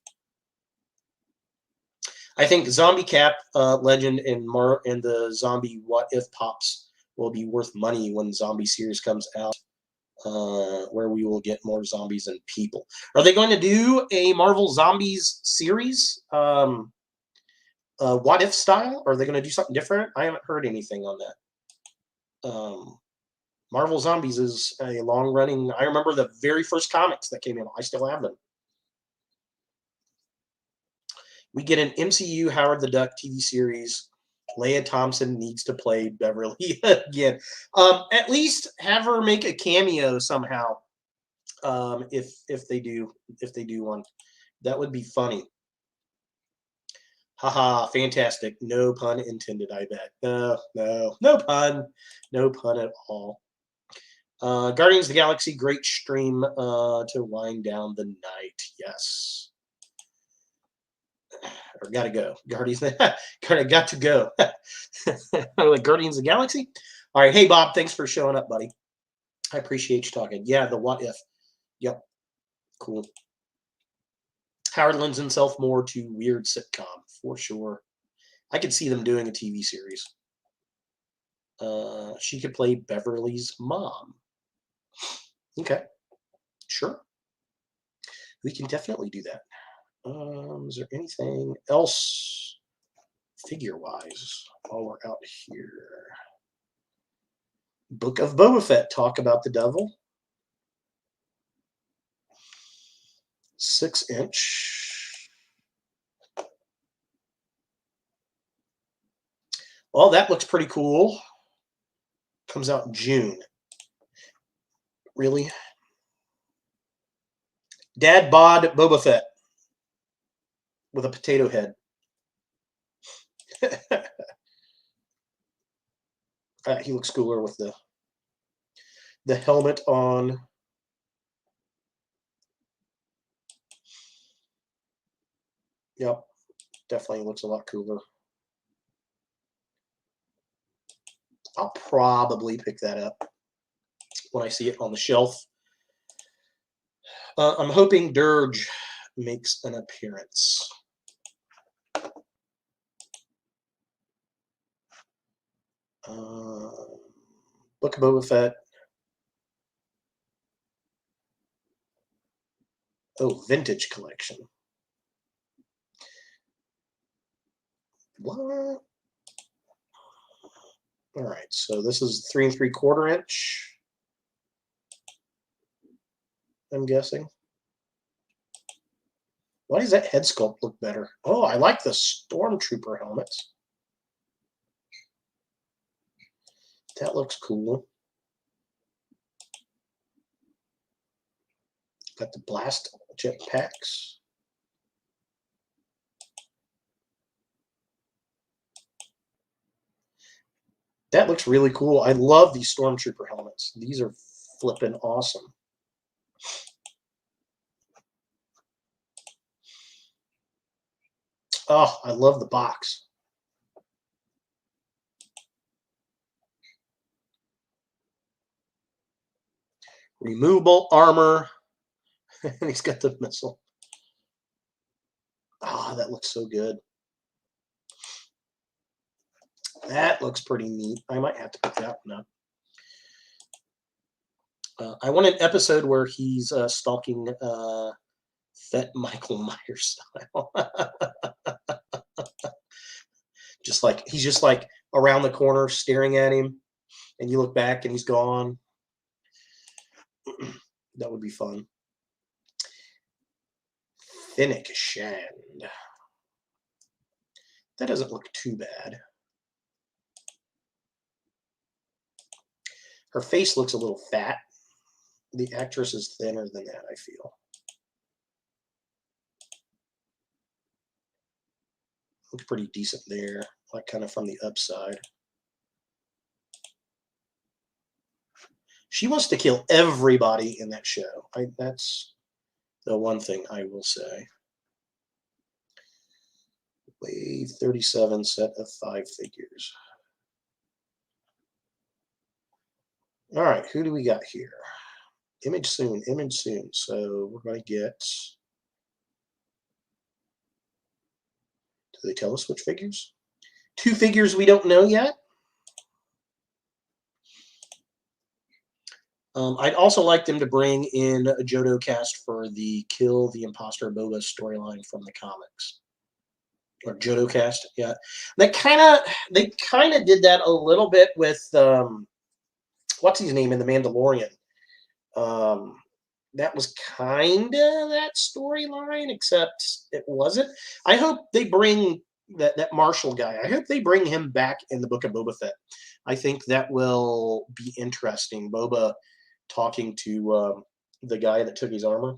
I think Zombie Cap, Legend, and the Zombie What If Pops will be worth money when Zombie series comes out, where we will get more zombies and people. Are they going to do a Marvel Zombies series, What If style? Or are they going to do something different? I haven't heard anything on that. Marvel Zombies is a long-running... I remember the very first comics that came in. I still have them. We get an MCU Howard the Duck TV series. Leia Thompson needs to play Beverly again. At least have her make a cameo somehow. If they do one, that would be funny. Haha, fantastic. No pun intended, I bet. No pun. No pun at all. Guardians of the Galaxy, great stream to wind down the night. Yes. Or gotta go. Guardians, got to go. Like Guardians of the Galaxy. All right, hey Bob, thanks for showing up, buddy. I appreciate you talking. Yeah, the what if. Yep, cool. Howard lends himself more to weird sitcom for sure. I could see them doing a TV series. She could play Beverly's mom. Okay, sure. We can definitely do that. Is there anything else figure-wise while we're out here? Book of Boba Fett, talk about the devil. 6-inch. Well, that looks pretty cool. Comes out in June. Really? Dad bod Boba Fett with a potato head. He looks cooler with the helmet on. Yep, definitely looks a lot cooler. I'll probably pick that up when I see it on the shelf. I'm hoping Dirge makes an appearance. Book of Boba Fett. Oh, vintage collection. What? All right, so this is 3 3/4 inch. I'm guessing. Why does that head sculpt look better? Oh, I like the Stormtrooper helmets. That looks cool. Got the blast jet packs. That looks really cool. I love these Stormtrooper helmets. These are flippin' awesome. Oh, I love the box. Removable armor. And he's got the missile. Ah, that looks so good. That looks pretty neat. I might have to pick that one up. I want an episode where he's stalking Fett Michael Myers style. He's just like around the corner staring at him, and you look back and he's gone. That would be fun. Sphynx. That doesn't look too bad. Her face looks a little fat. The actress is thinner than that, I feel. Looks pretty decent there, like kind of from the upside. She wants to kill everybody in that show. That's the one thing I will say. Wave 37, set of 5 figures. All right, who do we got here? Image soon. So we're going to get... Do they tell us which figures? 2 figures we don't know yet. I'd also like them to bring in a Jodo cast for the Kill the Imposter Boba storyline from the comics. Or Jodo cast, yeah. They kind of did that a little bit with what's his name in The Mandalorian. That was kind of that storyline, except it wasn't. I hope they bring that Marshall guy. I hope they bring him back in the Book of Boba Fett. I think that will be interesting. Boba talking to the guy that took his armor.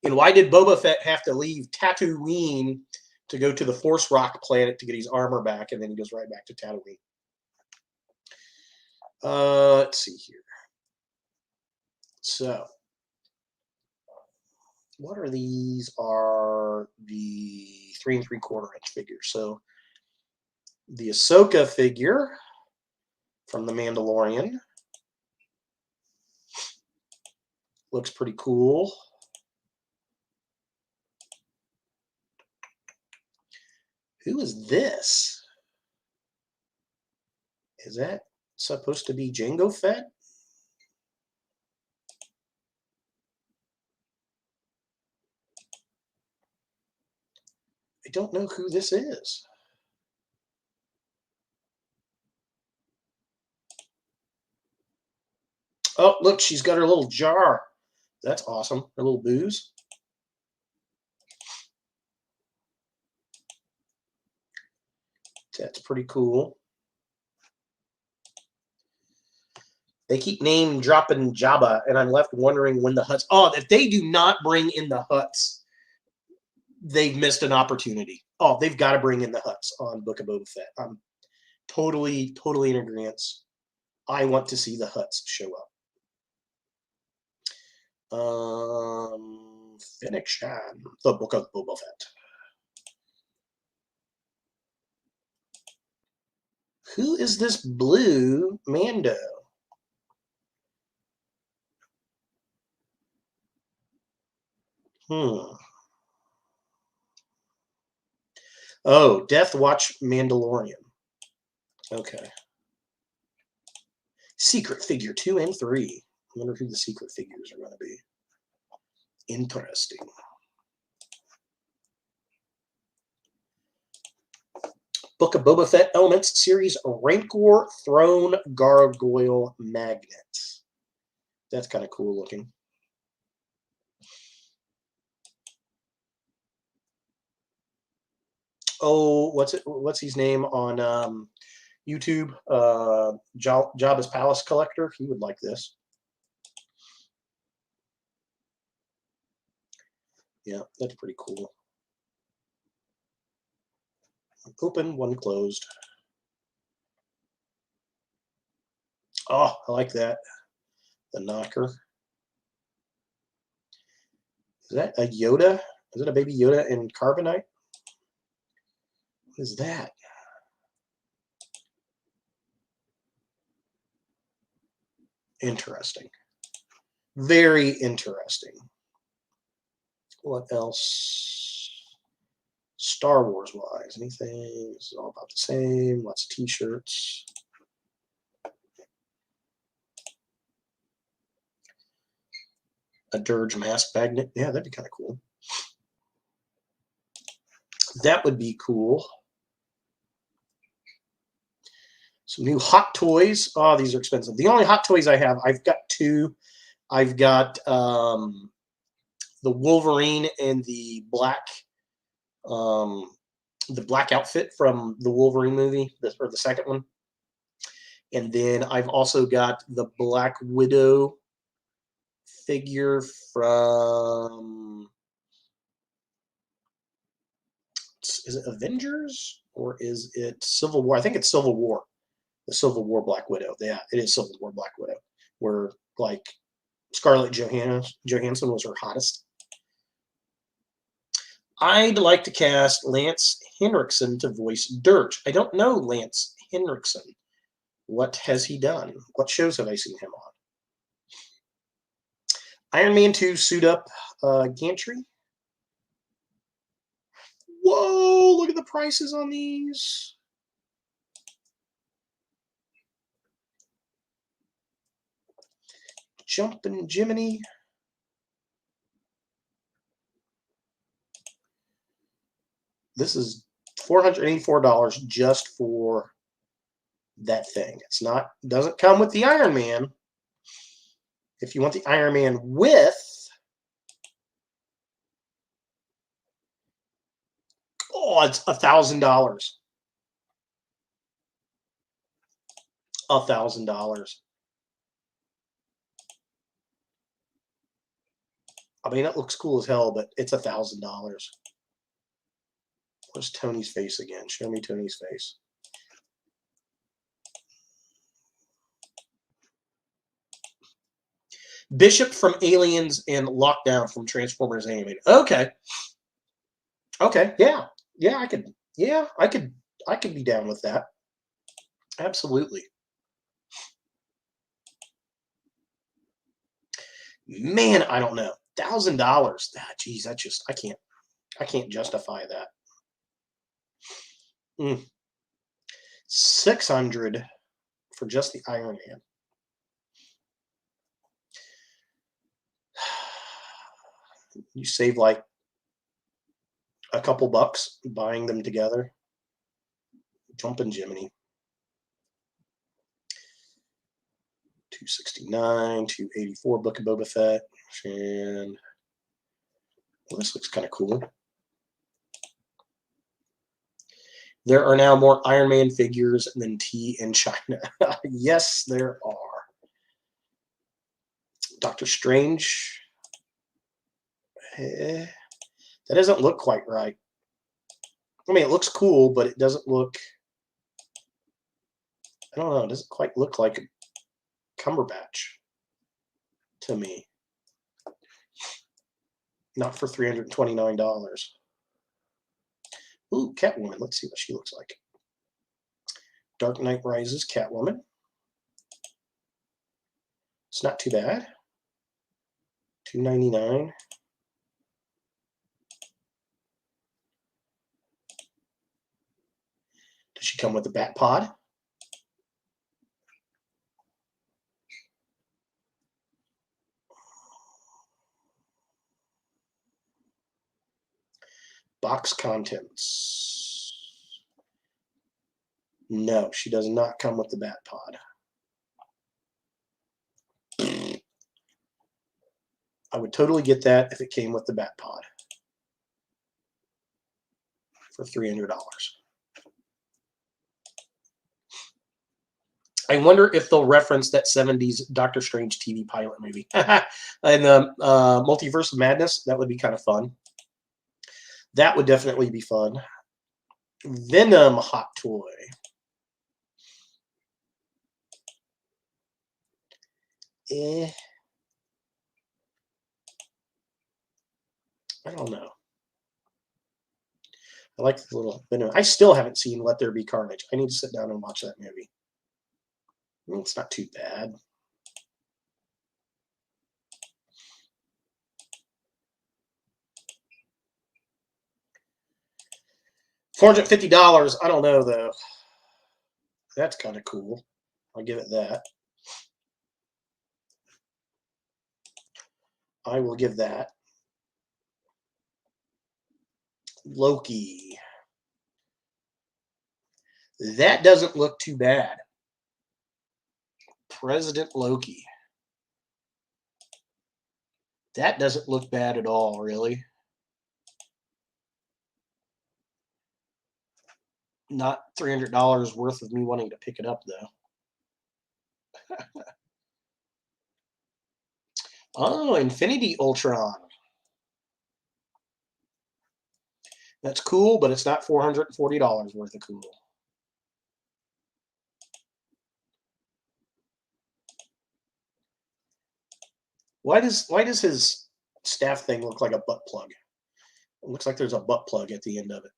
And why did Boba Fett have to leave Tatooine to go to the Force Rock planet to get his armor back, and then he goes right back to Tatooine? Let's see here. So, what are these? Are the 3 3/4 inch figures. So, the Ahsoka figure from The Mandalorian looks pretty cool. Who is this? Is that supposed to be Jango Fett? I don't know who this is. Oh, look, she's got her little jar. That's awesome. Her little booze. That's pretty cool. They keep name dropping Jabba, and I'm left wondering when the Hutts. Oh, if they do not bring in the Hutts, they've missed an opportunity. Oh, they've got to bring in the Hutts on Book of Boba Fett. I'm totally in agreement. I want to see the Hutts show up. Finish the Book of Boba Fett. Who is this blue Mando? Oh, Death Watch Mandalorian. Okay. Secret figure 2 and 3. I wonder who the secret figures are going to be. Interesting. Book of Boba Fett Elements Series Rancor Throne Gargoyle Magnet. That's kind of cool looking. Oh, what's his name on YouTube? Jabba's Palace Collector. He would like this. Yeah, that's pretty cool. One open, one closed. Oh, I like that. The knocker. Is that a Yoda? Is it a baby Yoda in carbonite? What is that? Interesting. Very interesting. What else? Star Wars wise, anything? This is all about the same. Lots of t-shirts. A Dirge mask magnet. Yeah, that'd be kind of cool. That would be cool. Some new Hot Toys. Oh, these are expensive. The only Hot Toys I have, I've got two. I've got the Wolverine and the black outfit from the Wolverine movie, or the second one. And then I've also got the Black Widow figure from, is it Avengers or is it Civil War? I think it's Civil War. The Civil War Black Widow. Yeah, it is Civil War Black Widow, where like Scarlett Johansson was her hottest. I'd like to cast Lance Henriksen to voice Dirge. I don't know Lance Henriksen. What has he done? What shows have I seen him on? Iron Man 2 suit up gantry. Whoa, look at the prices on these. Jumpin' Jiminy. This is $484 just for that thing. It's not, doesn't come with the Iron Man. If you want the Iron Man with, oh, it's $1,000. $1,000. I mean, it looks cool as hell, but it's $1,000. Where's Tony's face again? Show me Tony's face. Bishop from Aliens and Lockdown from Transformers Animated. Okay. Okay. Yeah. Yeah, I could. Yeah, I could be down with that. Absolutely. Man, I don't know. $1,000. Geez, that just I can't justify that. 600 for just the Iron Man. You save like a couple bucks buying them together. Jumpin' Jiminy. $269, $284. Book of Boba Fett, and well, this looks kind of cool. There are now more Iron Man figures than tea in China. Yes, there are. Doctor Strange. That doesn't look quite right. I mean, it looks cool, but it doesn't look, I don't know, it doesn't quite look like Cumberbatch to me. Not for $329. Ooh, Catwoman. Let's see what she looks like. Dark Knight Rises Catwoman. It's not too bad. $299. Does she come with a bat pod? Box contents. No, she does not come with the bat pod. I would totally get that if it came with the bat pod for $300. I wonder if they'll reference that 70s Doctor Strange TV pilot movie. And the Multiverse of Madness, that would be kind of fun. That would definitely be fun. Venom Hot Toy. I don't know. I like the little. I still haven't seen Let There Be Carnage. I need to sit down and watch that movie. It's not too bad. $450. I don't know though. That's kind of cool. I'll give it that. I will give that. Loki. That doesn't look too bad. President Loki. That doesn't look bad at all, really. Not $300 worth of me wanting to pick it up, though. Oh, Infinity Ultron. That's cool, but it's not $440 worth of cool. Why does his staff thing look like a butt plug? It looks like there's a butt plug at the end of it.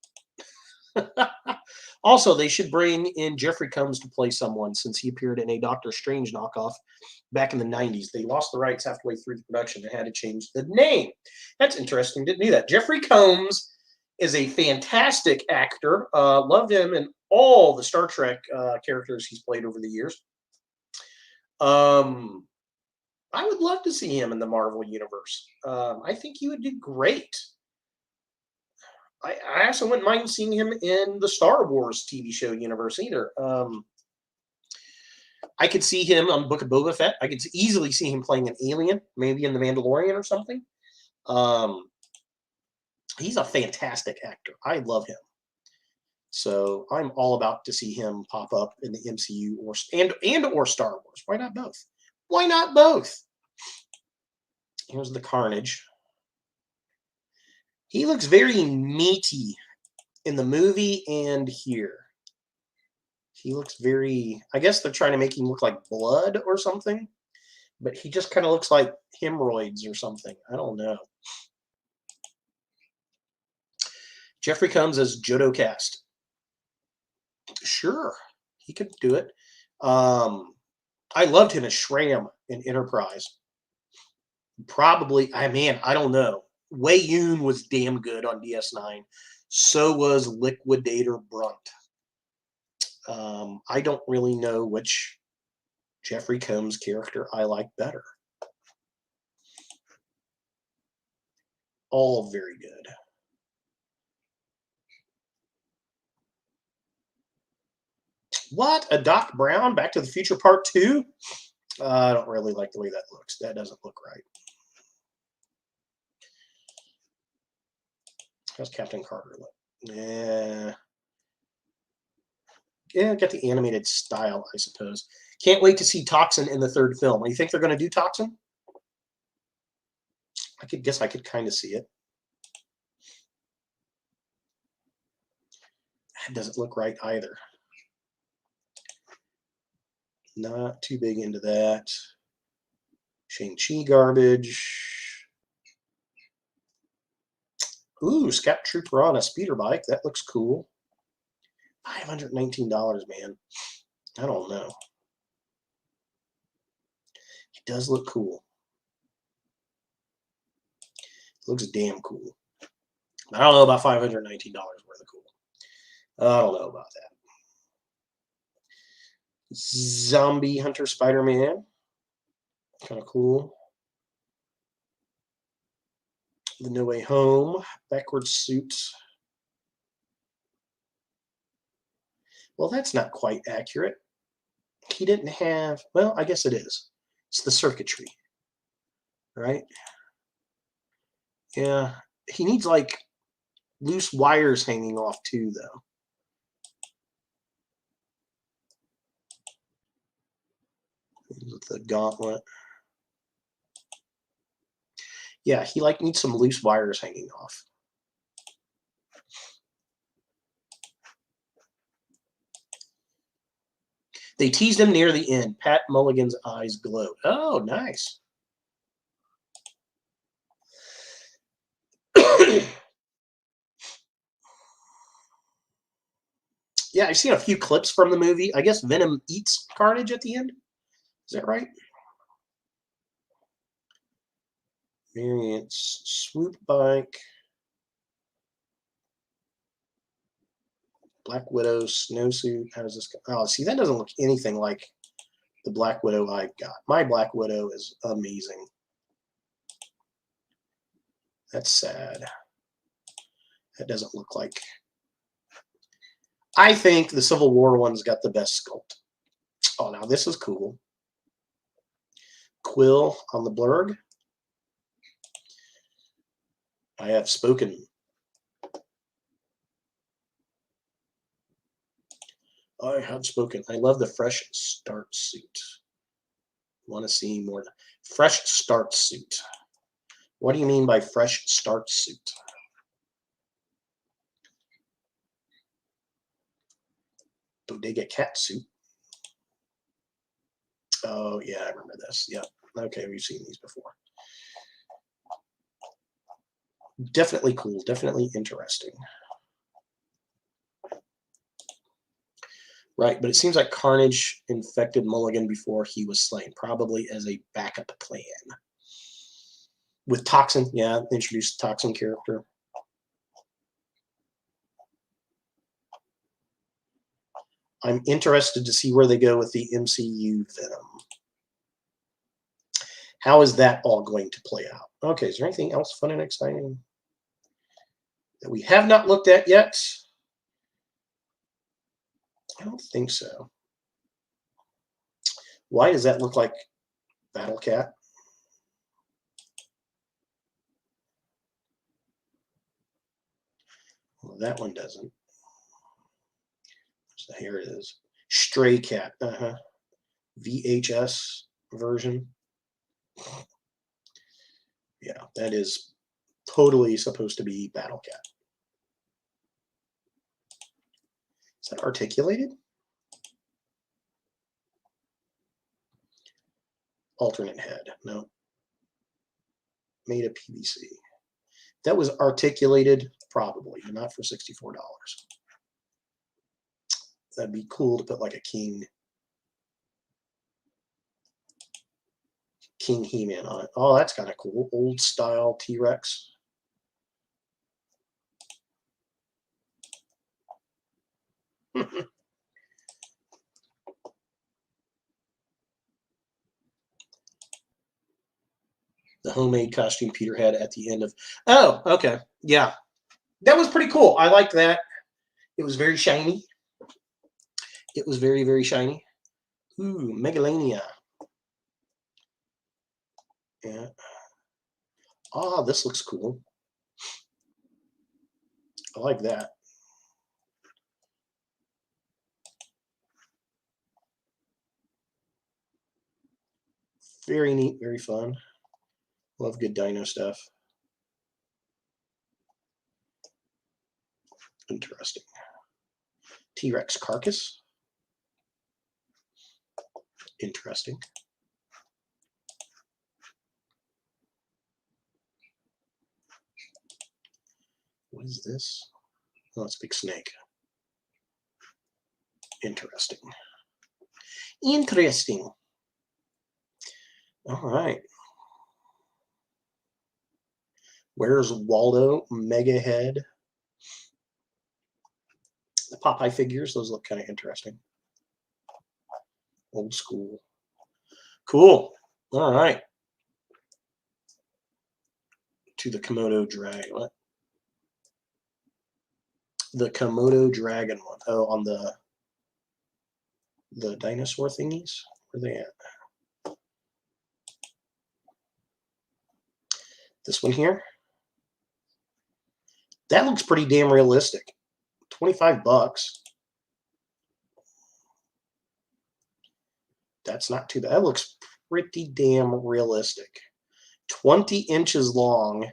Also, they should bring in Jeffrey Combs to play someone, since he appeared in a Doctor Strange knockoff back in the 90s. They lost the rights halfway through the production and had to change the name. That's interesting. Didn't know that. Jeffrey Combs is a fantastic actor. Love him in all the Star Trek characters he's played over the years. I would love to see him in the Marvel Universe. I think he would do great. I also wouldn't mind seeing him in the Star Wars TV show universe either. I could see him on Book of Boba Fett. I could easily see him playing an alien, maybe in The Mandalorian or something. He's a fantastic actor. I love him. So I'm all about to see him pop up in the MCU or Star Wars. Why not both? Why not both? Here's the Carnage. He looks very meaty in the movie and here. He looks very, I guess they're trying to make him look like blood or something, but he just kind of looks like hemorrhoids or something. I don't know. Jeffrey Combs as Jodo Cast. Sure, he could do it. I loved him as Shram in Enterprise. Probably, I don't know. Wei Yun was damn good on DS9. So was Liquidator Brunt. I don't really know which Jeffrey Combs character I like better. All very good. What? A Doc Brown Back to the Future Part 2? I don't really like the way that looks. That doesn't look right. How's Captain Carter look? Yeah, got the animated style, I suppose. Can't wait to see Toxin in the third film. You think they're going to do Toxin? I could kind of see it. That doesn't look right either. Not too big into that. Shang-Chi garbage. Ooh, Scout Trooper on a speeder bike. That looks cool. $519, man. I don't know. It does look cool. It looks damn cool. I don't know about $519 worth of cool. I don't know about that. Zombie Hunter Spider-Man. Kind of cool. The No Way Home. Backwards suit. Well, that's not quite accurate. He didn't have... Well, I guess it is. It's the circuitry. Right? Yeah. He needs, like, loose wires hanging off, too, though. With the gauntlet. Yeah, he needs some loose wires hanging off. They teased him near the end. Pat Mulligan's eyes glowed. Oh, nice. Yeah, I've seen a few clips from the movie. I guess Venom eats Carnage at the end. Is that right? Variants, swoop bike, Black Widow, snowsuit. How does this go? Oh, see, that doesn't look anything like the Black Widow I got. My Black Widow is amazing. That's sad. That doesn't look like... I think the Civil War one's got the best sculpt. Oh, now this is cool. Quill on the blurg. I have spoken. I have spoken. I love the fresh start suit. Want to see more? Fresh start suit. What do you mean by fresh start suit? Bodega cat suit. Oh, yeah, I remember this. Yep. Okay, we've seen these before. Definitely cool. Definitely interesting. Right, but it seems like Carnage infected Mulligan before he was slain, probably as a backup plan. With Toxin, yeah, introduced the Toxin character. I'm interested to see where they go with the MCU Venom. How is that all going to play out? Okay, is there anything else fun and exciting that we have not looked at yet? I don't think so. Why does that look like Battle Cat? Well, that one doesn't. So here it is. Stray Cat. VHS version. Yeah, that is totally supposed to be Battle Cat. Is that articulated? Alternate head. No. Made of PVC. That was articulated, probably, but not for $64. That'd be cool to put like a King He-Man on it. Oh, that's kind of cool. Old style T-Rex. The homemade costume Peter had at the end of... Oh, okay. Yeah. That was pretty cool. I liked that. It was very shiny. It was very, very shiny. Ooh, Megalania. Yeah. Ah, this looks cool. I like that. Very neat, very fun. Love good dino stuff. Interesting. T-Rex carcass. Interesting. What is this? Oh, it's a big snake. Interesting. Interesting. All right. Where's Waldo? Mega Head. The Popeye figures, those look kind of interesting. Old school. Cool. All right. To the Komodo Dragon. What? The Komodo Dragon one. Oh, on the dinosaur thingies? Where are they at? This one here. That looks pretty damn realistic. $25. That's not too bad. That looks pretty damn realistic. 20 inches long.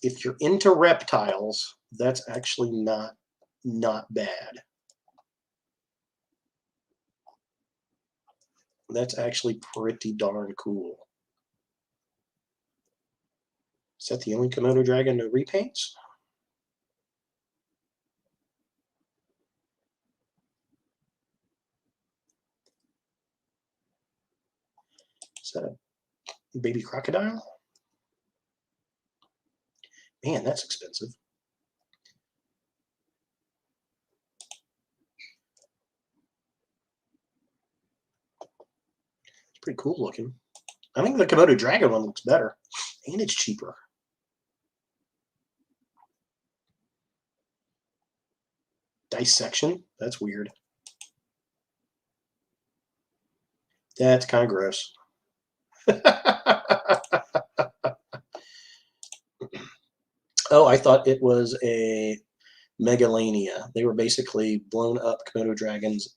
If you're into reptiles, that's actually not not bad. That's actually pretty darn cool. Is that the only Komodo Dragon no repaints? Is that a baby crocodile? Man, that's expensive. It's pretty cool looking. I think the Komodo Dragon one looks better, and it's cheaper. Dissection? That's weird. That's kind of gross. Oh, I thought it was a Megalania. They were basically blown up Komodo dragons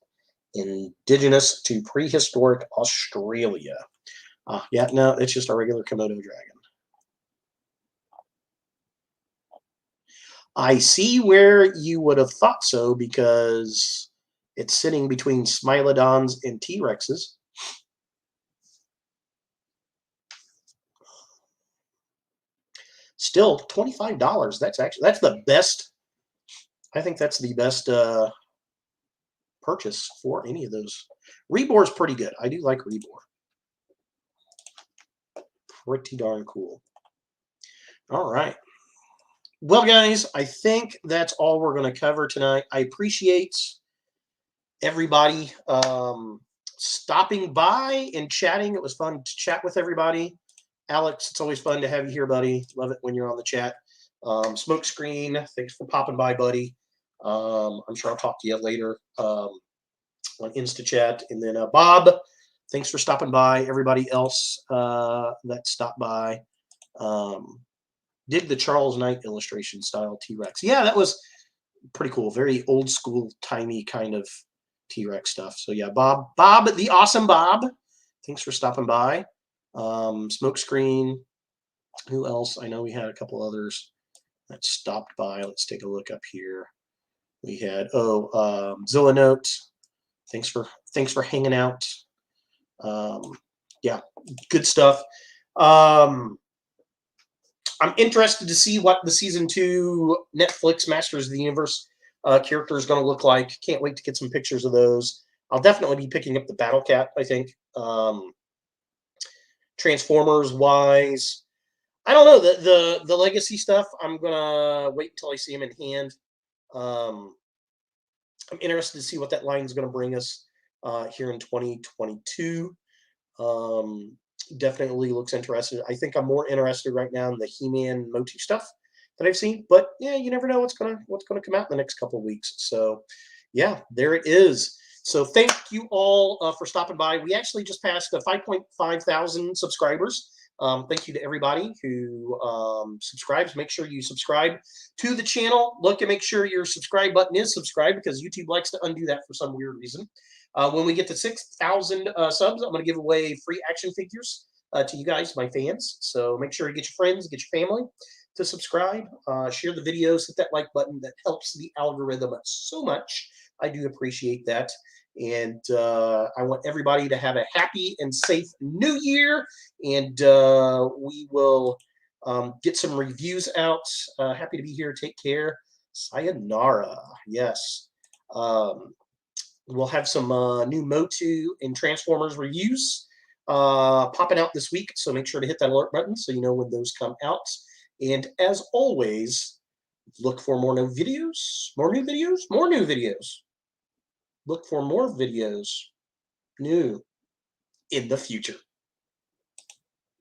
indigenous to prehistoric Australia. Yeah, no, it's just a regular Komodo dragon. I see where you would have thought so because it's sitting between Smilodons and T-Rexes. Still $25. That's the best. I think that's the best purchase for any of those. Rebor's pretty good. I do like Rebor. Pretty darn cool. All right. Well, guys, I think that's all we're going to cover tonight. I appreciate everybody stopping by and chatting. It was fun to chat with everybody. Alex, it's always fun to have you here, buddy. Love it when you're on the chat. Smokescreen, thanks for popping by, buddy. I'm sure I'll talk to you later on InstaChat. And then Bob, thanks for stopping by. Everybody else that stopped by. Did the Charles Knight illustration style T-Rex. Yeah, that was pretty cool. Very old school, timey kind of T-Rex stuff. So yeah, Bob, the awesome Bob, thanks for stopping by. Smokescreen. Who else? I know we had a couple others that stopped by. Let's take a look up here. We had Zilla Note. Thanks for hanging out. Yeah, good stuff. I'm interested to see what the season 2 Netflix Masters of the Universe character is going to look like. Can't wait to get some pictures of those. I'll definitely be picking up the Battle Cat, I think. Transformers wise, I don't know, the legacy stuff. I'm gonna wait until I see him in hand. I'm interested to see what that line is going to bring us here in 2022. Definitely looks interesting. I think I'm more interested right now in the He-Man MOTU stuff that I've seen, but yeah, you never know what's gonna come out in the next couple of weeks. So yeah, there it is. So thank you all for stopping by. We actually just passed the 5.5 thousand subscribers. Thank you to everybody who subscribes. Make sure you subscribe to the channel. Look and make sure your subscribe button is subscribed because YouTube likes to undo that for some weird reason. When we get to 6,000 subs, I'm going to give away free action figures to you guys, my fans. So make sure you get your friends, get your family to subscribe. Share the videos, hit that like button. That helps the algorithm so much. I do appreciate that. And I want everybody to have a happy and safe new year. And we will get some reviews out. Happy to be here. Take care. Sayonara. Yes. We'll have some new MOTU and Transformers reviews popping out this week. So make sure to hit that alert button so you know when those come out. And as always, look for more new videos. More new videos. More new videos. Look for more videos new in the future.